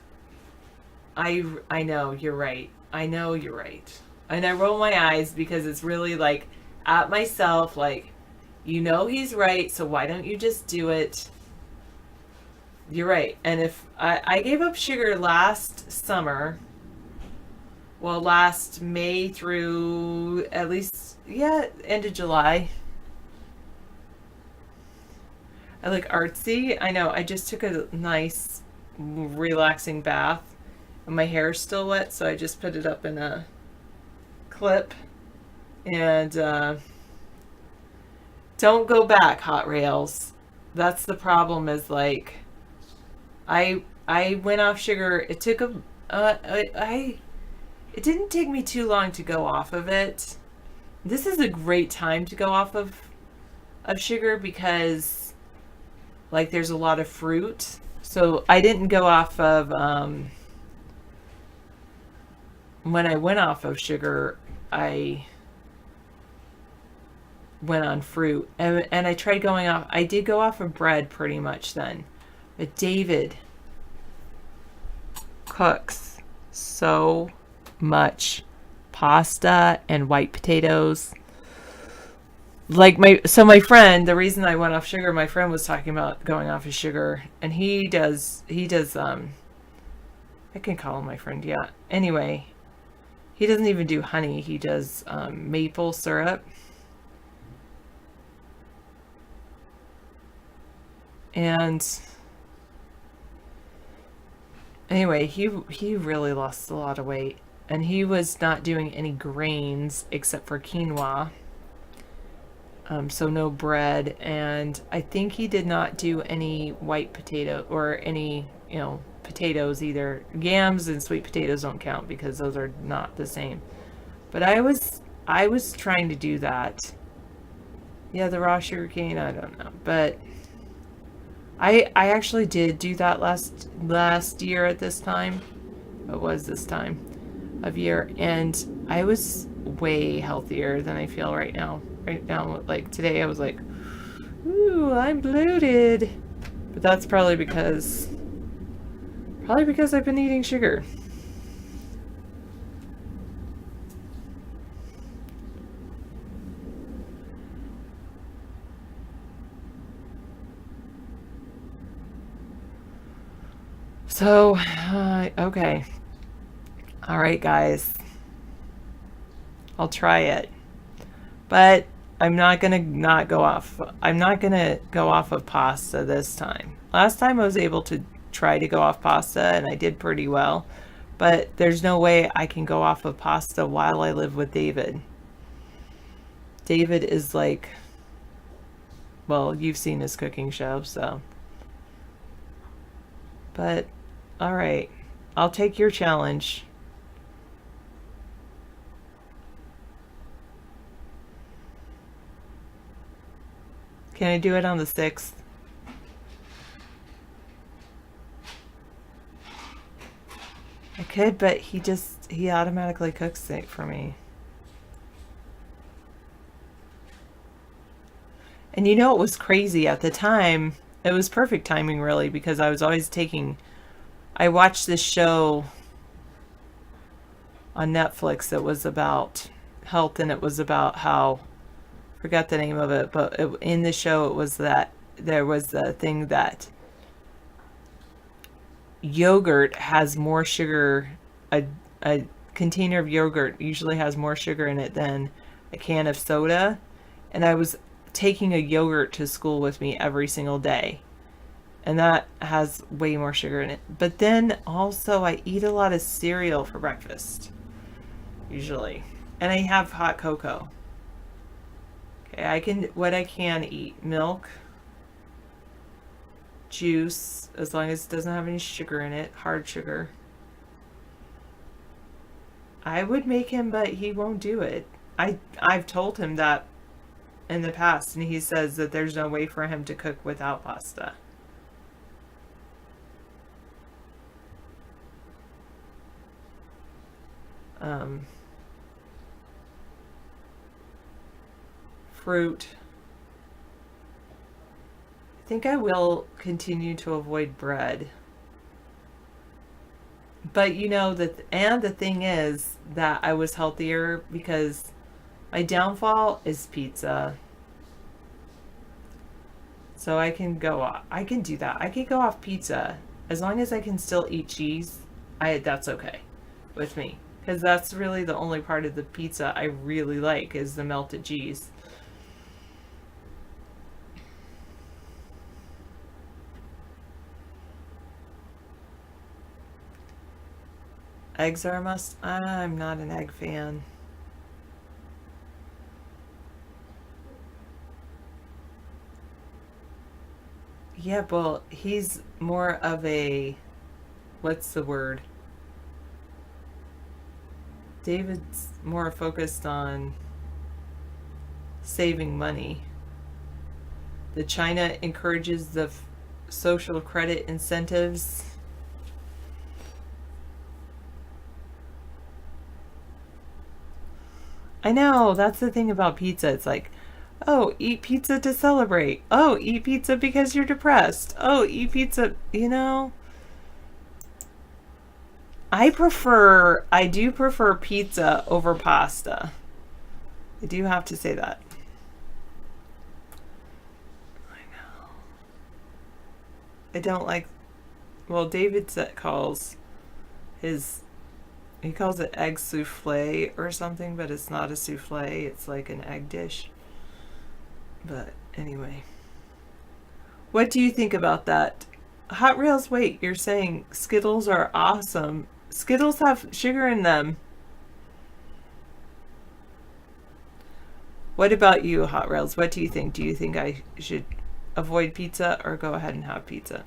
I know, you're right. I know you're right. And I roll my eyes because it's really like at myself, like, you know he's right, so why don't you just do it? You're right. And if I gave up sugar last summer, well, last May through at least, yeah, end of July. I look artsy. I know. I just took a nice, relaxing bath. And my hair's still wet, so I just put it up in a clip. And don't go back, Hot Rails. That's the problem, is like, I went off sugar. It took it didn't take me too long to go off of it. This is a great time to go off of sugar because, like, there's a lot of fruit. So I didn't go off of, when I went off of sugar, I went on fruit. And I tried going off, I did go off of bread pretty much then. But David cooks so much pasta and white potatoes. Like my friend, the reason I went off sugar, my friend was talking about going off of sugar, and he does I can call him my friend, yeah. Anyway, he doesn't even do honey, he does maple syrup. And anyway, he really lost a lot of weight, and he was not doing any grains except for quinoa. So no bread, and I think he did not do any white potato or any, potatoes either. Yams and sweet potatoes don't count because those are not the same. But I was trying to do that. Yeah, the raw sugar cane, I don't know, but I actually did do that last year at this time. It was this time of year, and I was way healthier than I feel right now. Right now, like today, I was like, ooh, I'm bloated. But that's probably because I've been eating sugar. So, okay. All right, guys. I'll try it. But I'm not going to go off of pasta this time. Last time I was able to try to go off pasta and I did pretty well. But there's no way I can go off of pasta while I live with David. David is like, well, you've seen his cooking show, so. But, all right. I'll take your challenge. Can I do it on the 6th? I could, but he automatically cooks it for me. And it was crazy at the time. It was perfect timing, really, because I was always I watched this show on Netflix that was about health, and it was about how, forgot the name of it, but in the show it was that there was the thing that yogurt has more sugar. A container of yogurt usually has more sugar in it than a can of soda, and I was taking a yogurt to school with me every single day, and that has way more sugar in it. But then also I eat a lot of cereal for breakfast usually, and I have hot cocoa. What I can eat, milk, juice, as long as it doesn't have any sugar in it, hard sugar. I would make him, but he won't do it. I've told him that in the past, and he says that there's no way for him to cook without pasta. Fruit. I think I will continue to avoid bread. But you know the thing is that I was healthier because my downfall is pizza. So I can do that. I can go off pizza as long as I can still eat cheese. That's okay with me, because that's really the only part of the pizza I really like is the melted cheese. Eggs are a must. I'm not an egg fan. Yeah, well, he's more of a, what's the word? David's more focused on saving money. The China encourages the social credit incentives. I know, that's the thing about pizza. It's like, oh, eat pizza to celebrate. Oh, eat pizza because you're depressed. Oh, eat pizza, you know. I do prefer pizza over pasta. I do have to say that. I know. I don't like, well, David calls he calls it egg souffle or something, but it's not a souffle. It's like an egg dish. But anyway. What do you think about that? Hot Rails, wait, you're saying Skittles are awesome. Skittles have sugar in them. What about you, Hot Rails? What do you think? Do you think I should avoid pizza or go ahead and have pizza?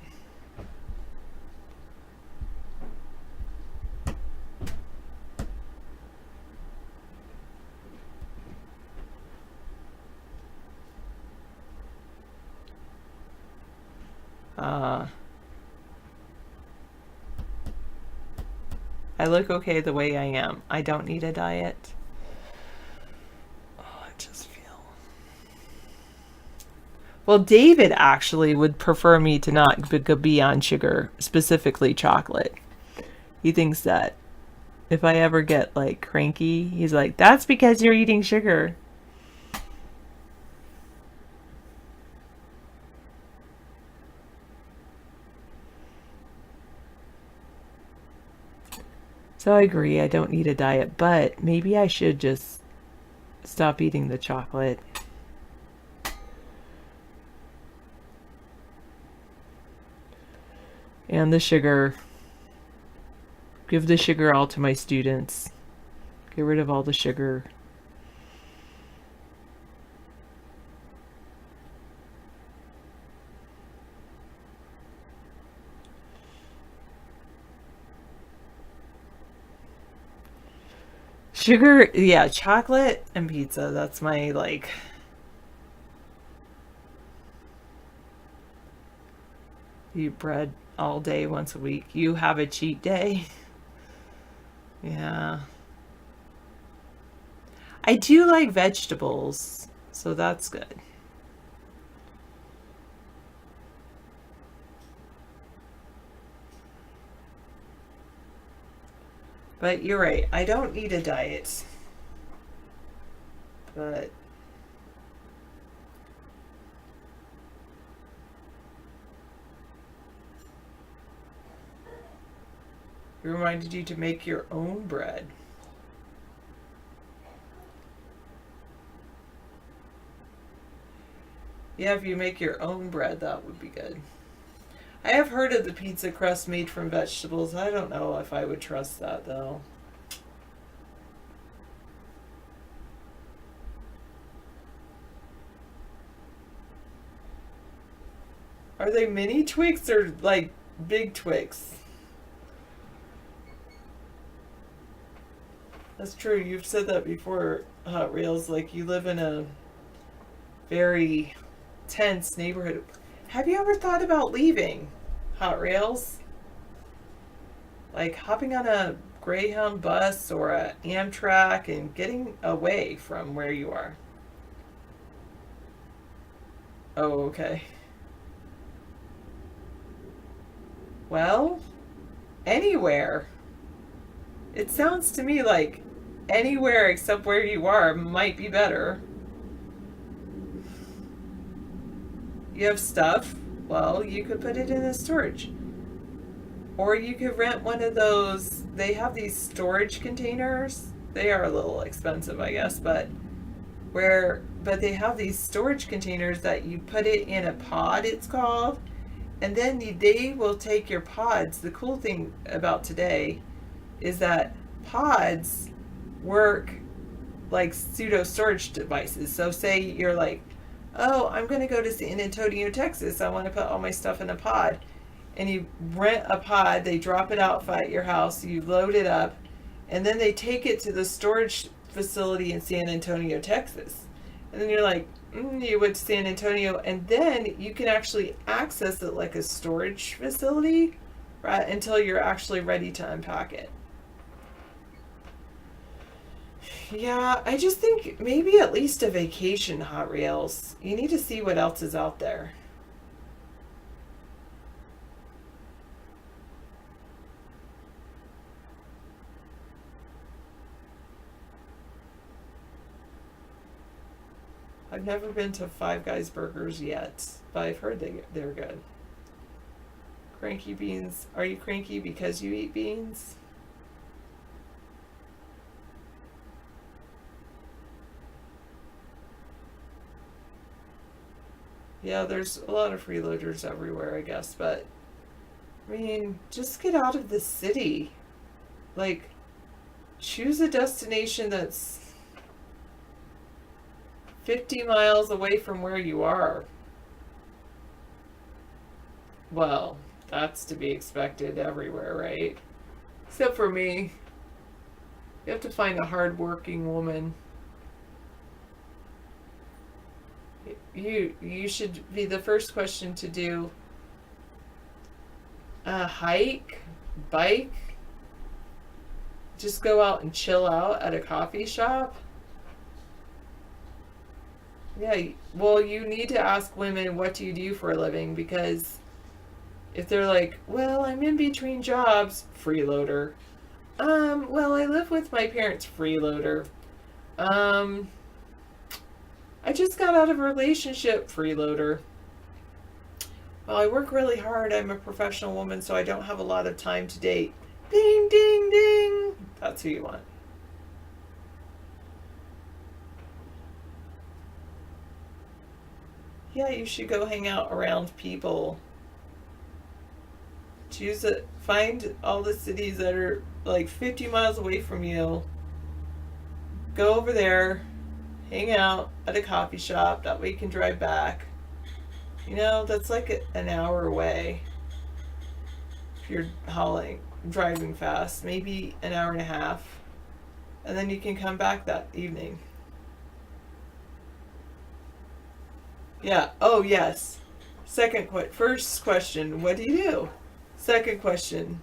I look okay the way I am. I don't need a diet. Oh, I just feel... Well, David actually would prefer me to not be on sugar, specifically chocolate. He thinks that if I ever get like cranky, he's like, that's because you're eating sugar. So I agree, I don't need a diet, but maybe I should just stop eating the chocolate. And the sugar. Give the sugar all to my students. Get rid of all the sugar. Sugar, yeah, chocolate and pizza. That's my, like... Eat bread all day once a week. You have a cheat day? Yeah. I do like vegetables, so that's good. But you're right, I don't need a diet. But it reminded you to make your own bread. Yeah, if you make your own bread, that would be good. I have heard of the pizza crust made from vegetables. I don't know if I would trust that, though. Are they mini Twix or, like, big Twix? That's true. You've said that before, Hot Rails. Like, you live in a very tense neighborhood. Have you ever thought about leaving, Hot Rails? Like hopping on a Greyhound bus or a Amtrak and getting away from where you are? Oh, okay. Well, anywhere. It sounds to me like anywhere except where you are might be better. You have stuff, well, you could put it in a storage. Or you could rent one of those, they have these storage containers. They are a little expensive, I guess, but they have these storage containers that you put it in a pod, it's called, and then they will take your pods. The cool thing about today is that pods work like pseudo storage devices. So say you're like, oh, I'm going to go to San Antonio, Texas. I want to put all my stuff in a pod. And you rent a pod, they drop it out at your house, you load it up, and then they take it to the storage facility in San Antonio, Texas. And then you're like, you went to San Antonio, and then you can actually access it like a storage facility, right, until you're actually ready to unpack it. Yeah, I just think maybe at least a vacation, Hot Rails. You need to see what else is out there. I've never been to Five Guys Burgers yet, but I've heard they're good. Cranky beans. Are you cranky because you eat beans? Yeah, there's a lot of freeloaders everywhere, I guess, but I mean, just get out of the city. Like, choose a destination that's 50 miles away from where you are. Well, that's to be expected everywhere, right? Except for me. You have to find a hard-working woman. You should be the first question to do. A hike, bike, just go out and chill out at a coffee shop. Yeah, well, you need to ask women, what do you do for a living? Because if they're like, well, I'm in between jobs, freeloader. Well, I live with my parents, freeloader. I just got out of a relationship, freeloader. Well, I work really hard. I'm a professional woman, so I don't have a lot of time to date. Ding, ding, ding. That's who you want. Yeah, you should go hang out around people. Choose it. Find all the cities that are like 50 miles away from you. Go over there. Hang out at a coffee shop. That way you can drive back. You know, that's like an hour away. If you're driving fast. Maybe an hour and a half. And then you can come back that evening. Yeah. Oh, yes. First question, what do you do? Second question,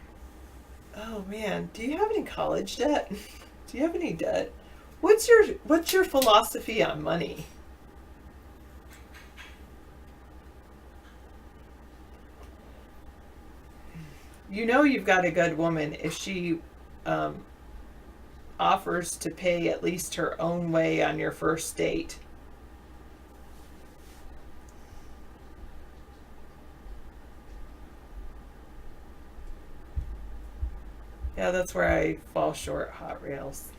oh man, do you have any college debt? Do you have any debt? What's your philosophy on money? You know you've got a good woman if she offers to pay at least her own way on your first date. Yeah, that's where I fall short, Hot Rails.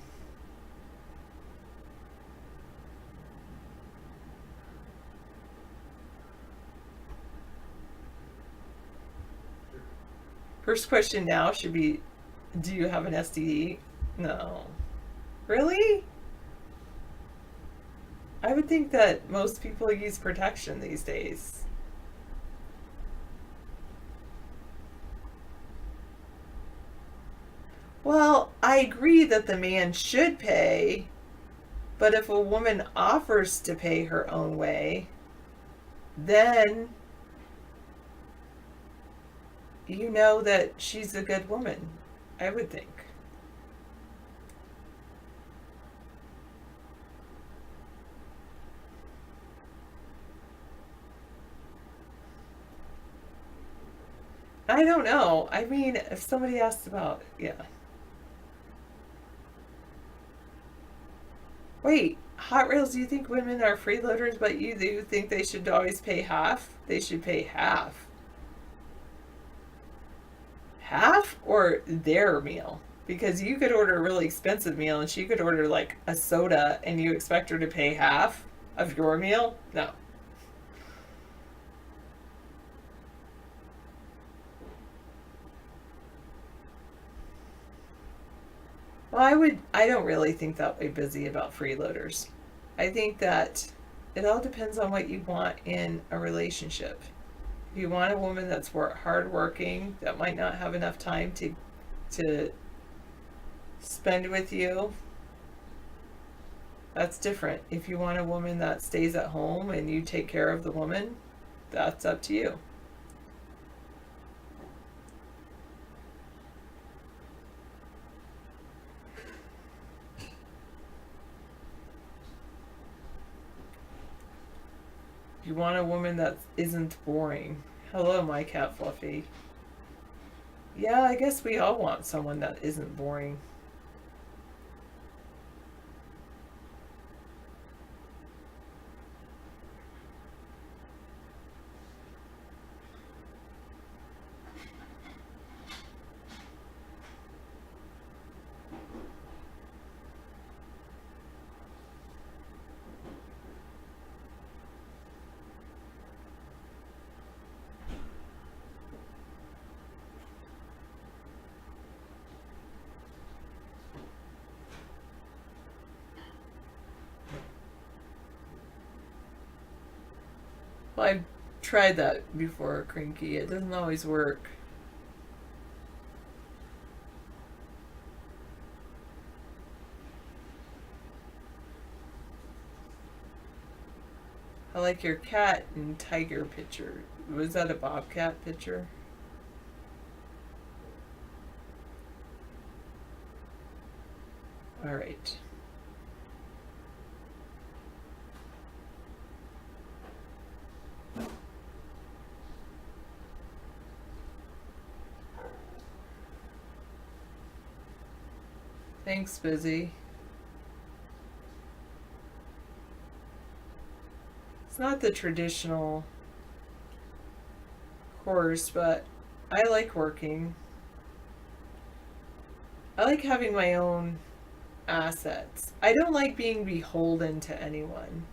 First question now should be, do you have an STD? No. Really? I would think that most people use protection these days. Well, I agree that the man should pay, but if a woman offers to pay her own way, then you know that she's a good woman, I would think. I don't know. I mean, if somebody asked about, yeah. Wait, Hot Rails, do you think women are freeloaders, but you do think they should always pay half? They should pay half. Half or their meal? Because you could order a really expensive meal and she could order like a soda and you expect her to pay half of your meal? No. Well, I don't really think that way, Busy, about freeloaders. I think that it all depends on what you want in a relationship. If you want a woman that's hardworking, that might not have enough time to spend with you, that's different. If you want a woman that stays at home and you take care of the woman, that's up to you. You want a woman that isn't boring. Hello, my cat Fluffy. Yeah, I guess we all want someone that isn't boring. Well, I've tried that before, Crinky. It doesn't always work. I like your cat and tiger picture. Was that a bobcat picture? All right. Thanks, Busy. It's not the traditional course, but I like working. I like having my own assets. I don't like being beholden to anyone.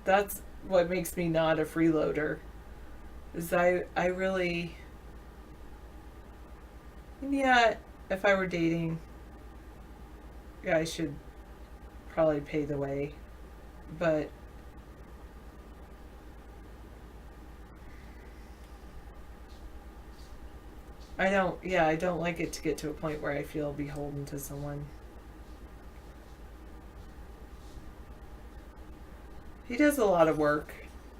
That's what makes me not a freeloader. Is I really... Yeah, if I were dating, yeah, I should probably pay the way, but I don't like it to get to a point where I feel beholden to someone. He does a lot of work.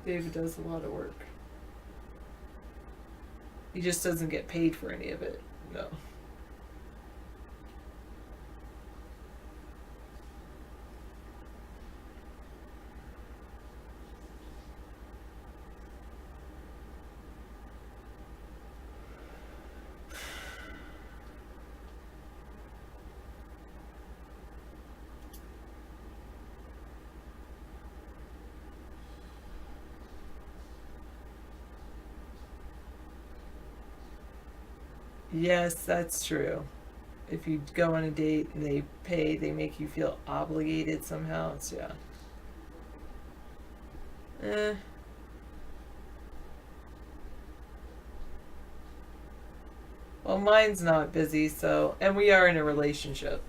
David does a lot of work. He just doesn't get paid for any of it. No. Yes, that's true. If you go on a date and they pay, they make you feel obligated somehow. It's, yeah. Well, mine's not Busy, so, and we are in a relationship.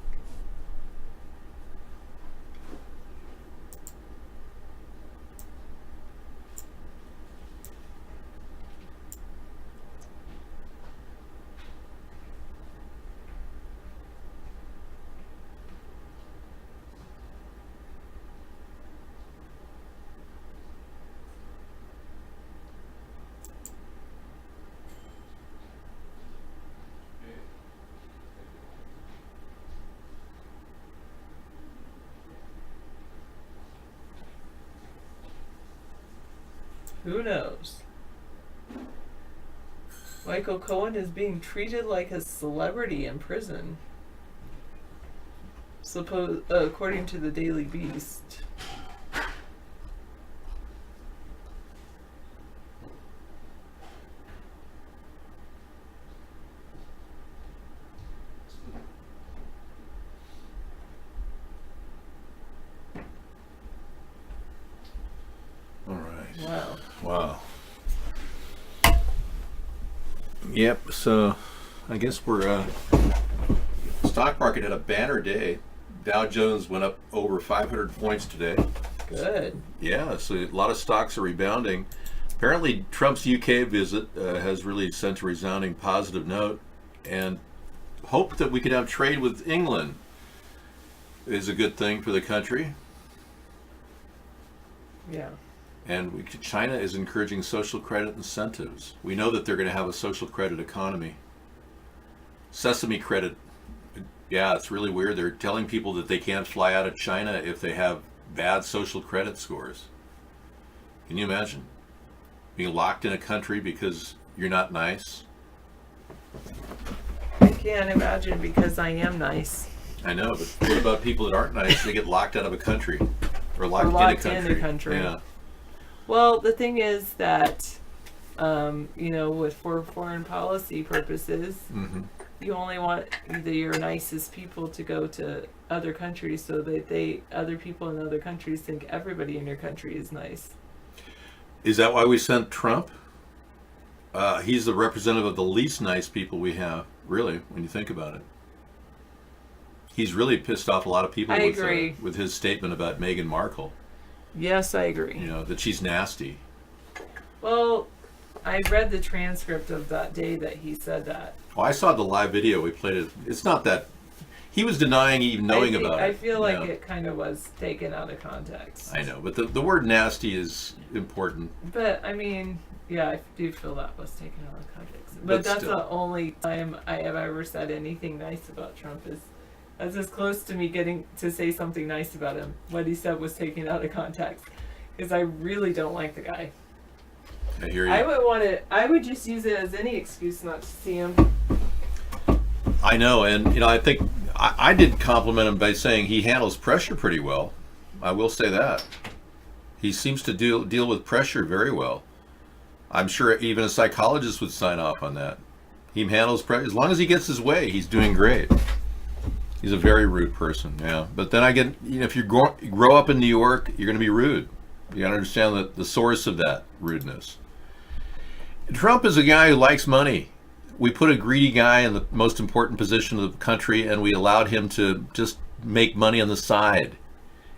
Who knows? Michael Cohen is being treated like a celebrity in prison. According to the Daily Beast. All right. Wow. Wow. Yep. So, I guess we're stock market had a banner day. Dow Jones went up over 500 points today. Good. Yeah. So a lot of stocks are rebounding. Apparently, Trump's UK visit has really sent a resounding positive note, and hope that we could have trade with England is a good thing for the country. Yeah. And China is encouraging social credit incentives. We know that they're going to have a social credit economy. Sesame credit, yeah, it's really weird. They're telling people that they can't fly out of China if they have bad social credit scores. Can you imagine being locked in a country because you're not nice? I can't imagine because I am nice. I know, but what about people that aren't nice? They get locked out of a country or locked in a country. Yeah. Well, the thing is that, for foreign policy purposes, you only want your nicest people to go to other countries so that other people in other countries think everybody in your country is nice. Is that why we sent Trump? He's the representative of the least nice people we have, really, when you think about it. He's really pissed off a lot of people with his statement about Meghan Markle. Yes, I agree. That she's nasty. Well, I read the transcript of that day that he said that. Well, I saw the live video. We played it. It's not that... He was denying even knowing about it. I feel like it kind of was taken out of context. I know, but the word nasty is important. But, I mean, yeah, I do feel that was taken out of context. But that's the only time I have ever said anything nice about Trump is... That's as close to me getting to say something nice about him. What he said was taken out of context. Because I really don't like the guy. I hear you. I would just use it as any excuse not to see him. I know, and I think I did compliment him by saying he handles pressure pretty well. I will say that. He seems to deal with pressure very well. I'm sure even a psychologist would sign off on that. He handles pressure. As long as he gets his way, he's doing great. He's a very rude person, yeah. But then I get, if you grow up in New York, you're going to be rude. You got to understand the source of that rudeness. Trump is a guy who likes money. We put a greedy guy in the most important position of the country, and we allowed him to just make money on the side.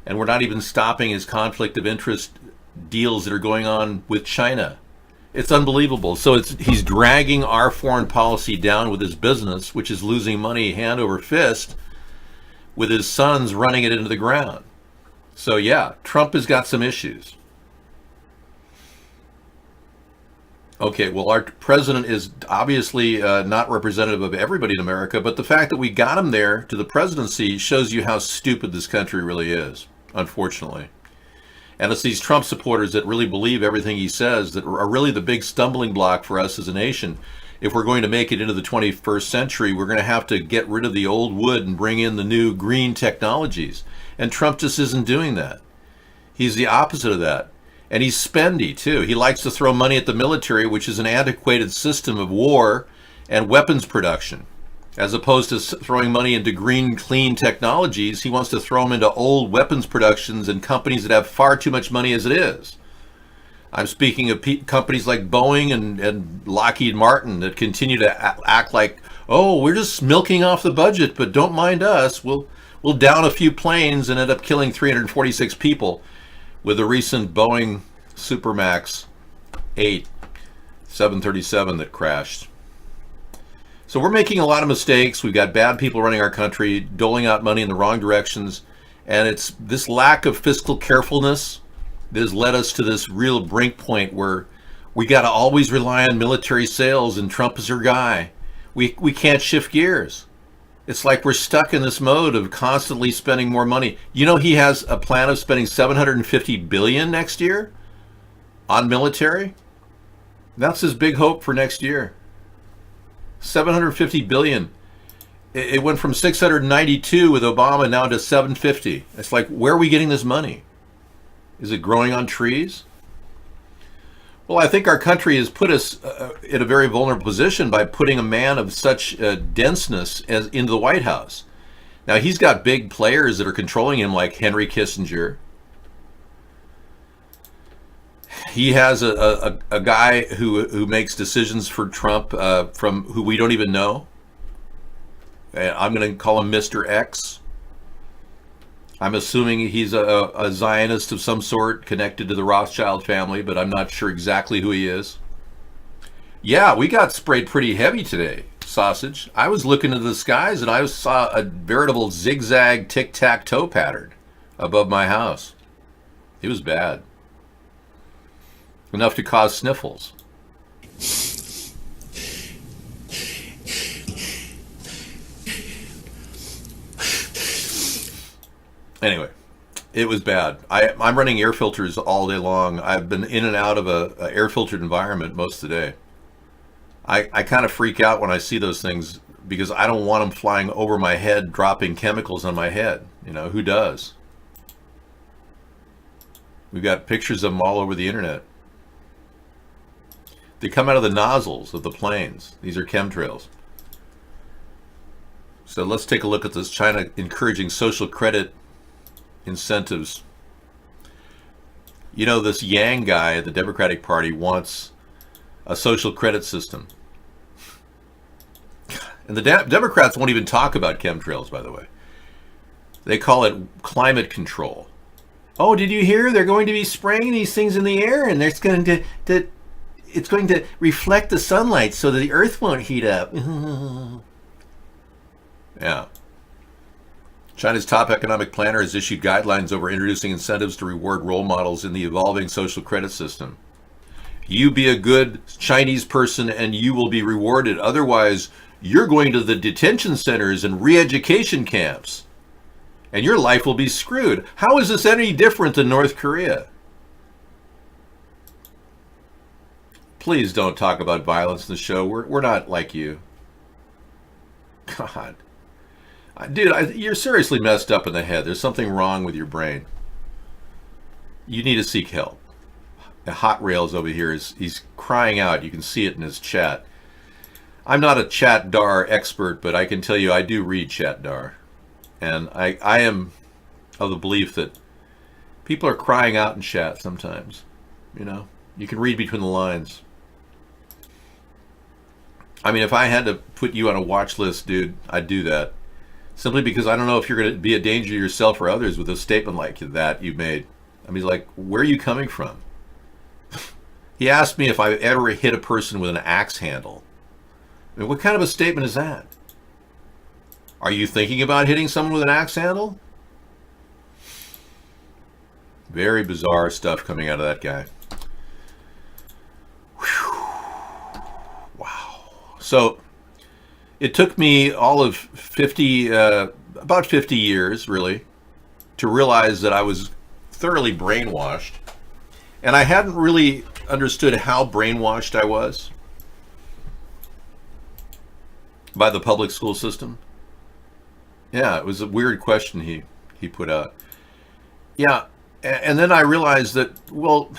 And we're not even stopping his conflict of interest deals that are going on with China. It's unbelievable. So he's dragging our foreign policy down with his business, which is losing money hand over fist, with his sons running it into the ground. So yeah, Trump has got some issues. Okay, well, our president is obviously not representative of everybody in America, but the fact that we got him there to the presidency shows you how stupid this country really is, unfortunately. And it's these Trump supporters that really believe everything he says that are really the big stumbling block for us as a nation. If we're going to make it into the 21st century, we're going to have to get rid of the old wood and bring in the new green technologies. And Trump just isn't doing that. He's the opposite of that. And he's spendy, too. He likes to throw money at the military, which is an antiquated system of war and weapons production. As opposed to throwing money into green, clean technologies, he wants to throw them into old weapons productions and companies that have far too much money as it is. I'm speaking of companies like Boeing and Lockheed Martin that continue to act like, oh, we're just milking off the budget, but don't mind us. We'll down a few planes and end up killing 346 people with a recent Boeing Supermax 8 737 that crashed. So we're making a lot of mistakes. We've got bad people running our country, doling out money in the wrong directions, and it's this lack of fiscal carefulness that has led us to this real brink point where we got to always rely on military sales, and Trump is our guy. We can't shift gears. It's like we're stuck in this mode of constantly spending more money. You know, he has a plan of spending $750 billion next year on military. That's his big hope for next year. $750 billion. It went from 692 with Obama now to 750. It's like, where are we getting this money? Is it growing on trees? Well, I think our country has put us in a very vulnerable position by putting a man of such denseness as into the White House. Now, he's got big players that are controlling him, like Henry Kissinger. He has a guy who makes decisions for Trump from who we don't even know. I'm going to call him Mr. X. I'm assuming he's a Zionist of some sort connected to the Rothschild family, but I'm not sure exactly who he is. Yeah, we got sprayed pretty heavy today, sausage. I was looking into the skies and I saw a veritable zigzag tic-tac-toe pattern above my house. It was bad. Enough to cause sniffles. Anyway, it was bad. I'm running air filters all day long. I've been in and out of a air filtered environment most of the day. I kind of freak out when I see those things because I don't want them flying over my head, dropping chemicals on my head. You know, who does? We've got pictures of them all over the internet. They come out of the nozzles of the planes. These are chemtrails. So let's take a look at this. China encouraging social credit incentives. You know, this Yang guy at the Democratic Party wants a social credit system. And the Democrats won't even talk about chemtrails, by the way. They call it climate control. Oh, did you hear? They're going to be spraying these things in the air, and it's going to reflect the sunlight so that the earth won't heat up. Yeah. China's top economic planner has issued guidelines over introducing incentives to reward role models in the evolving social credit system. You be a good Chinese person and you will be rewarded. Otherwise, you're going to the detention centers and re-education camps. And your life will be screwed. How is this any different than North Korea? Please don't talk about violence in the show. We're not like you. God. Dude, you're seriously messed up in the head. There's something wrong with your brain. You need to seek help. The Hot Rails over here he's crying out. You can see it in his chat. I'm not a chat-dar expert, but I can tell you I do read chat-dar. And I am of the belief that people are crying out in chat sometimes. You know, you can read between the lines. I mean, if I had to put you on a watch list, dude, I'd do that. Simply because I don't know if you're going to be a danger to yourself or others with a statement like that you made. I mean, like, where are you coming from? He asked me if I ever hit a person with an axe handle. I mean, what kind of a statement is that? Are you thinking about hitting someone with an axe handle? Very bizarre stuff coming out of that guy. Whew. Wow. So it took me all of about 50 years, really, to realize that I was thoroughly brainwashed. And I hadn't really understood how brainwashed I was by the public school system. Yeah, it was a weird question he put out. Yeah, and then I realized that, well,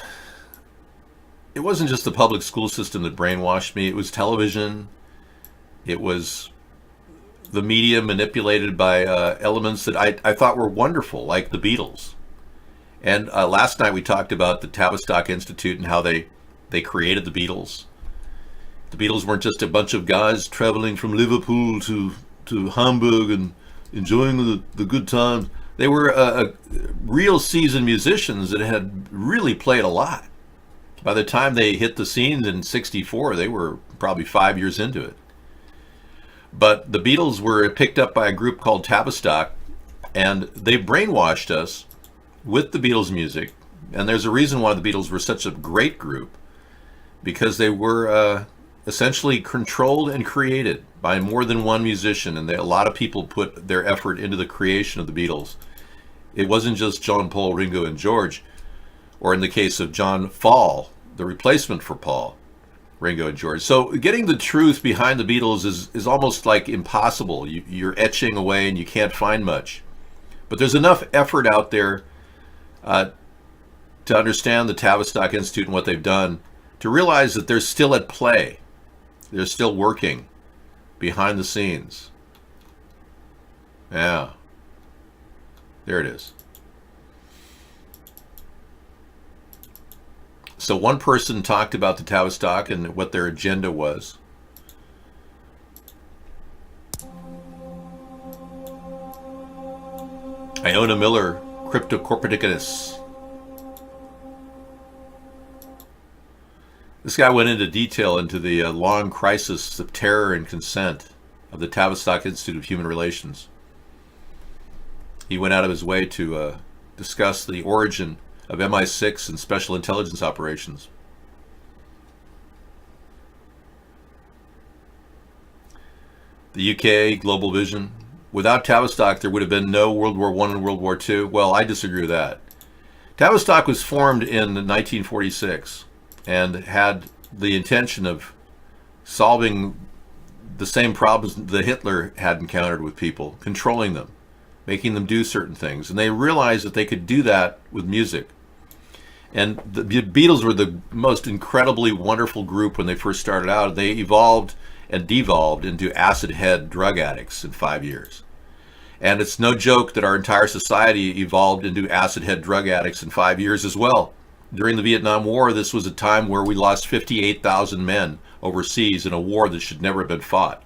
it wasn't just the public school system that brainwashed me. It was television. It was the media manipulated by elements that I thought were wonderful, like the Beatles. And last night we talked about the Tavistock Institute and how they created the Beatles. The Beatles weren't just a bunch of guys traveling from Liverpool to Hamburg and enjoying the good times. They were real seasoned musicians that had really played a lot. By the time they hit the scene in '64, they were probably 5 years into it. But the Beatles were picked up by a group called Tavistock, and they brainwashed us with the Beatles music. And there's a reason why the Beatles were such a great group, because they were essentially controlled and created by more than one musician, and a lot of people put their effort into the creation of the Beatles. It wasn't just John, Paul, Ringo, and George, or in the case of John, Fall, the replacement for Paul, Ringo and George. So getting the truth behind the Beatles is almost like impossible. You're etching away and you can't find much. But there's enough effort out there to understand the Tavistock Institute and what they've done, to realize that they're still at play. They're still working behind the scenes. Yeah. There it is. So one person talked about the Tavistock and what their agenda was. Iona Miller, Cryptocorpicus. This guy went into detail into the long crisis of terror and consent of the Tavistock Institute of Human Relations. He went out of his way to discuss the origin of MI6 and special intelligence operations. The UK, Global Vision. Without Tavistock, there would have been no World War I and World War II. Well, I disagree with that. Tavistock was formed in 1946 and had the intention of solving the same problems that Hitler had encountered with people, controlling them, making them do certain things. And they realized that they could do that with music. And the Beatles were the most incredibly wonderful group when they first started out. They evolved and devolved into acid head drug addicts in 5 years. And it's no joke that our entire society evolved into acid head drug addicts in 5 years as well. During the Vietnam War, this was a time where we lost 58,000 men overseas in a war that should never have been fought.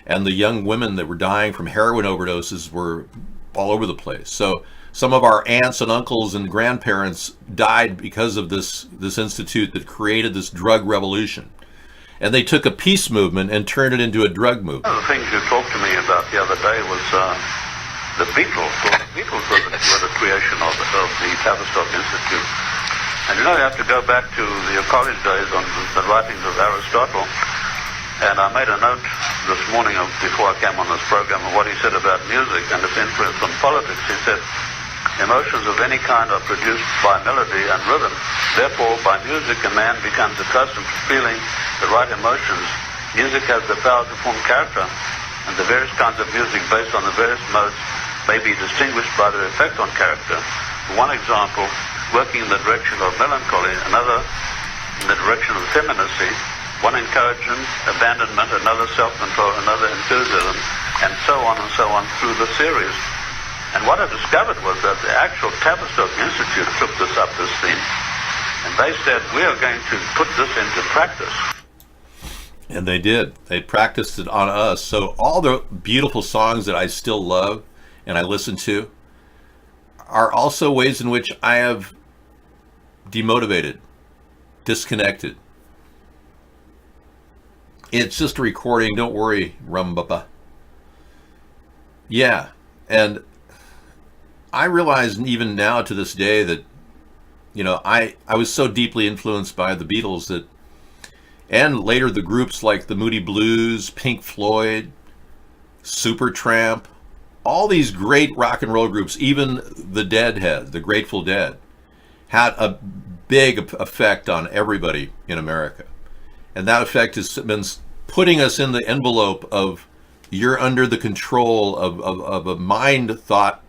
And the young women that were dying from heroin overdoses were all over the place. So some of our aunts and uncles and grandparents died because of this institute that created this drug revolution. And they took a peace movement and turned it into a drug movement. One of the things you talked to me about the other day was the Beatles. Well, the Beatles were the creation of the Tavistock Institute. And you know, you have to go back to your college days on the writings of Aristotle. And I made a note this morning before I came on this program of what he said about music and its influence on politics. He said, emotions of any kind are produced by melody and rhythm. Therefore, by music, a man becomes accustomed to feeling the right emotions. Music has the power to form character, and the various kinds of music based on the various modes may be distinguished by their effect on character. One example, working in the direction of melancholy, another in the direction of femininity, one encouragement, abandonment, another self-control, another enthusiasm, and so on through the series. And what I discovered was that the actual Tavistock Institute took this theme, and they said, we are going to put this into practice. And they did. They practiced it on us. So all the beautiful songs that I still love and I listen to are also ways in which I have demotivated, disconnected. It's just a recording. Don't worry, Rumbaba. Yeah. And I realize even now to this day that, you know, I was so deeply influenced by the Beatles that, and later the groups like the Moody Blues, Pink Floyd, Supertramp, all these great rock and roll groups, even the Deadhead, the Grateful Dead, had a big effect on everybody in America. And that effect has been putting us in the envelope of you're under the control of a mind thought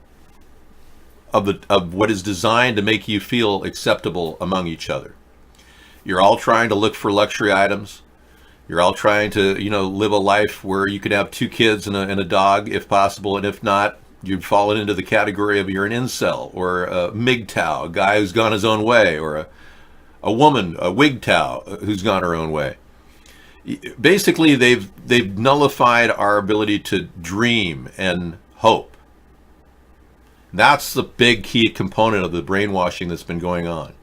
of what is designed to make you feel acceptable among each other. You're all trying to look for luxury items. You're all trying to, you know, live a life where you could have 2 kids and a dog if possible, and if not, you've fallen into the category of you're an incel or a MGTOW, a guy who's gone his own way, or a woman, a WGTOW, who's gone her own way. Basically, they've nullified our ability to dream and hope. That's the big key component of the brainwashing that's been going on.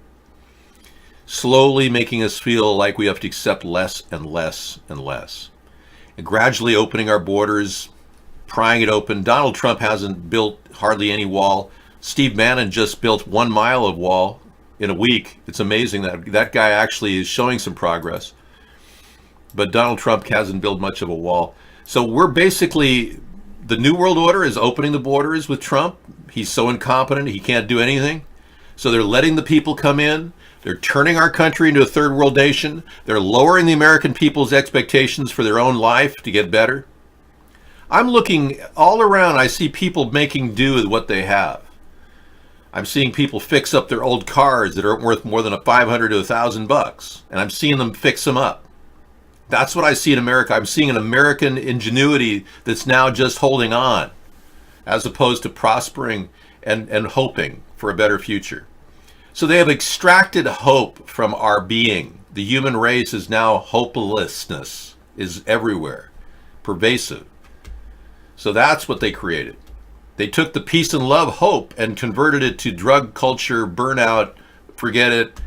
Slowly making us feel like we have to accept less and less and less. And gradually opening our borders, prying it open. Donald Trump hasn't built hardly any wall. Steve Bannon just built 1 mile of wall in a week. It's amazing that guy actually is showing some progress. But Donald Trump hasn't built much of a wall. So we're basically, the New World Order is opening the borders with Trump. He's so incompetent, he can't do anything. So they're letting the people come in. They're turning our country into a third world nation. They're lowering the American people's expectations for their own life to get better. I'm looking all around. I see people making do with what they have. I'm seeing people fix up their old cars that aren't worth more than $500 to $1,000, and I'm seeing them fix them up. That's what I see in America. I'm seeing an American ingenuity that's now just holding on, as opposed to prospering and hoping for a better future. So they have extracted hope from our being. The human race is now hopelessness is everywhere, pervasive. So that's what they created. They took the peace and love hope and converted it to drug culture, burnout, forget it,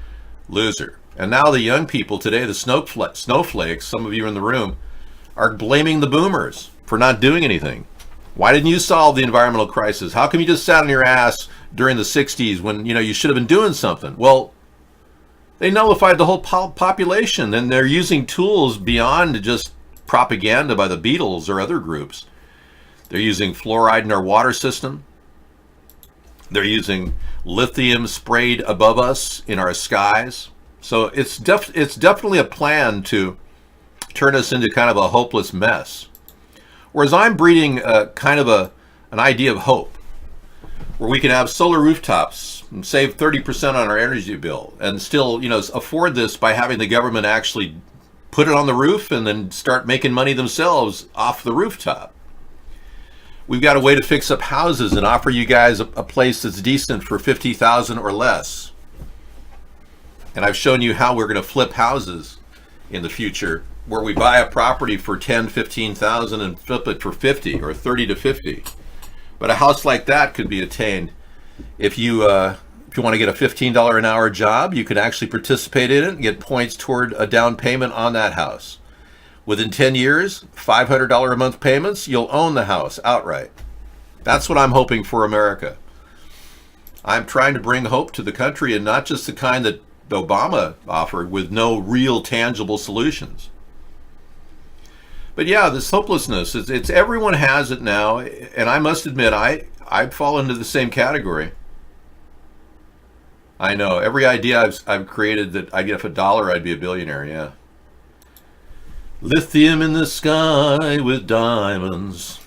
loser. And now the young people today, the snowflakes, some of you in the room, are blaming the boomers for not doing anything. Why didn't you solve the environmental crisis? How come you just sat on your ass during the 60s when you should have been doing something? Well, they nullified the whole population, and they're using tools beyond just propaganda by the Beatles or other groups. They're using fluoride in our water system. They're using lithium sprayed above us in our skies. So it's definitely a plan to turn us into kind of a hopeless mess. Whereas I'm breeding kind of an idea of hope, where we can have solar rooftops and save 30% on our energy bill, and still, afford this by having the government actually put it on the roof and then start making money themselves off the rooftop. We've got a way to fix up houses and offer you guys a place that's decent for $50,000 or less. And I've shown you how we're going to flip houses in the future, where we buy a property for $10,000, $15,000 and flip it for $50,000 or $30,000 to $50,000. But a house like that could be attained if you want to get a $15 an hour job. You can actually participate in it and get points toward a down payment on that house. Within 10 years, $500 a month payments, you'll own the house outright. That's what I'm hoping for America. I'm trying to bring hope to the country, and not just the kind that Obama offered with no real tangible solutions. But yeah, this hopelessness, it's everyone has it now, and I must admit, I fall into the same category. I know, every idea I've created that I'd get for $1, I'd be a billionaire, yeah. Lithium in the sky with diamonds.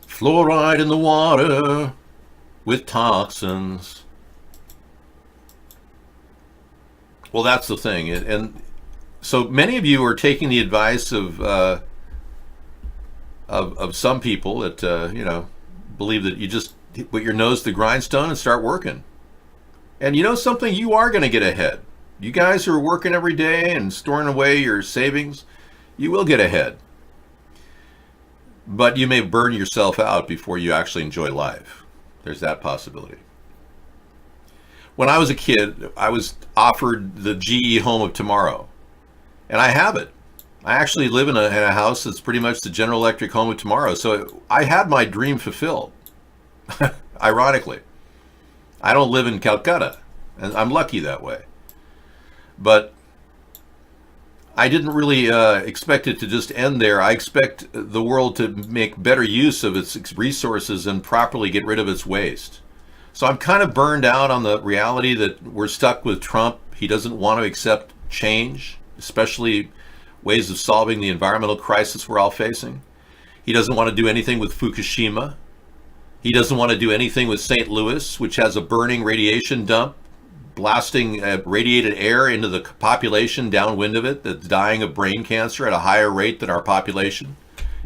Fluoride in the water with toxins. Well, that's the thing. And so many of you are taking the advice of some people that, believe that you just put your nose to the grindstone and start working. And you know something? You are going to get ahead. You guys who are working every day and storing away your savings, you will get ahead. But you may burn yourself out before you actually enjoy life. There's that possibility. When I was a kid, I was offered the GE home of tomorrow. And I have it. I actually live in a house that's pretty much the General Electric home of tomorrow. So I had my dream fulfilled. Ironically. I don't live in Calcutta. And I'm lucky that way. But I didn't really expect it to just end there. I expect the world to make better use of its resources and properly get rid of its waste. So I'm kind of burned out on the reality that we're stuck with Trump. He doesn't want to accept change, especially ways of solving the environmental crisis we're all facing. He doesn't want to do anything with Fukushima. He doesn't want to do anything with St. Louis, which has a burning radiation dump, blasting radiated air into the population downwind of it that's dying of brain cancer at a higher rate than our population,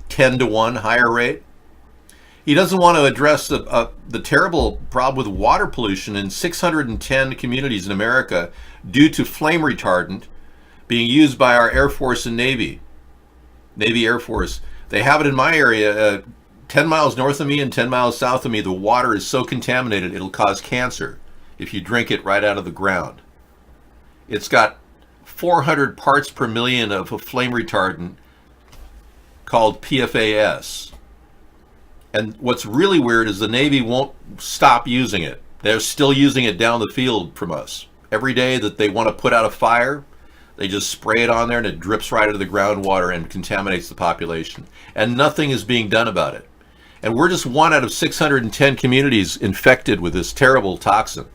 10-to-1 higher rate. He doesn't want to address the terrible problem with water pollution in 610 communities in America due to flame retardant being used by our Air Force and Navy. Navy Air Force. They have it in my area, 10 miles north of me and 10 miles south of me. The water is so contaminated it'll cause cancer if you drink it right out of the ground. It's got 400 parts per million of a flame retardant called PFAS. And what's really weird is the Navy won't stop using it. They're still using it down the field from us. Every day that they want to put out a fire, they just spray it on there and it drips right into the groundwater and contaminates the population. And nothing is being done about it. And we're just one out of 610 communities infected with this terrible toxin.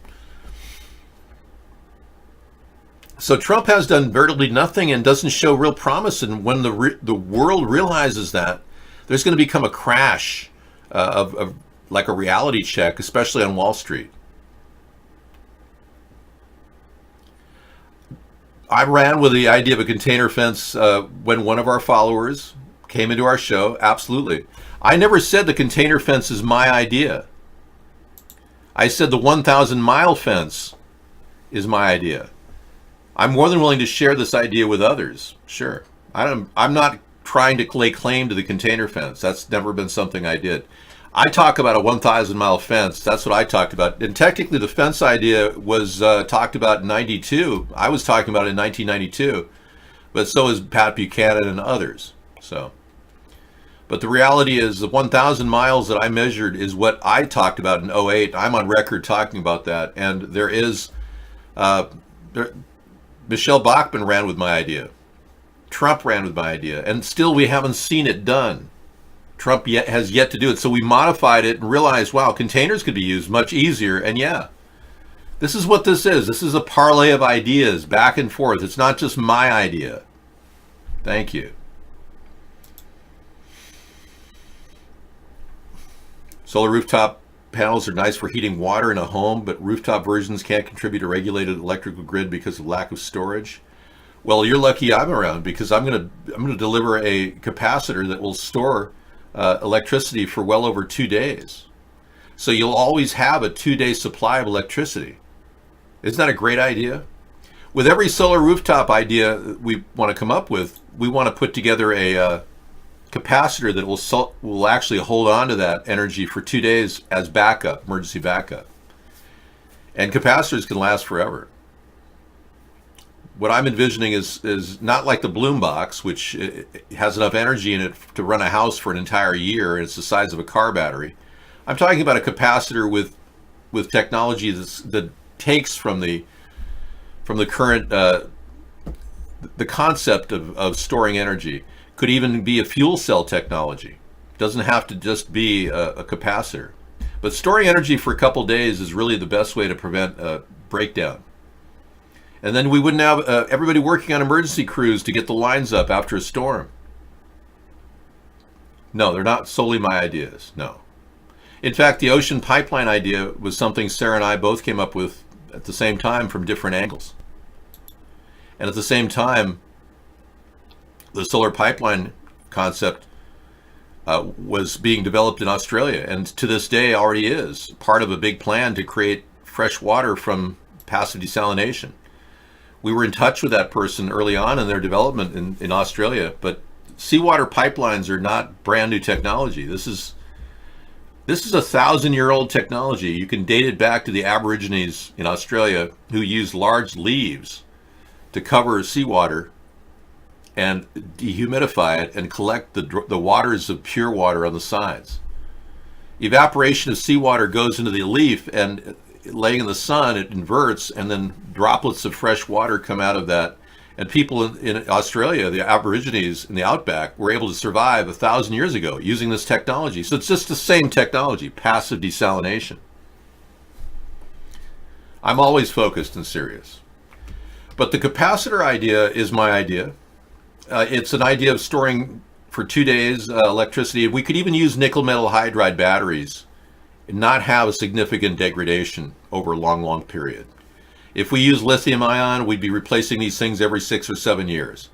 So Trump has done virtually nothing and doesn't show real promise. And when the world realizes that, there's going to become a crash of like a reality check, especially on Wall Street. I ran with the idea of a container fence when one of our followers came into our show. Absolutely. I never said the container fence is my idea. I said the 1,000-mile fence is my idea. I'm more than willing to share this idea with others. Sure. I'm not trying to lay claim to the container fence. That's never been something I did. I talk about a 1,000-mile fence. That's what I talked about. And technically, the fence idea was talked about in 92. I was talking about it in 1992. But so is Pat Buchanan and others. So, but the reality is the 1,000 miles that I measured is what I talked about in 08. I'm on record talking about that. And there is... Michelle Bachmann ran with my idea. Trump ran with my idea. And still we haven't seen it done. Trump has yet to do it. So we modified it and realized, wow, containers could be used much easier. And yeah, this is what this is. This is a parlay of ideas back and forth. It's not just my idea. Thank you. Solar rooftop panels are nice for heating water in a home, but rooftop versions can't contribute to regulated electrical grid because of lack of storage. Well, you're lucky I'm around, because I'm going to deliver a capacitor that will store electricity for well over 2 days. So you'll always have a 2-day supply of electricity. Isn't that a great idea? With every solar rooftop idea we want to come up with, we want to put together a capacitor that will actually hold on to that energy for 2 days as backup, emergency backup. And capacitors can last forever. What I'm envisioning is not like the Bloom box, which has enough energy in it to run a house for an entire year, and it's the size of a car battery. I'm talking about a capacitor with technology that takes from the current the concept of storing energy. Could even be a fuel cell technology. Doesn't have to just be a capacitor. But storing energy for a couple days is really the best way to prevent a breakdown. And then we wouldn't have everybody working on emergency crews to get the lines up after a storm. No, they're not solely my ideas, no. In fact, the ocean pipeline idea was something Sarah and I both came up with at the same time from different angles. And at the same time, the solar pipeline concept was being developed in Australia, and to this day already is part of a big plan to create fresh water from passive desalination. We were in touch with that person early on in their development in Australia, but seawater pipelines are not brand new technology. This is a 1,000-year-old technology. You can date it back to the Aborigines in Australia who used large leaves to cover seawater and dehumidify it and collect the waters of pure water on the sides. Evaporation of seawater goes into the leaf, and laying in the sun, it inverts, and then droplets of fresh water come out of that. And people in Australia, the Aborigines in the outback, were able to survive 1,000 years ago using this technology. So it's just the same technology, passive desalination. I'm always focused and serious. But the capacitor idea is my idea. It's an idea of storing for 2 days electricity. We could even use nickel metal hydride batteries and not have a significant degradation over a long, long period. If we use lithium ion, we'd be replacing these things every 6 or 7 years.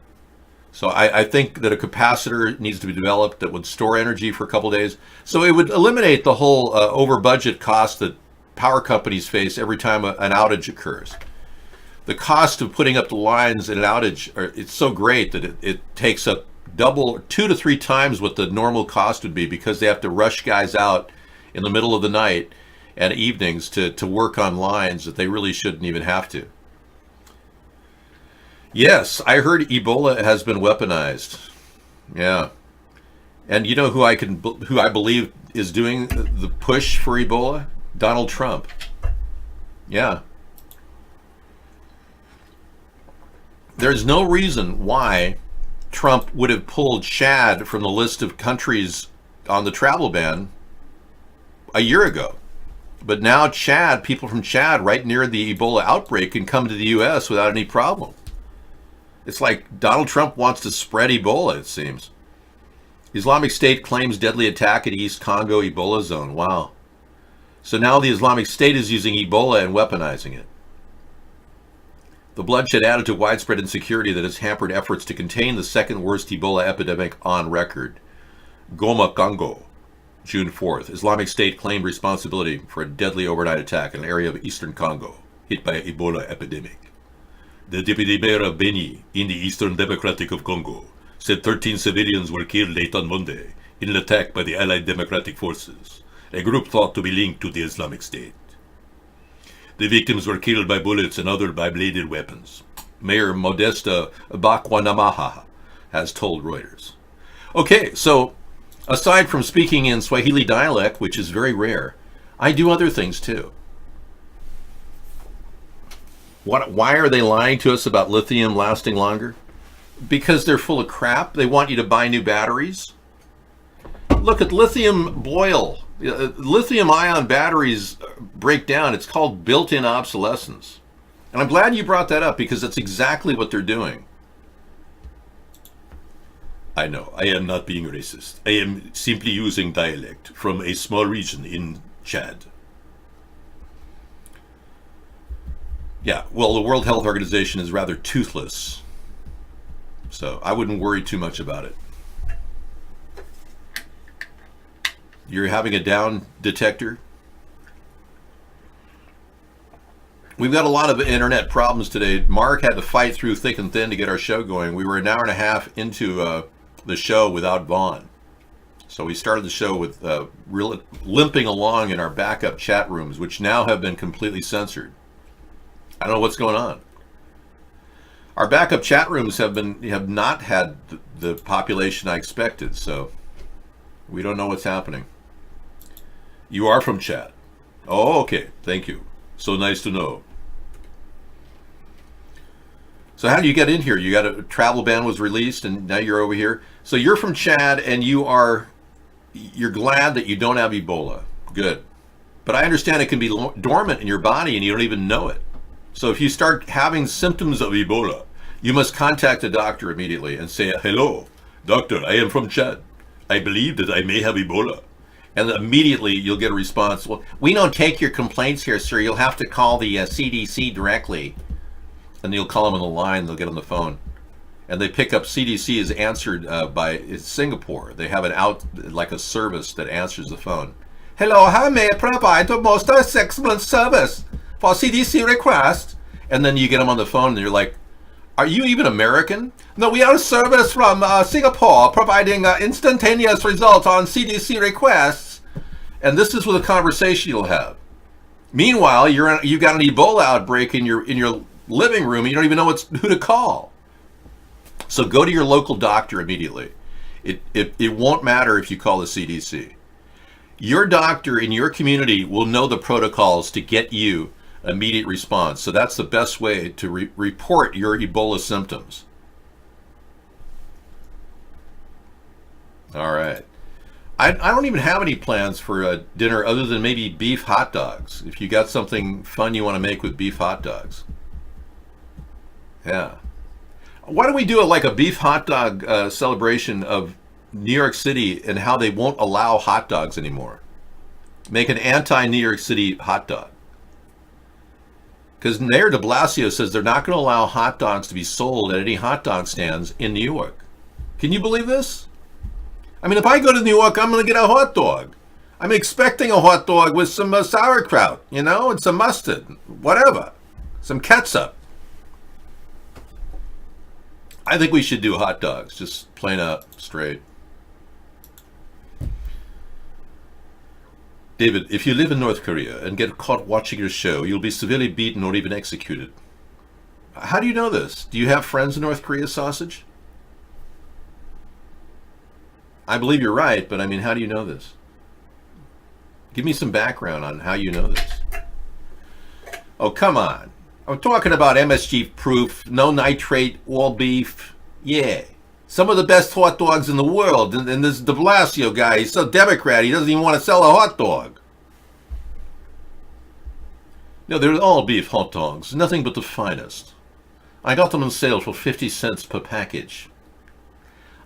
So I think that a capacitor needs to be developed that would store energy for a couple days. So it would eliminate the whole over budget cost that power companies face every time an outage occurs. The cost of putting up the lines in an outage, it's so great that it takes up 2 to 3 times what the normal cost would be, because they have to rush guys out in the middle of the night and evenings to work on lines that they really shouldn't even have to. Yes, I heard Ebola has been weaponized. Yeah. And you know who I believe is doing the push for Ebola? Donald Trump. Yeah. There's no reason why Trump would have pulled Chad from the list of countries on the travel ban a year ago. But now Chad, people from Chad right near the Ebola outbreak can come to the U.S. without any problem. It's like Donald Trump wants to spread Ebola, it seems. Islamic State claims deadly attack at East Congo Ebola zone. Wow. So now the Islamic State is using Ebola and weaponizing it. The bloodshed added to widespread insecurity that has hampered efforts to contain the second worst Ebola epidemic on record. Goma, Congo, June 4th. Islamic State claimed responsibility for a deadly overnight attack in an area of eastern Congo hit by an Ebola epidemic. The deputy mayor of Beni, in the Eastern Democratic of Congo, said 13 civilians were killed late on Monday in an attack by the Allied Democratic Forces, a group thought to be linked to the Islamic State. The victims were killed by bullets and other by bladed weapons. Mayor Modesta Bakwanamaha has told Reuters. Okay, so aside from speaking in Swahili dialect, which is very rare, I do other things too. Why are they lying to us about lithium lasting longer? Because they're full of crap. They want you to buy new batteries. Look at lithium boil. Lithium ion batteries break down. It's called built-in obsolescence. And I'm glad you brought that up because that's exactly what they're doing. I know, I am not being racist. I am simply using dialect from a small region in Chad. Yeah, well, the World Health Organization is rather toothless. So I wouldn't worry too much about it. You're having a down detector? We've got a lot of internet problems today. Mark had to fight through thick and thin to get our show going. We were an hour and a half into the show without Vaughn. So we started the show with limping along in our backup chat rooms, which now have been completely censored. I don't know what's going on. Our backup chat rooms have not had the population I expected, so we don't know what's happening. You are from Chad. Oh, okay. Thank you. So nice to know. So how do you get in here? You got a travel ban was released and now you're over here. So you're from Chad and you're glad that you don't have Ebola. Good. But I understand it can be dormant in your body and you don't even know it. So if you start having symptoms of Ebola, you must contact a doctor immediately and say, "Hello, doctor, I am from Chad. I believe that I may have Ebola." And immediately you'll get a response. "Well, we don't take your complaints here, sir. You'll have to call the CDC directly." And you'll call them on the line. They'll get on the phone. And they pick up, CDC is answered by Singapore. They have like a service that answers the phone. "Hello, how may I provide the most excellent service for CDC request?" And then you get them on the phone and you're like, "Are you even American?" "No, we are a service from Singapore providing instantaneous results on CDC requests." And this is with a conversation you'll have. Meanwhile, you got an Ebola outbreak in your living room and you don't even know who to call. So go to your local doctor immediately. It won't matter if you call the CDC. Your doctor in your community will know the protocols to get you immediate response. So that's the best way to report your Ebola symptoms. All right. I don't even have any plans for dinner other than maybe beef hot dogs. If you got something fun you want to make with beef hot dogs. Yeah. Why don't we do a beef hot dog celebration of New York City and how they won't allow hot dogs anymore? Make an anti-New York City hot dog. Because Mayor de Blasio says they're not going to allow hot dogs to be sold at any hot dog stands in New York. Can you believe this? I mean, if I go to New York, I'm going to get a hot dog. I'm expecting a hot dog with some sauerkraut, and some mustard, whatever, some ketchup. I think we should do hot dogs, just plain out, straight. David, if you live in North Korea and get caught watching your show, you'll be severely beaten or even executed. How do you know this? Do you have friends in North Korea, Sausage? I believe you're right, but I mean, how do you know this? Give me some background on how you know this. Oh, come on. I'm talking about MSG proof, no nitrate, all beef. Yeah. Some of the best hot dogs in the world. And this de Blasio guy, he's so Democrat, he doesn't even want to sell a hot dog. No, they're all beef hot dogs, nothing but the finest. I got them on sale for 50 cents per package.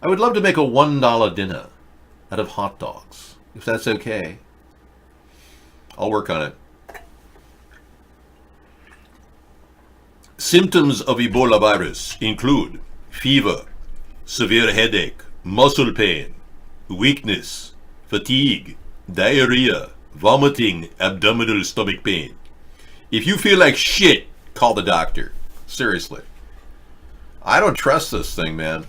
I would love to make a $1 dinner out of hot dogs, if that's okay. I'll work on it. Symptoms of Ebola virus include fever, severe headache, muscle pain, weakness, fatigue, diarrhea, vomiting, abdominal stomach pain. If you feel like shit, call the doctor. Seriously. I don't trust this thing, man.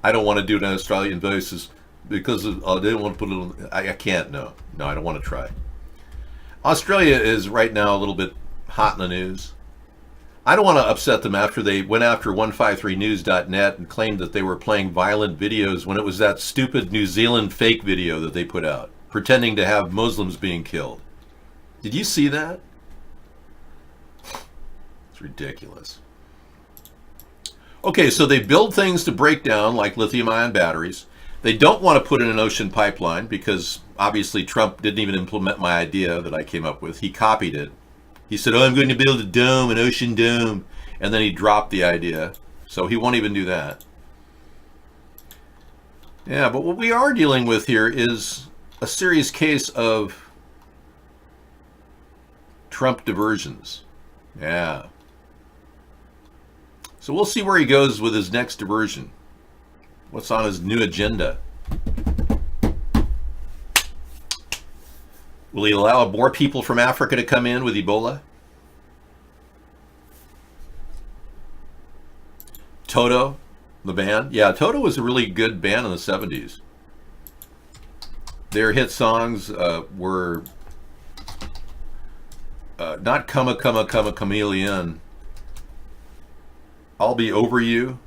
I don't want to do it on Australian basis because they don't want to put it on. I can't, no. No, I don't want to try. Australia is right now a little bit hot in the news. I don't want to upset them after they went after 153news.net and claimed that they were playing violent videos when it was that stupid New Zealand fake video that they put out, pretending to have Muslims being killed. Did you see that? It's ridiculous. Okay, so they build things to break down like lithium-ion batteries. They don't want to put in an ocean pipeline because obviously Trump didn't even implement my idea that I came up with. He copied it. He said, oh, I'm going to build a dome, an ocean dome. And then he dropped the idea. So he won't even do that. Yeah, but what we are dealing with here is a serious case of Trump diversions. Yeah. So we'll see where he goes with his next diversion. What's on his new agenda? Will he allow more people from Africa to come in with Ebola? Toto, the band? Yeah, Toto was a really good band in the 70s. Their hit songs were not Come a Chameleon, I'll Be Over You.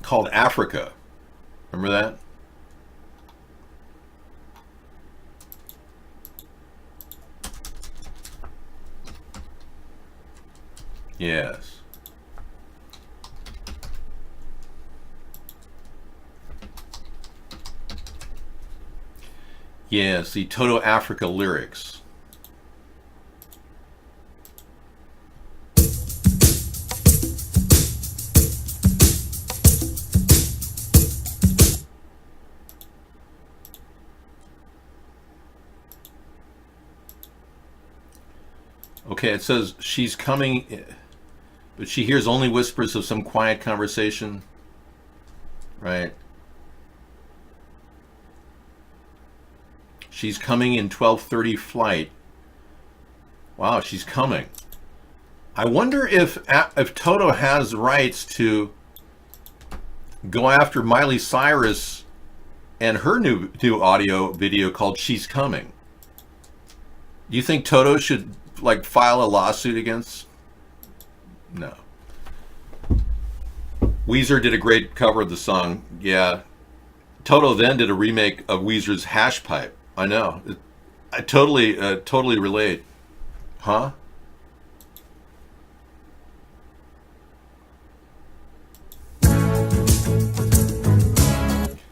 Called Africa. Remember that? Yes. Yes, the Toto Africa lyrics. Okay, it says she's coming, but she hears only whispers of some quiet conversation. Right. She's coming in 12:30 flight. Wow, she's coming. I wonder if Toto has rights to go after Miley Cyrus and her new audio video called She's Coming. Do you think Toto should like file a lawsuit against? No. Weezer did a great cover of the song. Yeah. Toto then did a remake of Weezer's Hash Pipe. I know. I totally relate. Huh?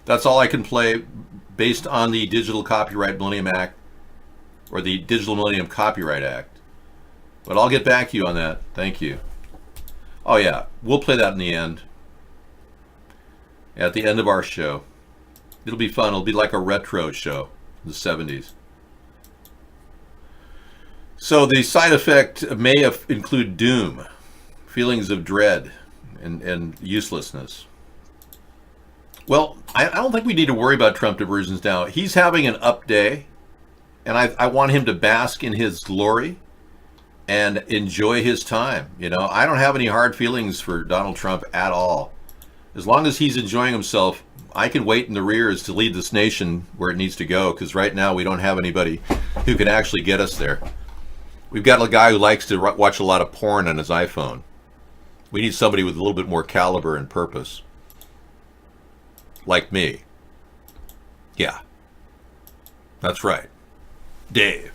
That's all I can play based on the Digital Copyright Millennium Act, or the Digital Millennium Copyright Act. But I'll get back to you on that. Thank you. Oh yeah, we'll play that in the end. At the end of our show. It'll be fun. It'll be like a retro show in the 70s. So the side effect may include doom, feelings of dread, and uselessness. Well, I don't think we need to worry about Trump diversions now. He's having an up day, and I want him to bask in his glory and enjoy his time. You know, I don't have any hard feelings for Donald Trump at all. As long as he's enjoying himself, I can wait in the rears to lead this nation where it needs to go, because right now we don't have anybody who can actually get us there. We've got a guy who likes to watch a lot of porn on his iPhone. We need somebody with a little bit more caliber and purpose. Like me. Yeah. That's right. Dave.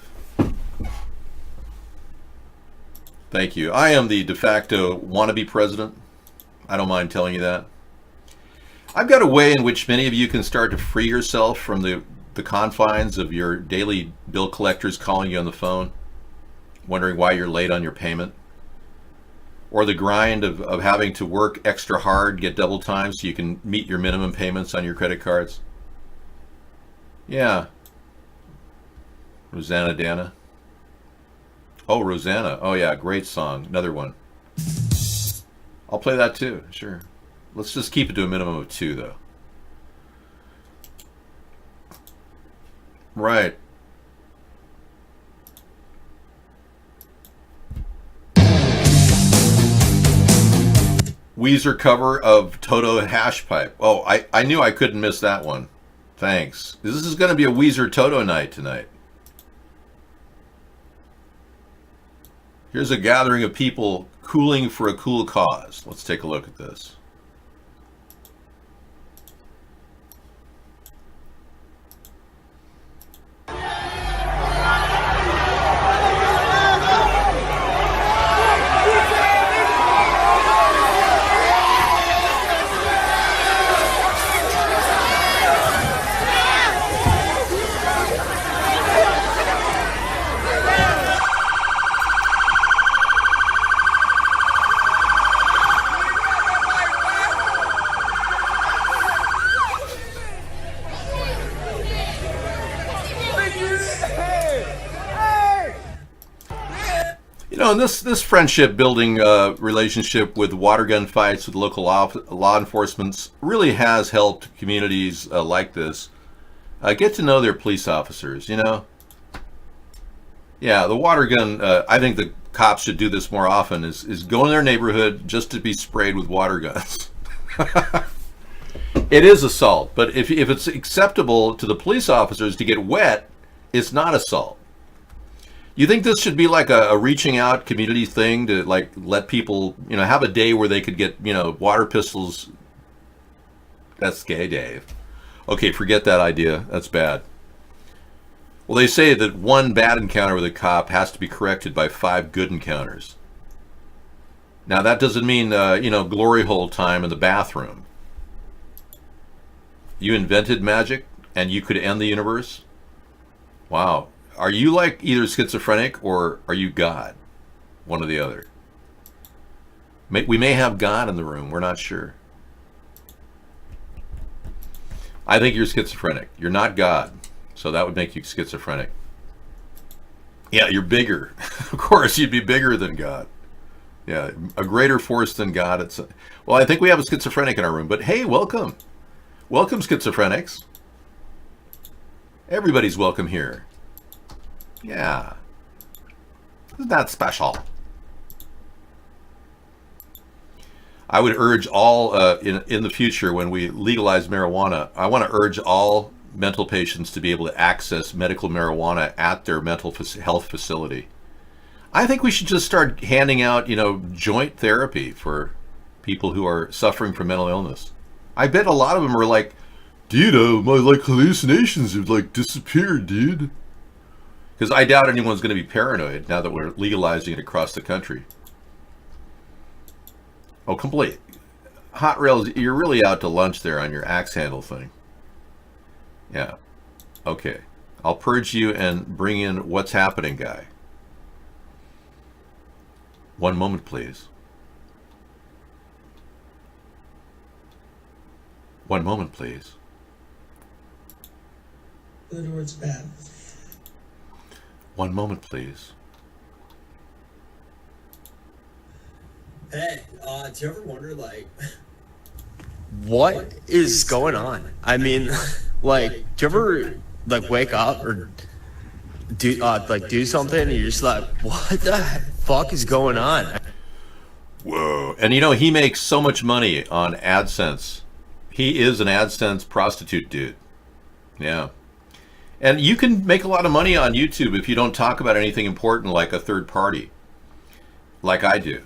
Thank you. I am the de facto wannabe president. I don't mind telling you that. I've got a way in which many of you can start to free yourself from the confines of your daily bill collectors calling you on the phone, wondering why you're late on your payment, or the grind of having to work extra hard, get double time so you can meet your minimum payments on your credit cards. Yeah. Rosanna Dana. Oh, Rosanna. Oh yeah, great song. Another one. I'll play that too, sure. Let's just keep it to a minimum of 2 though. Right. Weezer cover of Toto Hash Pipe. Oh, I knew I couldn't miss that one. Thanks. This is going to be a Weezer Toto night tonight. Here's a gathering of people cooling for a cool cause. Let's take a look at this. You know, and this friendship building relationship with water gun fights with local law enforcement really has helped communities like this get to know their police officers, you know? Yeah, the water gun, I think the cops should do this more often, is go in their neighborhood just to be sprayed with water guns. It is assault, but if it's acceptable to the police officers to get wet, it's not assault. You think this should be like a reaching out community thing to like let people, you know, have a day where they could get, you know, water pistols? That's gay, Dave. Okay, forget that idea. That's bad. Well, they say that one bad encounter with a cop has to be corrected by 5 good encounters. Now, that doesn't mean, you know, glory hole time in the bathroom. You invented magic and you could end the universe? Wow. Are you like either schizophrenic or are you God? One or the other. We may have God in the room. We're not sure. I think you're schizophrenic. You're not God. So that would make you schizophrenic. Yeah, you're bigger. Of course, you'd be bigger than God. Yeah, a greater force than God. Well, I think we have a schizophrenic in our room. But hey, welcome. Welcome, schizophrenics. Everybody's welcome here. Yeah. Isn't that special? I would urge all, in the future when we legalize marijuana, I want to urge all mental patients to be able to access medical marijuana at their mental health facility. I think we should just start handing out, you know, joint therapy for people who are suffering from mental illness. I bet a lot of them are like, dude, my like hallucinations have like disappeared, dude. Because I doubt anyone's going to be paranoid now that we're legalizing it across the country. Oh, complete. Hot Rails, you're really out to lunch there on your axe handle thing. Yeah. Okay. I'll purge you and bring in What's Happening guy. One moment, please. One moment, please. Good or it's bad. One moment, please. Hey, do you ever wonder, like, what is going on? I mean, like, do you ever, like, wake up or do something and you're just like, what the fuck is going on? Whoa. And you know, he makes so much money on AdSense. He is an AdSense prostitute dude. Yeah. And you can make a lot of money on YouTube if you don't talk about anything important like a third party, like I do.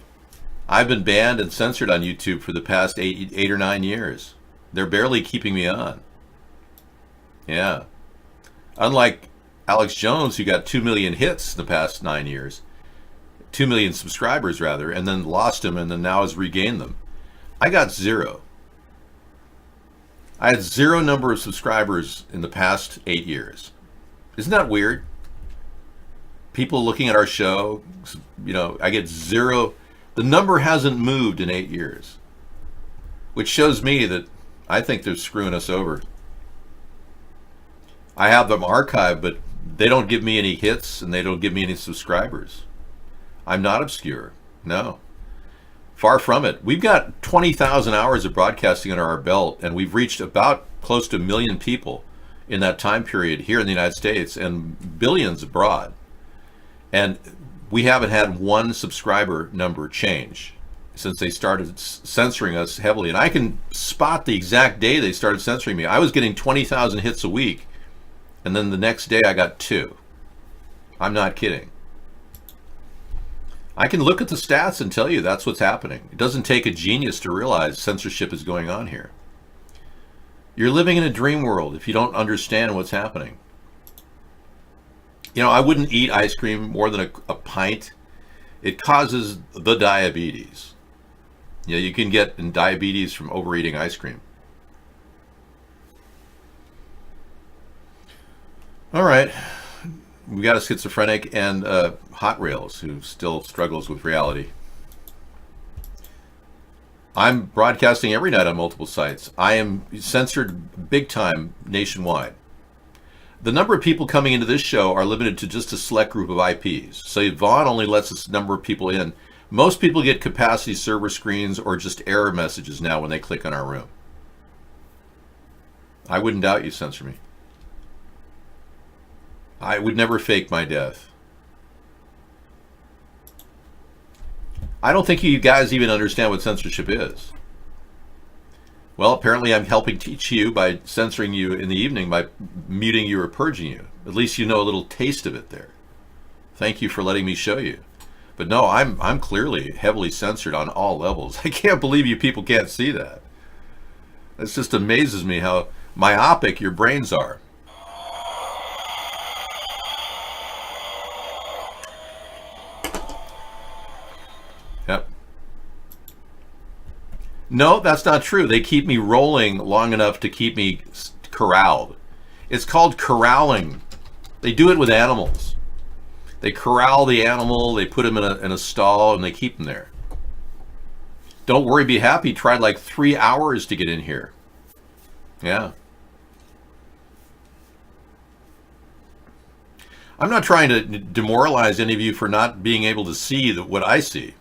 I've been banned and censored on YouTube for the past 8 or 9 years. They're barely keeping me on. Yeah. Unlike Alex Jones, who got 2 million hits in the past 9 years, 2 million subscribers rather, and then lost them and then now has regained them. I got 0. I had 0 number of subscribers in the past 8 years. Isn't that weird? People looking at our show, you know, I get 0. The number hasn't moved in 8 years, which shows me that I think they're screwing us over. I have them archived, but they don't give me any hits and they don't give me any subscribers. I'm not obscure. No. Far from it. We've got 20,000 hours of broadcasting under our belt, and we've reached about close to 1 million people in that time period here in the United States and billions abroad. And we haven't had one subscriber number change since they started censoring us heavily. And I can spot the exact day they started censoring me. I was getting 20,000 hits a week, and then the next day I got 2. I'm not kidding. I can look at the stats and tell you that's what's happening. It doesn't take a genius to realize censorship is going on here. You're living in a dream world if you don't understand what's happening. You know, I wouldn't eat ice cream more than a pint. It causes the diabetes. You know, you can get diabetes from overeating ice cream. All right. We got a schizophrenic and Hot Rails who still struggles with reality. I'm broadcasting every night on multiple sites. I am censored big time nationwide. The number of people coming into this show are limited to just a select group of IPs. So Vaughn only lets a number of people in. Most people get capacity server screens or just error messages now when they click on our room. I wouldn't doubt you censor me. I would never fake my death. I don't think you guys even understand what censorship is. Well, apparently I'm helping teach you by censoring you in the evening, by muting you or purging you. At least you know a little taste of it there. Thank you for letting me show you. But no, I'm clearly heavily censored on all levels. I can't believe you people can't see that. It just amazes me how myopic your brains are. Yep. No, that's not true. They keep me rolling long enough to keep me corralled. It's called corralling. They do it with animals. They corral the animal, they put him in a stall, and they keep him there. Don't worry, be happy. Tried like 3 hours to get in here. Yeah. I'm not trying to demoralize any of you for not being able to see what I see.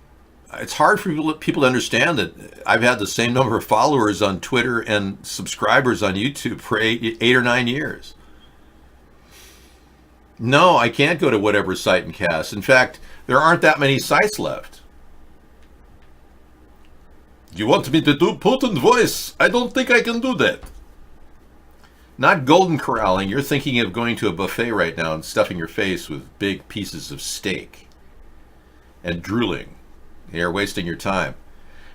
It's hard for people to understand that I've had the same number of followers on Twitter and subscribers on YouTube for 8 or 9 years. No, I can't go to whatever site and cast. In fact, there aren't that many sites left. You want me to do Putin voice? I don't think I can do that. Not golden corralling. You're thinking of going to a buffet right now and stuffing your face with big pieces of steak and drooling. You're wasting your time.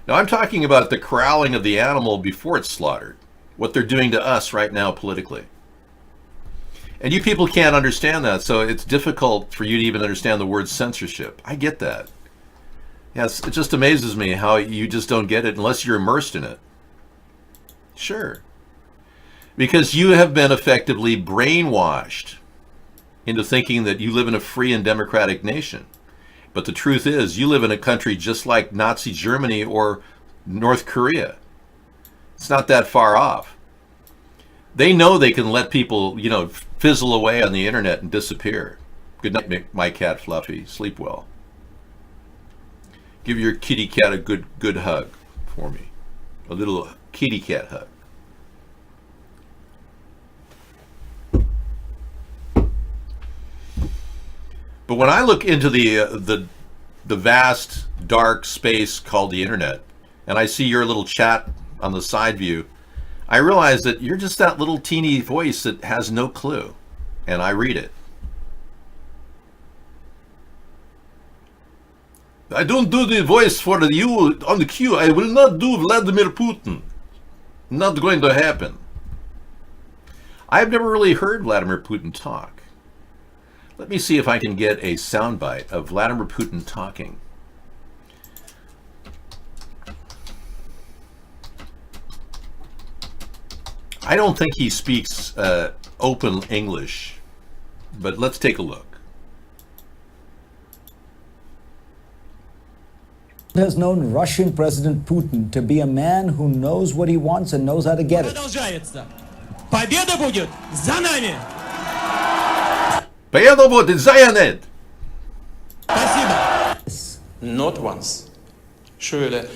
Now, I'm talking about the corralling of the animal before it's slaughtered. What they're doing to us right now politically. And you people can't understand that, so it's difficult for you to even understand the word censorship. I get that. Yes, it just amazes me how you just don't get it unless you're immersed in it. Sure. Because you have been effectively brainwashed into thinking that you live in a free and democratic nation. But the truth is, you live in a country just like Nazi Germany or North Korea. It's not that far off. They know they can let people, you know, fizzle away on the internet and disappear. Good night, my cat Fluffy. Sleep well. Give your kitty cat a good hug for me. A little kitty cat hug. But when I look into the vast dark space called the internet, and I see your little chat on the side view, I realize that you're just that little teeny voice that has no clue, and I read it. I don't do the voice for you on the queue. I will not do Vladimir Putin. Not going to happen. I've never really heard Vladimir Putin talk. Let me see if I can get a soundbite of Vladimir Putin talking. I don't think he speaks open English, but let's take a look. Has known Russian President Putin to be a man who knows what he wants and knows how to get it. Продолжается. Победа будет за нами. Победа будет за нами. Not once. Surely,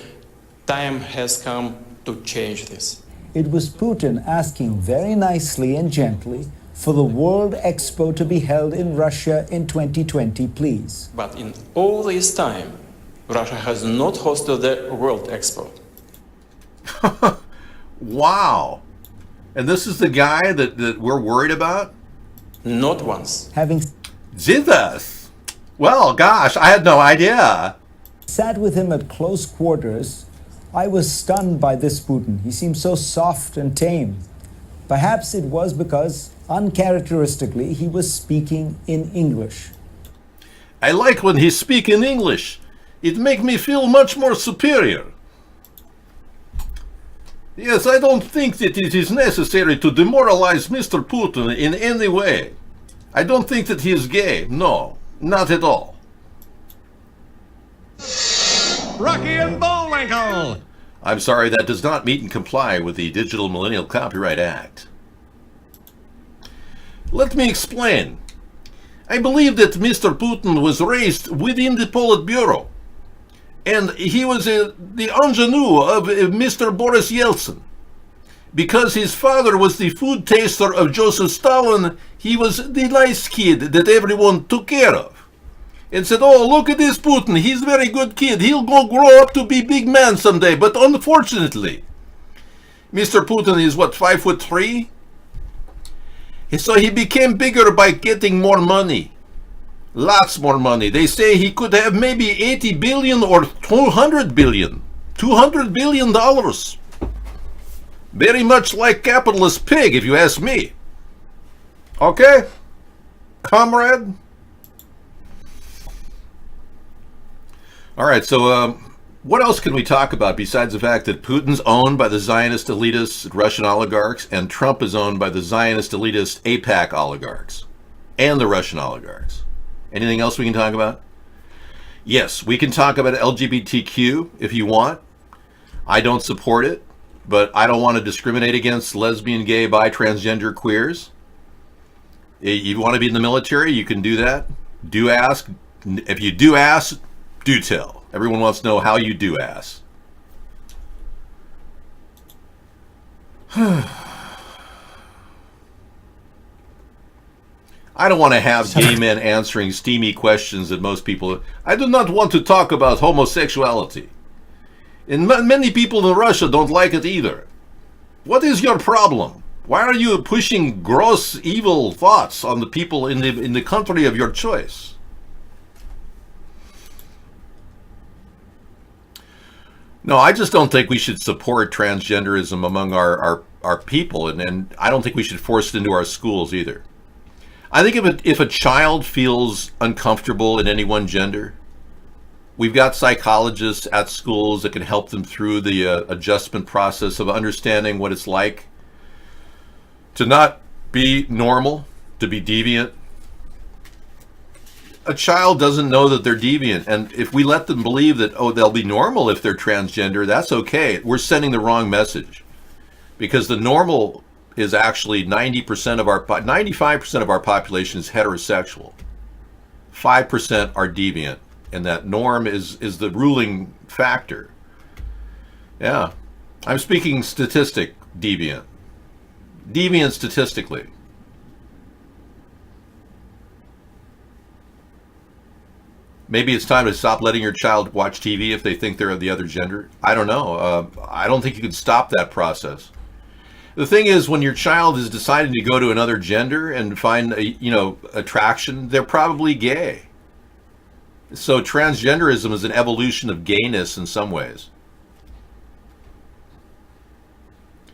time has come to change this. It was Putin asking very nicely and gently for the World Expo to be held in Russia in 2020, please. But in all this time, Russia has not hosted the World Expo. Wow. And this is the guy that we're worried about? Not once. Having Jesus. Well, gosh, I had no idea. Sat with him at close quarters, I was stunned by this Putin. He seemed so soft and tame. Perhaps it was because, uncharacteristically, he was speaking in English. I like when he speaks in English. It makes me feel much more superior. Yes, I don't think that it is necessary to demoralize Mr. Putin in any way. I don't think that he is gay. No, not at all. Rocky and Bullwinkle. I'm sorry, that does not meet and comply with the Digital Millennial Copyright Act. Let me explain. I believe that Mr. Putin was raised within the Politburo, and he was the ingenue of Mr. Boris Yeltsin. Because his father was the food taster of Joseph Stalin, he was the nice kid that everyone took care of. And said, oh, look at this Putin, he's a very good kid, he'll go grow up to be big man someday. But unfortunately, Mr. Putin is what, 5'3"? And so he became bigger by getting more money. Lots more money. They say he could have maybe 80 billion or 200 billion. $200 billion. Very much like capitalist pig, if you ask me. Okay? Comrade? All right, so what else can we talk about besides the fact that Putin's owned by the Zionist elitist Russian oligarchs and Trump is owned by the Zionist elitist AIPAC oligarchs and the Russian oligarchs? Anything else we can talk about? Yes, we can talk about LGBTQ if you want. I don't support it, but I don't want to discriminate against lesbian, gay, bi, transgender queers. You want to be in the military, you can do that. Do ask. If you do ask, do tell. Everyone wants to know how you do ass. I don't want to have gay men answering steamy questions that most people... I do not want to talk about homosexuality. And many people in Russia don't like it either. What is your problem? Why are you pushing gross, evil thoughts on the people in the country of your choice? No, I just don't think we should support transgenderism among our people, and I don't think we should force it into our schools either. I think if a child feels uncomfortable in any one gender, we've got psychologists at schools that can help them through the adjustment process of understanding what it's like to not be normal, to be deviant. A child doesn't know that they're deviant, and if we let them believe that, oh, they'll be normal if they're transgender, that's okay. We're sending the wrong message, because the normal is actually 95% of our population is heterosexual. 5% are deviant, and that norm is the ruling factor. Yeah, I'm speaking deviant statistically. Maybe it's time to stop letting your child watch TV if they think they're of the other gender. I don't know. I don't think you can stop that process. The thing is, when your child is deciding to go to another gender and find attraction, they're probably gay. So transgenderism is an evolution of gayness in some ways.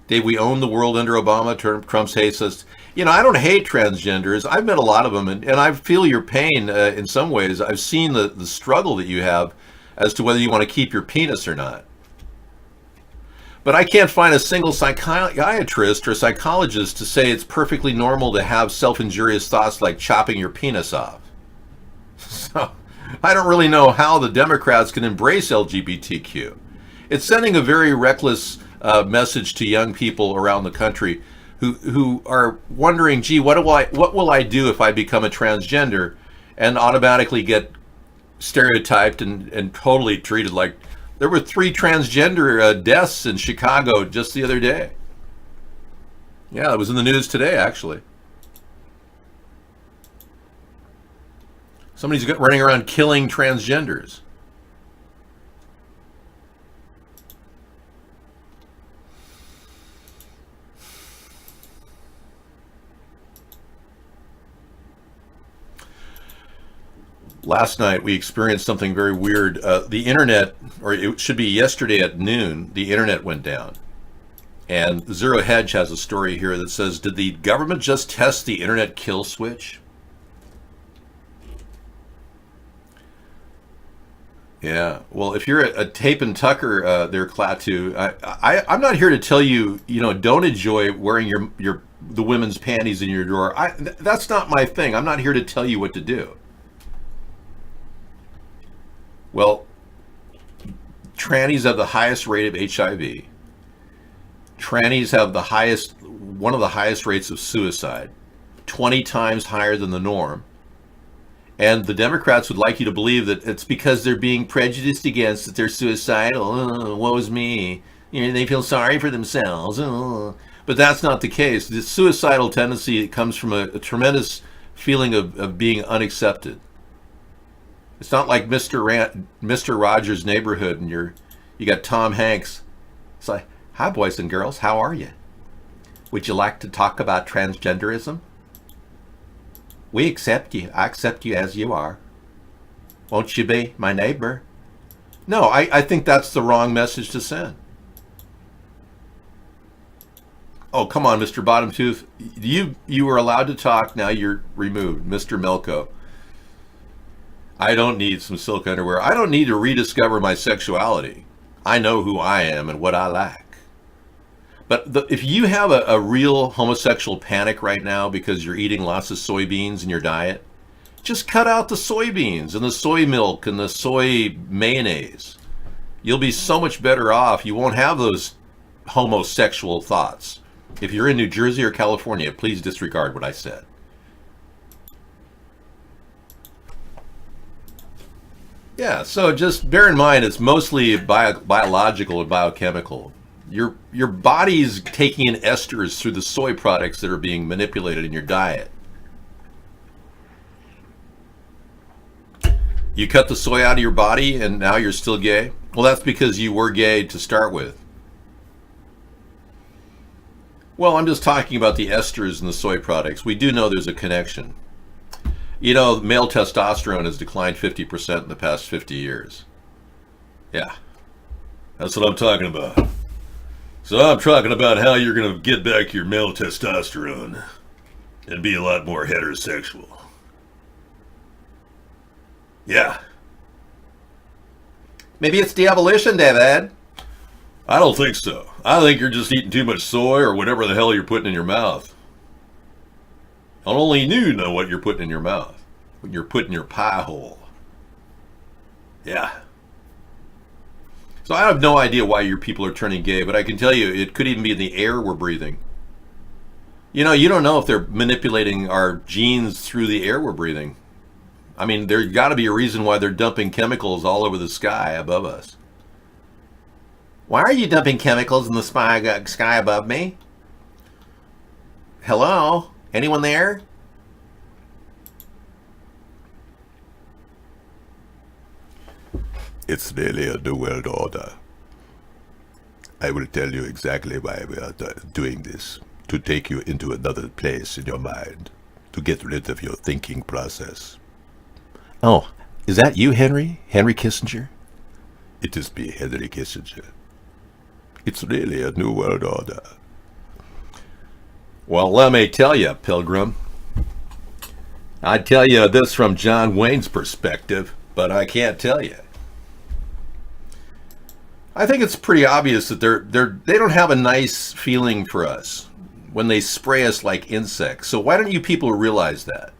Dave, we own the world under Obama. Trump's hates us. I don't hate transgenders. I've met a lot of them, and I feel your pain in some ways. I've seen the struggle that you have as to whether you want to keep your penis or not. But I can't find a single psychiatrist or psychologist to say it's perfectly normal to have self-injurious thoughts like chopping your penis off. So I don't really know how the Democrats can embrace LGBTQ. It's sending a very reckless message to young people around the country who are wondering, gee, what will I do if I become a transgender, and automatically get stereotyped and totally treated like... There were 3 transgender deaths in Chicago just the other day. Yeah, it was in the news today, actually. Somebody's running around killing transgenders. Last night we experienced something very weird. The internet, or it should be yesterday at noon, the internet went down. And Zero Hedge has a story here that says, did the government just test the internet kill switch? Yeah, well, if you're a Tape and Tucker there, Klaatu, I'm not here to tell you, don't enjoy wearing the women's panties in your drawer. That's not my thing. I'm not here to tell you what to do. Well, trannies have the highest rate of HIV. Trannies have one of the highest rates of suicide, 20 times higher than the norm. And the Democrats would like you to believe that it's because they're being prejudiced against, that they're suicidal. Oh, woe is me. They feel sorry for themselves. Oh. But that's not the case. The suicidal tendency comes from a tremendous feeling of being unaccepted. It's not like Mr. Rogers' Neighborhood and you got Tom Hanks. It's like, hi boys and girls, how are you? Would you like to talk about transgenderism? We accept you. I accept you as you are. Won't you be my neighbor? No, I think that's the wrong message to send. Oh, come on, Mr. Bottomtooth. You were allowed to talk, now you're removed. Mr. Milko. I don't need some silk underwear. I don't need to rediscover my sexuality. I know who I am and what I like. But if you have a real homosexual panic right now because you're eating lots of soybeans in your diet, just cut out the soybeans and the soy milk and the soy mayonnaise. You'll be so much better off. You won't have those homosexual thoughts. If you're in New Jersey or California, please disregard what I said. Yeah, so just bear in mind it's mostly biological and biochemical. Your body's taking in esters through the soy products that are being manipulated in your diet. You cut the soy out of your body and now you're still gay? Well, that's because you were gay to start with. Well, I'm just talking about the esters in the soy products. We do know there's a connection. Male testosterone has declined 50% in the past 50 years. Yeah, that's what I'm talking about. So I'm talking about how you're going to get back your male testosterone and be a lot more heterosexual. Yeah. Maybe it's de-evolution, David. I don't think so. I think you're just eating too much soy or whatever the hell you're putting in your mouth. Only you know what you're putting in your mouth. When you're putting your pie hole. Yeah. So I have no idea why your people are turning gay, but I can tell you it could even be in the air we're breathing. You don't know if they're manipulating our genes through the air we're breathing. I mean, there's got to be a reason why they're dumping chemicals all over the sky above us. Why are you dumping chemicals in the sky above me? Hello? Anyone there? It's really a new world order. I will tell you exactly why we are doing this. To take you into another place in your mind. To get rid of your thinking process. Oh, is that you, Henry? Henry Kissinger? It is me, Henry Kissinger. It's really a new world order. Well, let me tell you, Pilgrim. I'd tell you this from John Wayne's perspective, but I can't tell you. I think it's pretty obvious that they don't have a nice feeling for us when they spray us like insects. So why don't you people realize that?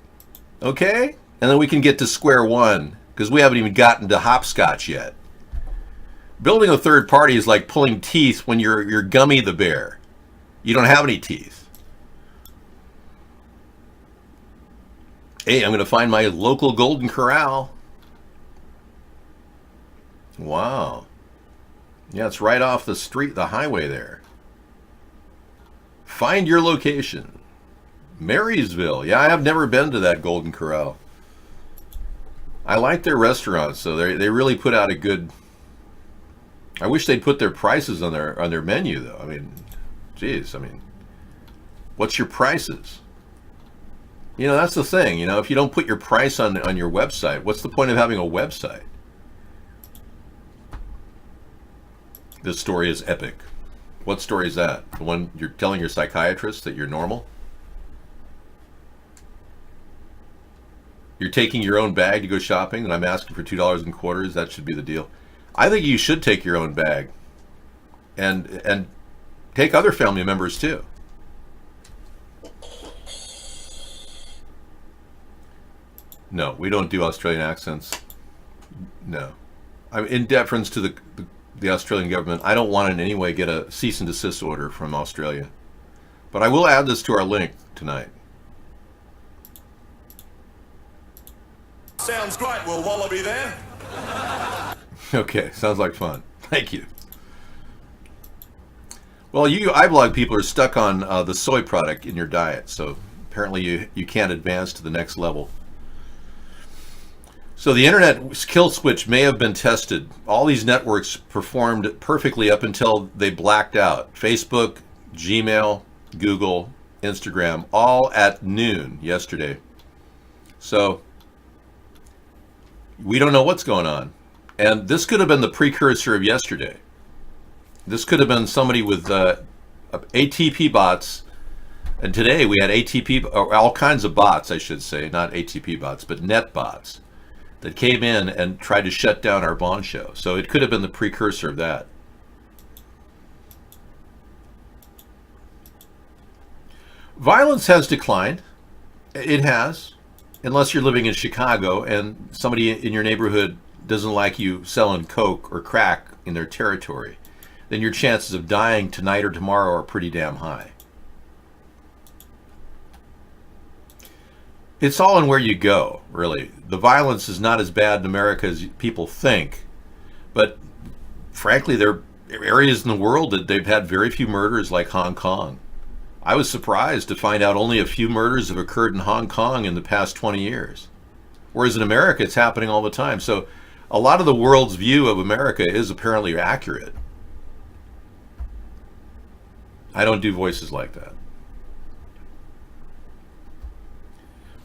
Okay? And then we can get to square one, because we haven't even gotten to hopscotch yet. Building a third party is like pulling teeth when you're Gummy the bear. You don't have any teeth. Hey, I'm going to find my local Golden Corral. Wow. Yeah, it's right off the street, the highway there. Find your location. Marysville. Yeah, I have never been to that Golden Corral. I like their restaurants, so they really put out a good... I wish they'd put their prices on their menu, though. I mean, geez, I mean, what's your prices? You know, that's the thing. You know, if you don't put your price on your website, what's the point of having a website? This story is epic. What story is that? The one you're telling your psychiatrist that you're normal? You're taking your own bag to go shopping, and I'm asking for $2.25. That should be the deal. I think you should take your own bag, and take other family members too. No, we don't do Australian accents. No, I'm in deference to the Australian government. I don't want to in any way get a cease and desist order from Australia, but I will add this to our link tonight. Sounds great. Will Wallaby there? Okay, sounds like fun. Thank you. Well, you iBlog people are stuck on the soy product in your diet, so apparently you can't advance to the next level. So the internet kill switch may have been tested. All these networks performed perfectly up until they blacked out. Facebook, Gmail, Google, Instagram, all at noon yesterday. So we don't know what's going on. And this could have been the precursor of yesterday. This could have been somebody with ATP bots. And today we had ATP, or all kinds of bots, I should say, not ATP bots, but net bots that came in and tried to shut down our Bond show. So it could have been the precursor of that. Violence has declined. It has. Unless you're living in Chicago and somebody in your neighborhood doesn't like you selling coke or crack in their territory, then your chances of dying tonight or tomorrow are pretty damn high. It's all in where you go, really. The violence is not as bad in America as people think, but frankly, there are areas in the world that they've had very few murders, like Hong Kong. I was surprised to find out only a few murders have occurred in Hong Kong in the past 20 years. Whereas in America, it's happening all the time. So a lot of the world's view of America is apparently accurate. I don't do voices like that.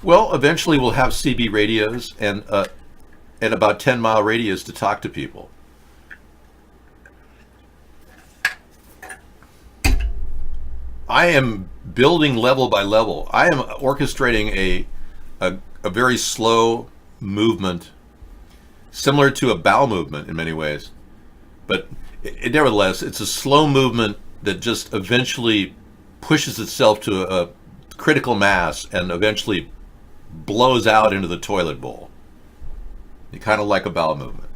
Well, eventually we'll have CB radios and at about 10-mile radius to talk to people. I am building level by level. I am orchestrating a very slow movement, similar to a bowel movement in many ways. But nevertheless, it's a slow movement that just eventually pushes itself to a critical mass and eventually blows out into the toilet bowl. Kind of like a bowel movement.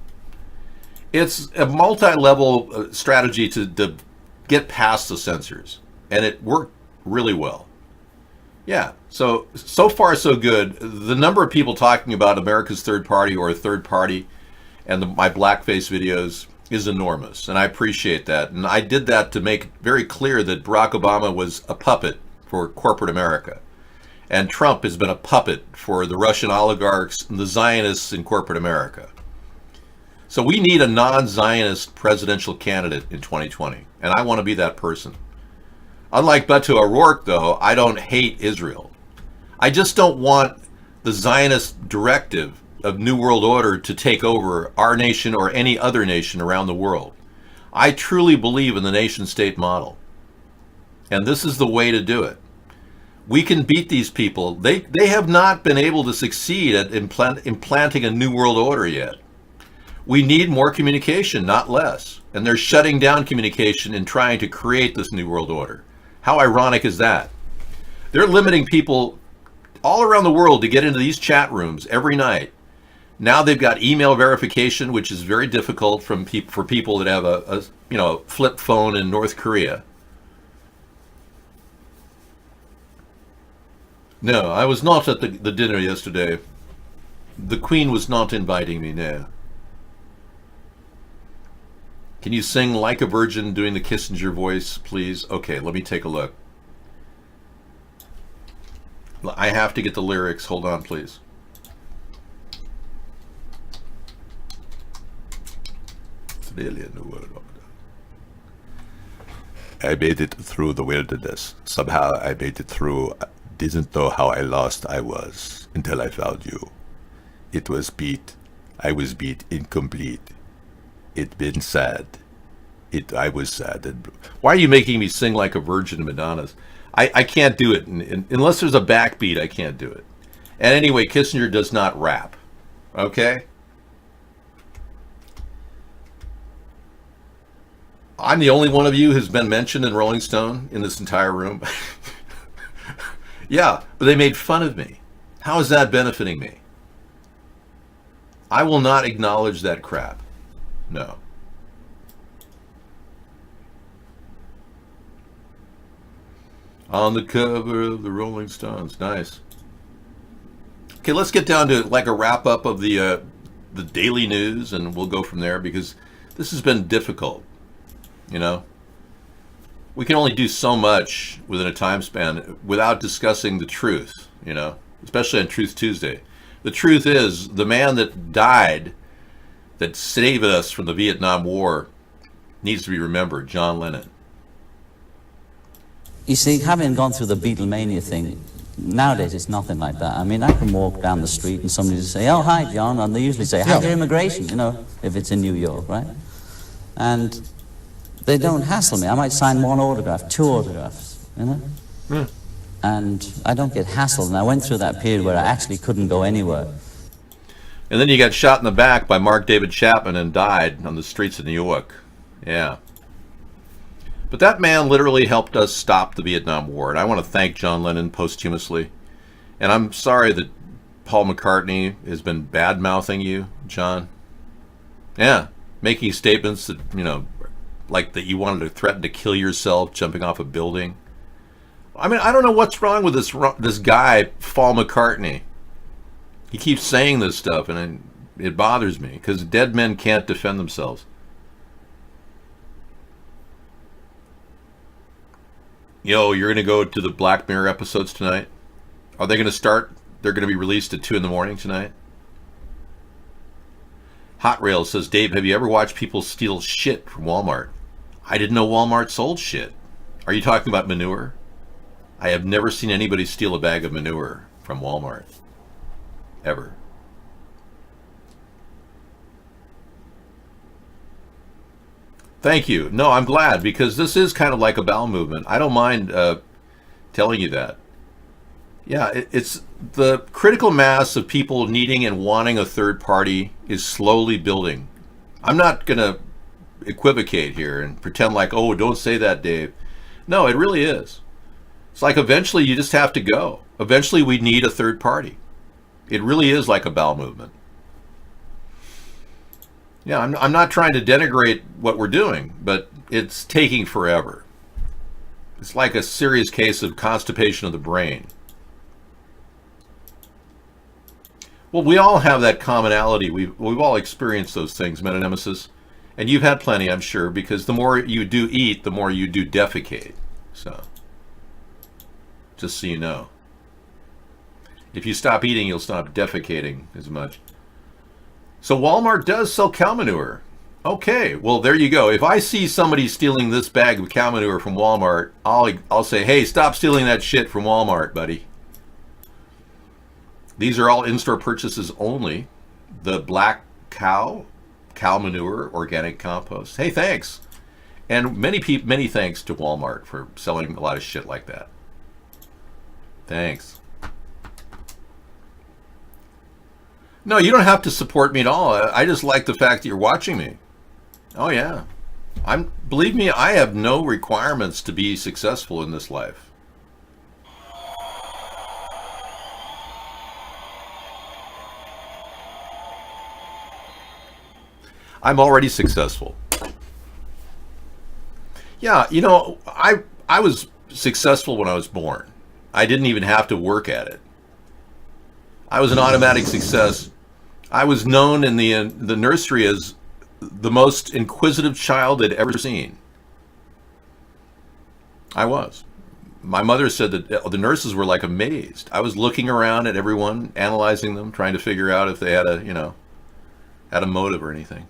It's a multi-level strategy to get past the censors. And it worked really well. Yeah, so far so good. The number of people talking about America's third party or a third party and my blackface videos is enormous. And I appreciate that. And I did that to make it very clear that Barack Obama was a puppet for corporate America. And Trump has been a puppet for the Russian oligarchs and the Zionists in corporate America. So we need a non-Zionist presidential candidate in 2020. And I want to be that person. Unlike Beto O'Rourke, though, I don't hate Israel. I just don't want the Zionist directive of New World Order to take over our nation or any other nation around the world. I truly believe in the nation-state model. And this is the way to do it. We can beat these people. They have not been able to succeed at implanting a New World Order yet. We need more communication, not less. And they're shutting down communication and trying to create this new world order. How ironic is that? They're limiting people all around the world to get into these chat rooms every night. Now they've got email verification, which is very difficult for people that have a flip phone in North Korea. No, I was not at the dinner yesterday. The Queen was not inviting me, no. Can you sing Like a Virgin doing the Kissinger voice, please? Okay, let me take a look. I have to get the lyrics. Hold on, please. It's really a new world order. I made it through the wilderness. Somehow I made it through. Didn't know how I lost I was until I found you. It was beat. I was beat incomplete. It been sad. I was sad. Why are you making me sing like a virgin in Madonna's? I can't do it. Unless there's a backbeat, I can't do it. And anyway, Kissinger does not rap. Okay? I'm the only one of you who's been mentioned in Rolling Stone in this entire room. Yeah, but they made fun of me. How is that benefiting me? I will not acknowledge that crap. No. On the cover of the Rolling Stones. Nice. Okay, let's get down to like a wrap up of the daily news, and we'll go from there, because this has been difficult. You know, we can only do so much within a time span without discussing the truth, you know, especially on Truth Tuesday. The truth is, the man that died, that saved us from the Vietnam War, needs to be remembered, John Lennon. You see, having gone through the Beatlemania thing, nowadays it's nothing like that. I mean, I can walk down the street and somebody will say, "Oh, hi, John," and they usually say, "How's your immigration?" You know, if it's in New York, right? And they don't hassle me. I might sign one autograph, two autographs, you know? Yeah. And I don't get hassled. And I went through that period where I actually couldn't go anywhere. And then you got shot in the back by Mark David Chapman and died on the streets of New York. Yeah. But that man literally helped us stop the Vietnam War. And I want to thank John Lennon posthumously. And I'm sorry that Paul McCartney has been bad-mouthing you, John. Yeah. Making statements that, you know, like that you wanted to threaten to kill yourself jumping off a building. I mean, I don't know what's wrong with this guy, Paul McCartney. He keeps saying this stuff, and it bothers me, because dead men can't defend themselves. Yo, you're going to go to the Black Mirror episodes tonight? Are they going to start? They're going to be released at 2 in the morning tonight? Hot Rail says, Dave, have you ever watched people steal shit from Walmart? I didn't know Walmart sold shit. Are you talking about manure? I have never seen anybody steal a bag of manure from Walmart. Ever. Thank you. No, I'm glad, because this is kind of like a bowel movement. I don't mind telling you that. Yeah, it's the critical mass of people needing and wanting a third party is slowly building. I'm not going to equivocate here and pretend like, oh, don't say that, Dave. No, it really is. It's like eventually you just have to go. Eventually we need a third party. It really is like a bowel movement. Yeah, I'm not trying to denigrate what we're doing, but it's taking forever. It's like a serious case of constipation of the brain. Well, we all have that commonality. We've all experienced those things, Metanemesis. And you've had plenty, I'm sure, because the more you do eat, the more you do defecate. So, just so you know. If you stop eating, you'll stop defecating as much. So Walmart does sell cow manure. Okay, well, there you go. If I see somebody stealing this bag of cow manure from Walmart, I'll say, hey, stop stealing that shit from Walmart, buddy. These are all in-store purchases only. The black cow manure, organic compost. Hey, thanks. And many thanks to Walmart for selling a lot of shit like that. Thanks. No, you don't have to support me at all. I just like the fact that you're watching me. Oh yeah. Believe me, I have no requirements to be successful in this life. I'm already successful. Yeah, you know, I was successful when I was born. I didn't even have to work at it. I was an automatic success. I was known in the nursery as the most inquisitive child they'd ever seen. I was. My mother said that the nurses were like amazed. I was looking around at everyone, analyzing them, trying to figure out if they had a motive or anything.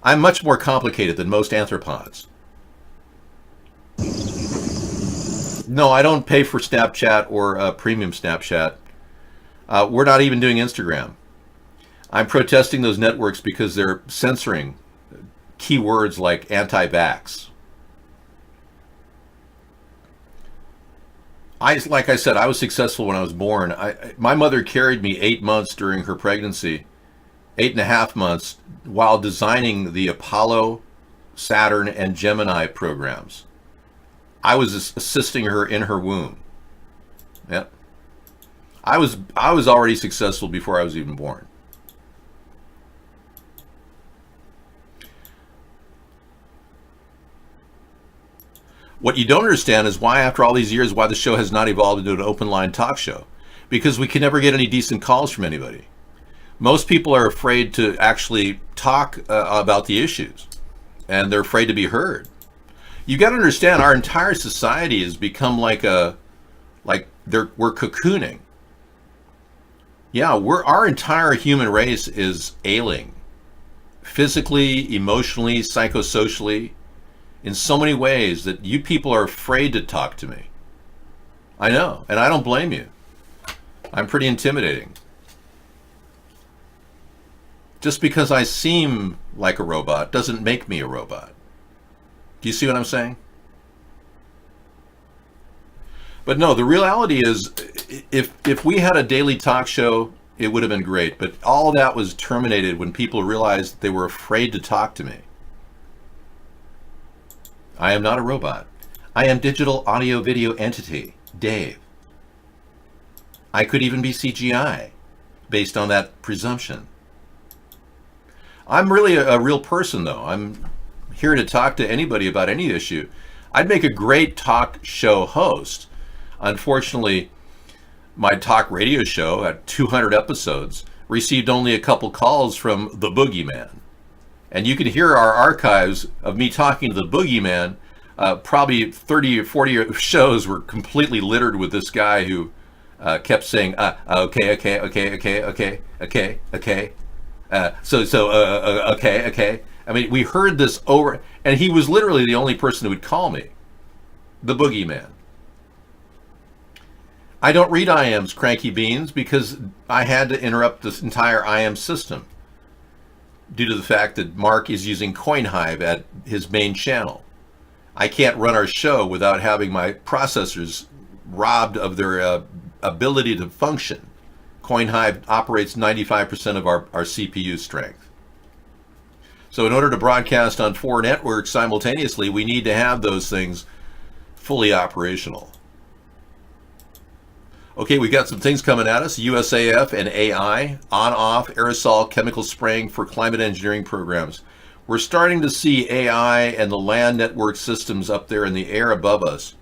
I'm much more complicated than most anthropods. No, I don't pay for Snapchat or premium Snapchat. We're not even doing Instagram. I'm protesting those networks because they're censoring keywords like anti-vax. Like I said, I was successful when I was born. My mother carried me 8 months during her pregnancy, 8.5 months, while designing the Apollo, Saturn, and Gemini programs. I was assisting her in her womb. Yep. I was already successful before I was even born. What you don't understand is why, after all these years, why the show has not evolved into an open line talk show. Because we can never get any decent calls from anybody. Most people are afraid to actually talk about the issues, and they're afraid to be heard. You got to understand, our entire society has become we're cocooning. Yeah, our entire human race is ailing, physically, emotionally, psychosocially, in so many ways that you people are afraid to talk to me. I know, and I don't blame you. I'm pretty intimidating. Just because I seem like a robot doesn't make me a robot. Do you see what I'm saying? But no, the reality is, if we had a daily talk show, it would have been great. But all that was terminated when people realized they were afraid to talk to me. I am not a robot. I am digital audio video entity, Dave. I could even be CGI, based on that presumption. I'm really a real person, though. I'm here to talk to anybody about any issue. I'd make a great talk show host. Unfortunately, my talk radio show at 200 episodes received only a couple calls from the Boogeyman. And you can hear our archives of me talking to the Boogeyman. Probably 30 or 40 shows were completely littered with this guy who kept saying, okay. Okay. I mean, we heard this over, and he was literally the only person who would call me, the Boogeyman. I don't read IM's Cranky Beans because I had to interrupt this entire IM system due to the fact that Mark is using CoinHive at his main channel. I can't run our show without having my processors robbed of their ability to function. CoinHive operates 95% of our CPU strength. So in order to broadcast on 4 networks simultaneously, we need to have those things fully operational. Okay, we got some things coming at us. USAF and AI, on-off aerosol chemical spraying for climate engineering programs. We're starting to see AI and the land network systems up there in the air above us,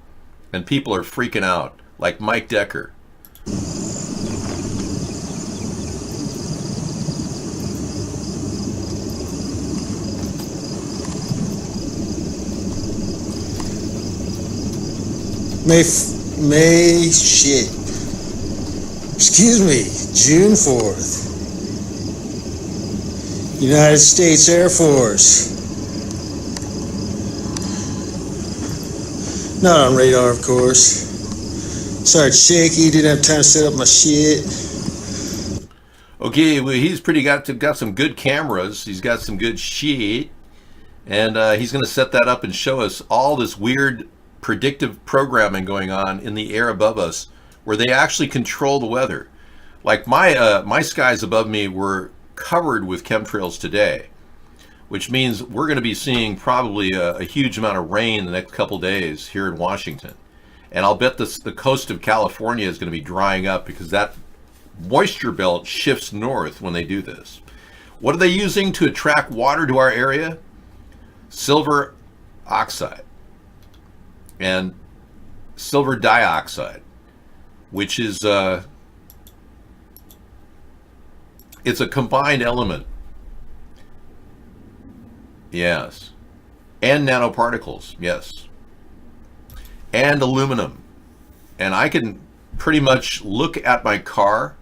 and people are freaking out, like Mike Decker. June 4th. United States Air Force. Not on radar, of course. Sorry, shaky, didn't have time to set up my shit. Okay, well, he's got some good cameras. He's got some good shit. And he's going to set that up and show us all this weird predictive programming going on in the air above us, where they actually control the weather. Like my skies above me were covered with chemtrails today, which means we're going to be seeing probably a huge amount of rain the next couple days here in Washington. And I'll bet the coast of California is going to be drying up because that moisture belt shifts north when they do this. What are they using to attract water to our area? Silver oxide and silver dioxide, which is it's a combined element. Yes. And nanoparticles, yes. And aluminum. And I can pretty much look at my car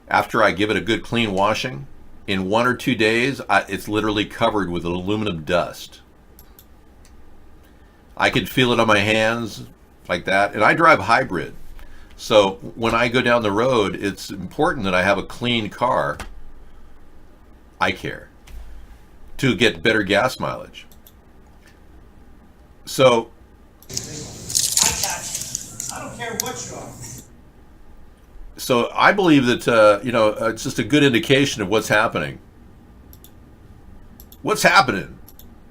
after I give it a good clean washing. In 1 or 2 days, it's literally covered with aluminum dust. I can feel it on my hands like that. And I drive hybrid. So when I go down the road, it's important that I have a clean car. I care. To get better gas mileage. So I don't care what you are. So I believe that it's just a good indication of what's happening. What's happening?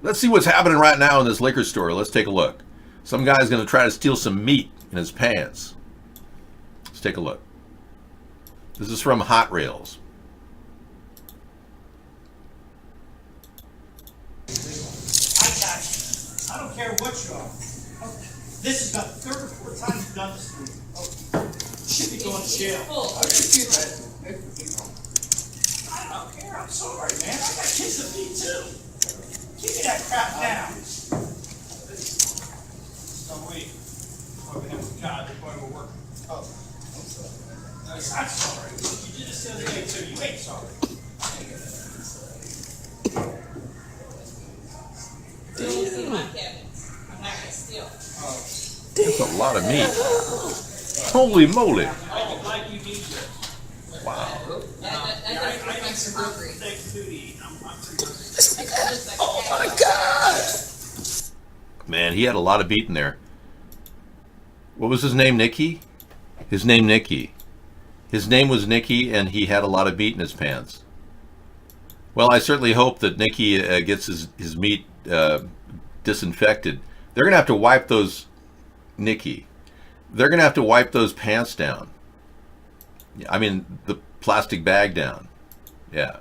Let's see what's happening right now in this liquor store. Let's take a look. Some guy's going to try to steal some meat in his pants. Let's take a look. This is from Hot Rails. I don't care what you are. This is the third or fourth time you've done this to me. Should be going to jail. I don't care. I'm sorry, man. I got kids to feed too. Give me that crap down. No, wait. God, the boy will work. Oh, I'm sorry. I'm sorry. You did this the other day too. You ain't sorry. That's a lot of meat. Holy moly. Wow. Oh my God. Man, he had a lot of meat in there. What was his name, Nicky? His name, Nicky. His name was Nicky, and he had a lot of meat in his pants. Well, I certainly hope that Nicky gets his meat disinfected. They're going to have to wipe those, Nicky. They're going to have to wipe those pants down. I mean, the plastic bag down. Yeah.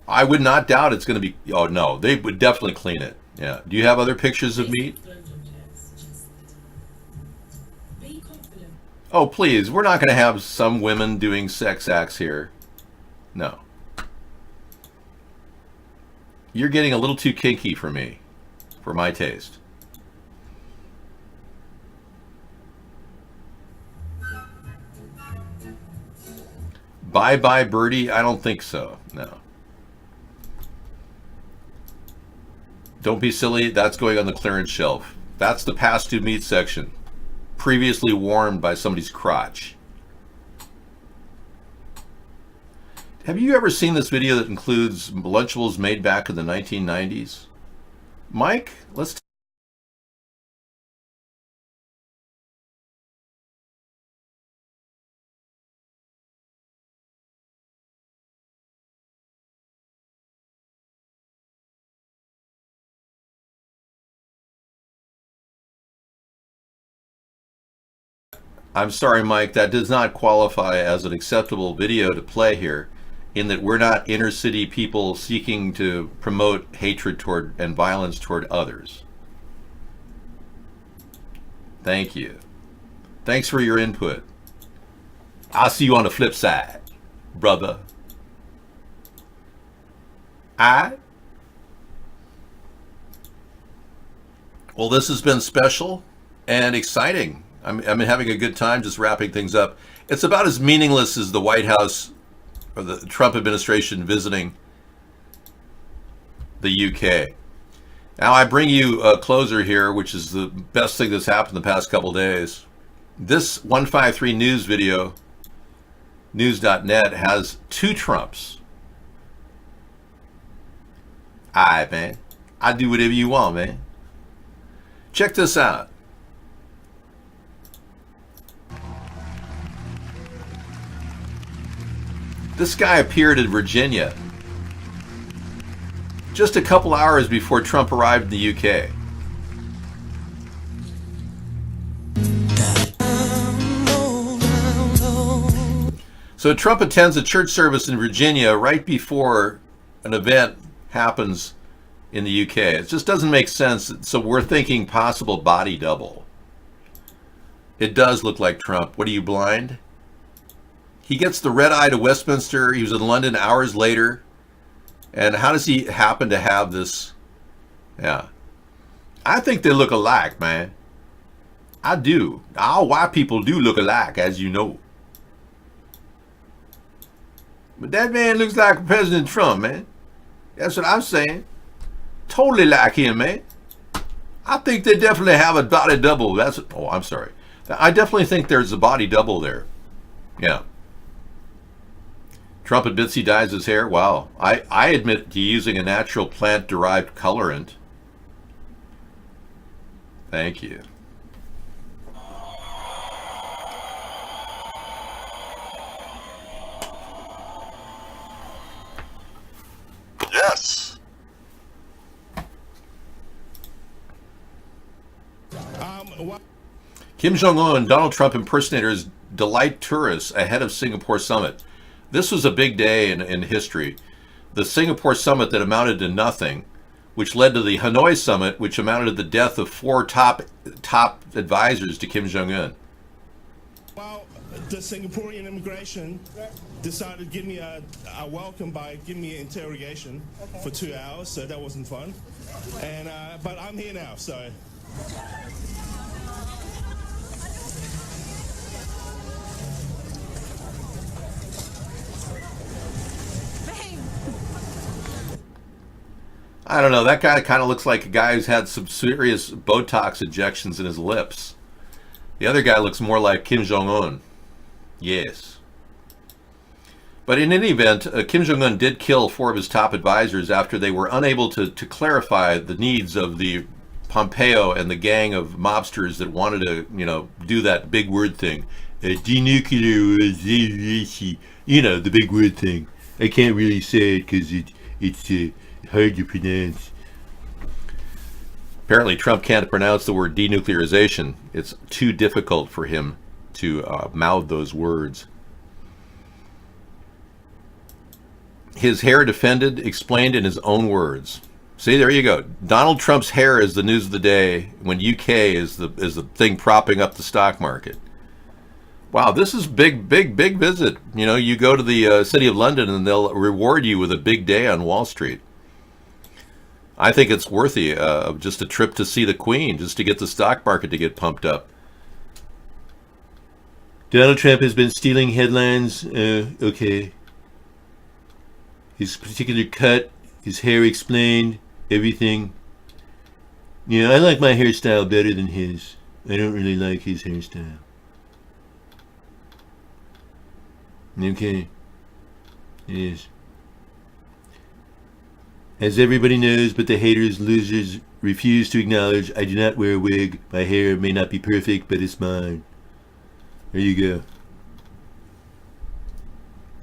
I would not doubt it's going to be... Oh, no. They would definitely clean it. Yeah. Do you have other pictures of meat? Oh, please. We're not going to have some women doing sex acts here. No. You're getting a little too kinky for me. For my taste. Bye-bye birdie? I don't think so. No. Don't be silly. That's going on the clearance shelf. That's the past due meat section. Previously warmed by somebody's crotch. Have you ever seen this video that includes Lunchables made back in the 1990s? Mike, let's... I'm sorry, Mike, that does not qualify as an acceptable video to play here, in that we're not inner city people seeking to promote hatred toward and violence toward others. Thank you. Thanks for your input. I'll see you on the flip side, brother. Well, this has been special and exciting. I'm having a good time just wrapping things up. It's about as meaningless as the White House or the Trump administration visiting the UK. Now I bring you a closer here, which is the best thing that's happened the past couple days. This 153 News video, news.net, has 2 Trumps. Alright, man. I do whatever you want, man. Check this out. This guy appeared in Virginia just a couple hours before Trump arrived in the UK. So Trump attends a church service in Virginia right before an event happens in the UK. It just doesn't make sense. So we're thinking possible body double. It does look like Trump. What, are you blind? He gets the red eye to Westminster. He was in London hours later. And how does he happen to have this? Yeah. I think they look alike, man. I do. All white people do look alike, as you know. But that man looks like President Trump, man. That's what I'm saying. Totally like him, man. I think they definitely have a body double. Oh, I'm sorry. I definitely think there's a body double there. Yeah. Trump admits he dyes his hair. Wow. I admit to using a natural plant-derived colorant. Thank you. Yes. Kim Jong-un, Donald Trump impersonators delight tourists ahead of Singapore summit. This was a big day in history. The Singapore summit that amounted to nothing, which led to the Hanoi summit, which amounted to the death of 4 top advisors to Kim Jong-un. Well, the Singaporean immigration decided to give me a welcome by giving me an interrogation for 2 hours, so that wasn't fun. And but I'm here now, so. I don't know. That guy kind of looks like a guy who's had some serious Botox injections in his lips. The other guy looks more like Kim Jong-un. Yes. But in any event, Kim Jong-un did kill 4 of his top advisors after they were unable to clarify the needs of the Pompeo and the gang of mobsters that wanted to, do that big word thing. Denuclearization. The big word thing. I can't really say it because it's hard to pronounce. Apparently Trump can't pronounce the word denuclearization. It's too difficult for him to mouth those words. His hair defended, explained in his own words. See, there you go. Donald Trump's hair is the news of the day when UK is the thing propping up the stock market. Wow, this is big visit. You go to the City of London and they'll reward you with a big day on Wall Street. I think it's worthy of just a trip to see the Queen, just to get the stock market to get pumped up. Donald Trump has been stealing headlines. Okay. His particular cut, his hair explained, everything. Yeah, I like my hairstyle better than his. I don't really like his hairstyle. Okay. Yes. As everybody knows, but the haters, losers, refuse to acknowledge, I do not wear a wig. My hair may not be perfect, but it's mine. There you go.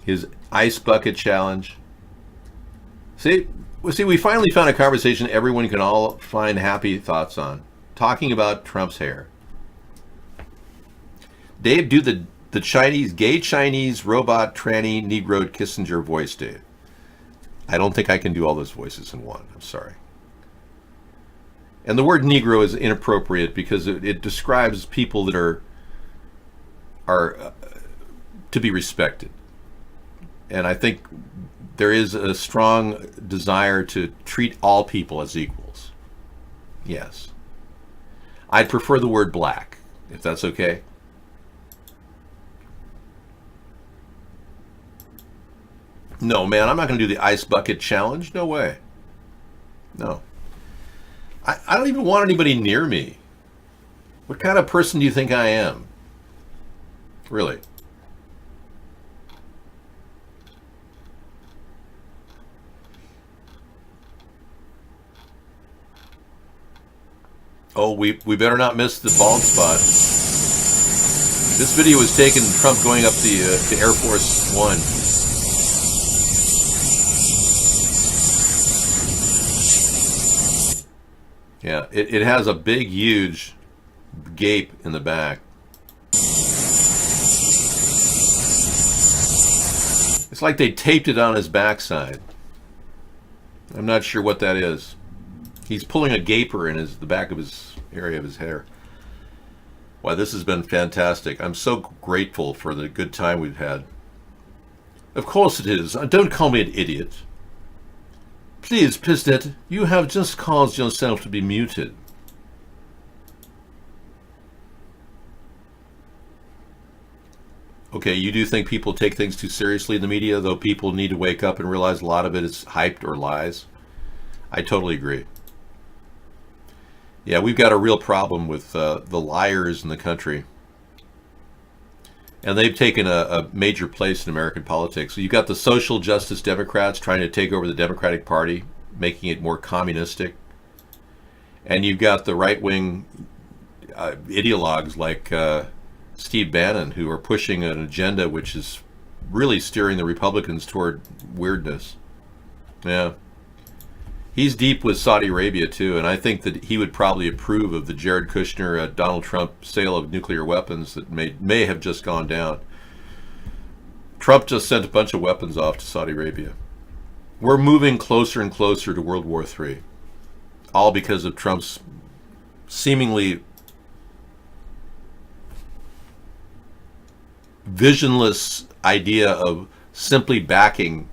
His ice bucket challenge. See, we finally found a conversation everyone can all find happy thoughts on. Talking about Trump's hair. Dave, do the gay Chinese robot tranny Negro Kissinger voice, Dave. I don't think I can do all those voices in one. I'm sorry. And the word Negro is inappropriate because it describes people that are to be respected. And I think there is a strong desire to treat all people as equals. Yes. I'd prefer the word black, if that's okay. No, man, I'm not going to do the ice bucket challenge. No way. No. I don't even want anybody near me. What kind of person do you think I am? Really? Oh, we better not miss the bald spot. This video was taken Trump going up to Air Force One. Yeah, it has a big, huge gape in the back. It's like they taped it on his backside. I'm not sure what that is. He's pulling a gaper in the back of his area of his hair. Wow, this has been fantastic. I'm so grateful for the good time we've had. Of course it is. Don't call me an idiot. Please, Pistet, you have just caused yourself to be muted. Okay, you do think people take things too seriously in the media, though people need to wake up and realize a lot of it is hyped or lies? I totally agree. Yeah, we've got a real problem with the liars in the country. And they've taken a major place in American politics. So you've got the social justice Democrats trying to take over the Democratic Party, making it more communistic. And you've got the right-wing ideologues like Steve Bannon, who are pushing an agenda which is really steering the Republicans toward weirdness. Yeah. He's deep with Saudi Arabia, too, and I think that he would probably approve of the Jared Kushner, Donald Trump sale of nuclear weapons that may have just gone down. Trump just sent a bunch of weapons off to Saudi Arabia. We're moving closer and closer to World War III, all because of Trump's seemingly visionless idea of simply backing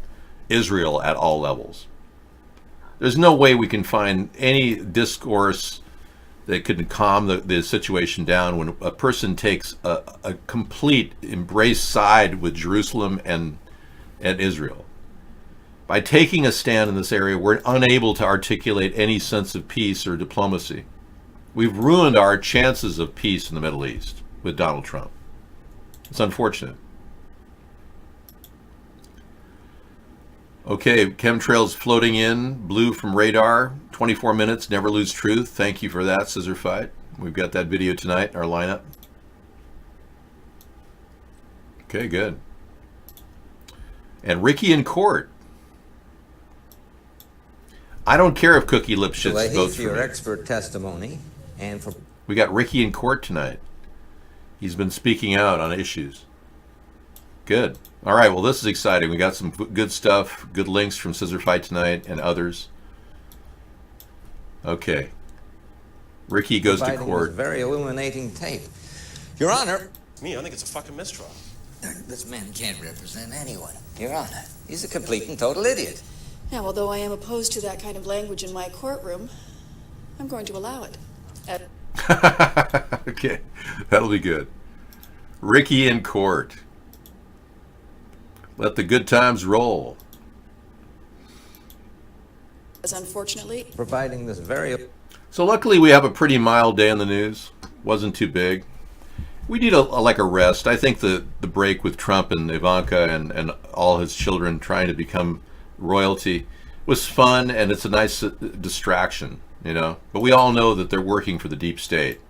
Israel at all levels. There's no way we can find any discourse that could calm the situation down when a person takes a complete embrace side with Jerusalem and Israel. By taking a stand in this area, we're unable to articulate any sense of peace or diplomacy. We've ruined our chances of peace in the Middle East with Donald Trump. It's unfortunate. Okay, chemtrails floating in, blue from radar, 24 minutes, never lose truth. Thank you for that, Scissor Fight. We've got that video tonight in our lineup. Okay, good. And Ricky in court. I don't care if Cookie Lipschitz votes for your me. expert testimony and for We got Ricky in court tonight. He's been speaking out on issues. Good. All right, well, this is exciting. We got some good stuff, good links from Scissor Fight tonight and others. Okay. Ricky goes to providing court. this very illuminating tape. Your Honor. Me, I think it's a fucking mistrial. This man can't represent anyone. Your Honor. He's a complete and total idiot. Now, although I am opposed to that kind of language in my courtroom, I'm going to allow it. Okay, that'll be good. Ricky in court. Let the good times roll. As unfortunately, Providing this very... So luckily we have a pretty mild day in the news. Wasn't too big. We need like a rest. I think the break with Trump and Ivanka and all his children trying to become royalty was fun, and it's a nice distraction, you know. But we all know that they're working for the deep state.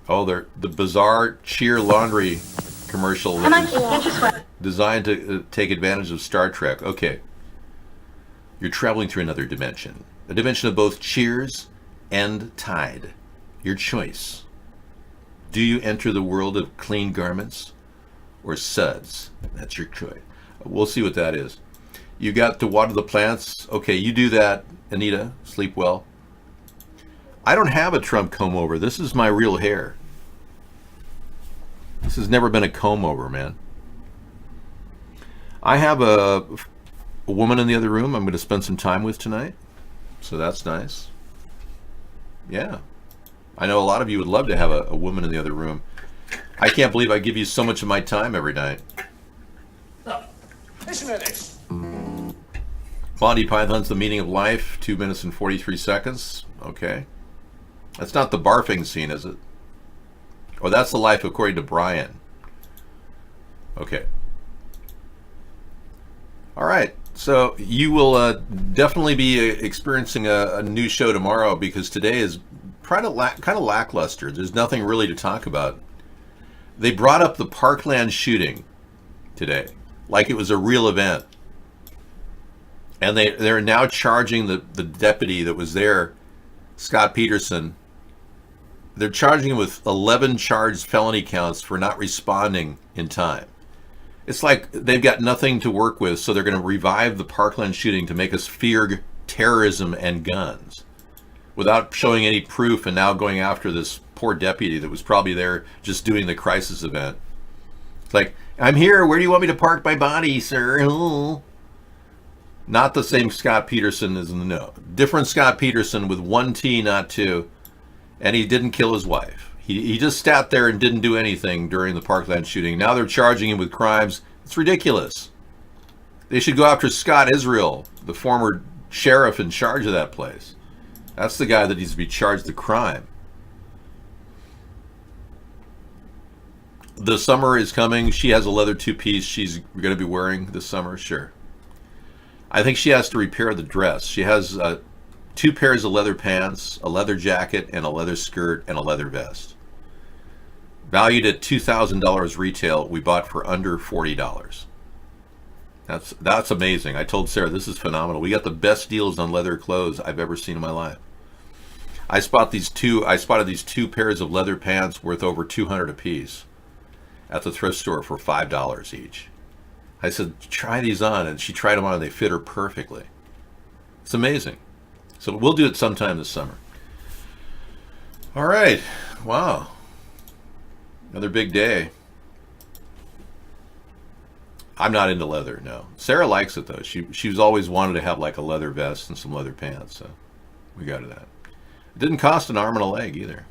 Oh, they're the bizarre Cheer laundry commercial designed to take advantage of Star Trek. Okay. You're traveling through another dimension. A dimension of both Cheers and Tide. Your choice. Do you enter the world of clean garments or suds? That's your choice. We'll see what that is. You got to water the plants. Okay, you do that, Anita. Sleep well. I don't have a Trump comb over. This is my real hair. This has never been a comb over, man. I have a woman in the other room I'm going to spend some time with tonight. So that's nice. Yeah. I know a lot of you would love to have a woman in the other room. I can't believe I give you so much of my time every night. Listen to this. Monty Python's The Meaning of Life, 2 minutes and 43 seconds. Okay. That's not the barfing scene, is it? Oh, that's the life according to Brian. Okay. All right. So you will definitely be experiencing a new show tomorrow, because today is kind of lackluster. There's nothing really to talk about. They brought up the Parkland shooting today like it was a real event. And they're now charging the deputy that was there, Scott Peterson. They're charging him with 11 charged felony counts for not responding in time. It's like they've got nothing to work with, so they're going to revive the Parkland shooting to make us fear terrorism and guns without showing any proof, and now going after this poor deputy that was probably there just doing the crisis event. It's like, I'm here, where do you want me to park my body, sir? Oh. Not the same Scott Peterson as in the no. Different Scott Peterson with one T, not two. And he didn't kill his wife. He just sat there and didn't do anything during the Parkland shooting. Now they're charging him with crimes. It's ridiculous. They should go after Scott Israel, the former sheriff in charge of that place. That's the guy that needs to be charged with crime. The summer is coming. She has a leather two-piece she's going to be wearing this summer. Sure. I think she has to repair the dress. She has 2 pairs of leather pants, a leather jacket, and a leather skirt, and a leather vest. Valued at $2,000 retail, we bought for under $40. That's amazing. I told Sarah, this is phenomenal. We got the best deals on leather clothes I've ever seen in my life. I spotted these 2 pairs of leather pants worth over $200 a piece at the thrift store for $5 each. I said, try these on, and she tried them on, and they fit her perfectly. It's amazing. So we'll do it sometime this summer. All right. Wow. Another big day. I'm not into leather, no. Sarah likes it, though. She's always wanted to have like a leather vest and some leather pants, so we got her that. It didn't cost an arm and a leg either.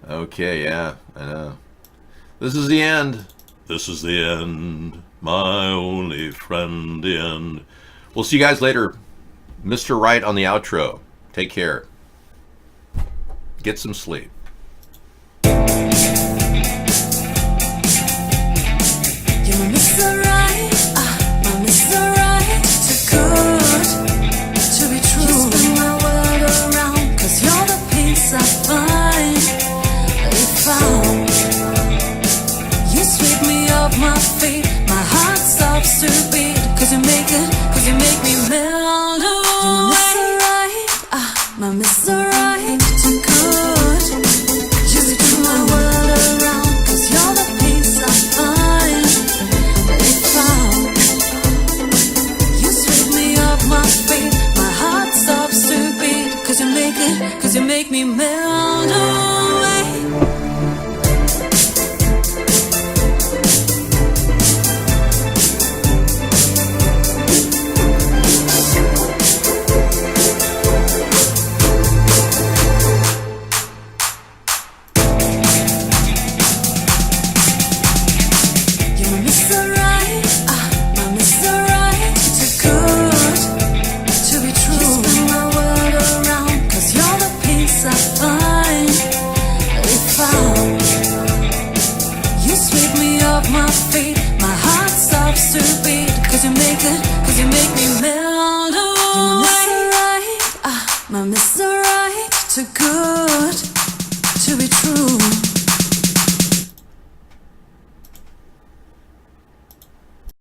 Okay, yeah, I know. This is the end. This is the end. My only friend, the end. We'll see you guys later. Mr. Right on the outro. Take care. Get some sleep. You're my Mr. Right, my Mr. Right, too good to be true. You spin my world around, 'cause you're the peace I find. If you sweep me off my feet, my heart stops to beat, 'cause you make me melt away. My Mr. Right, too good. You spin my world around, 'cause you're the peace I find. If you sweep me off my feet, my heart stops to beat, 'cause you make me melt away. Cause you make me melt away. You're my Mr. Right, my Mr.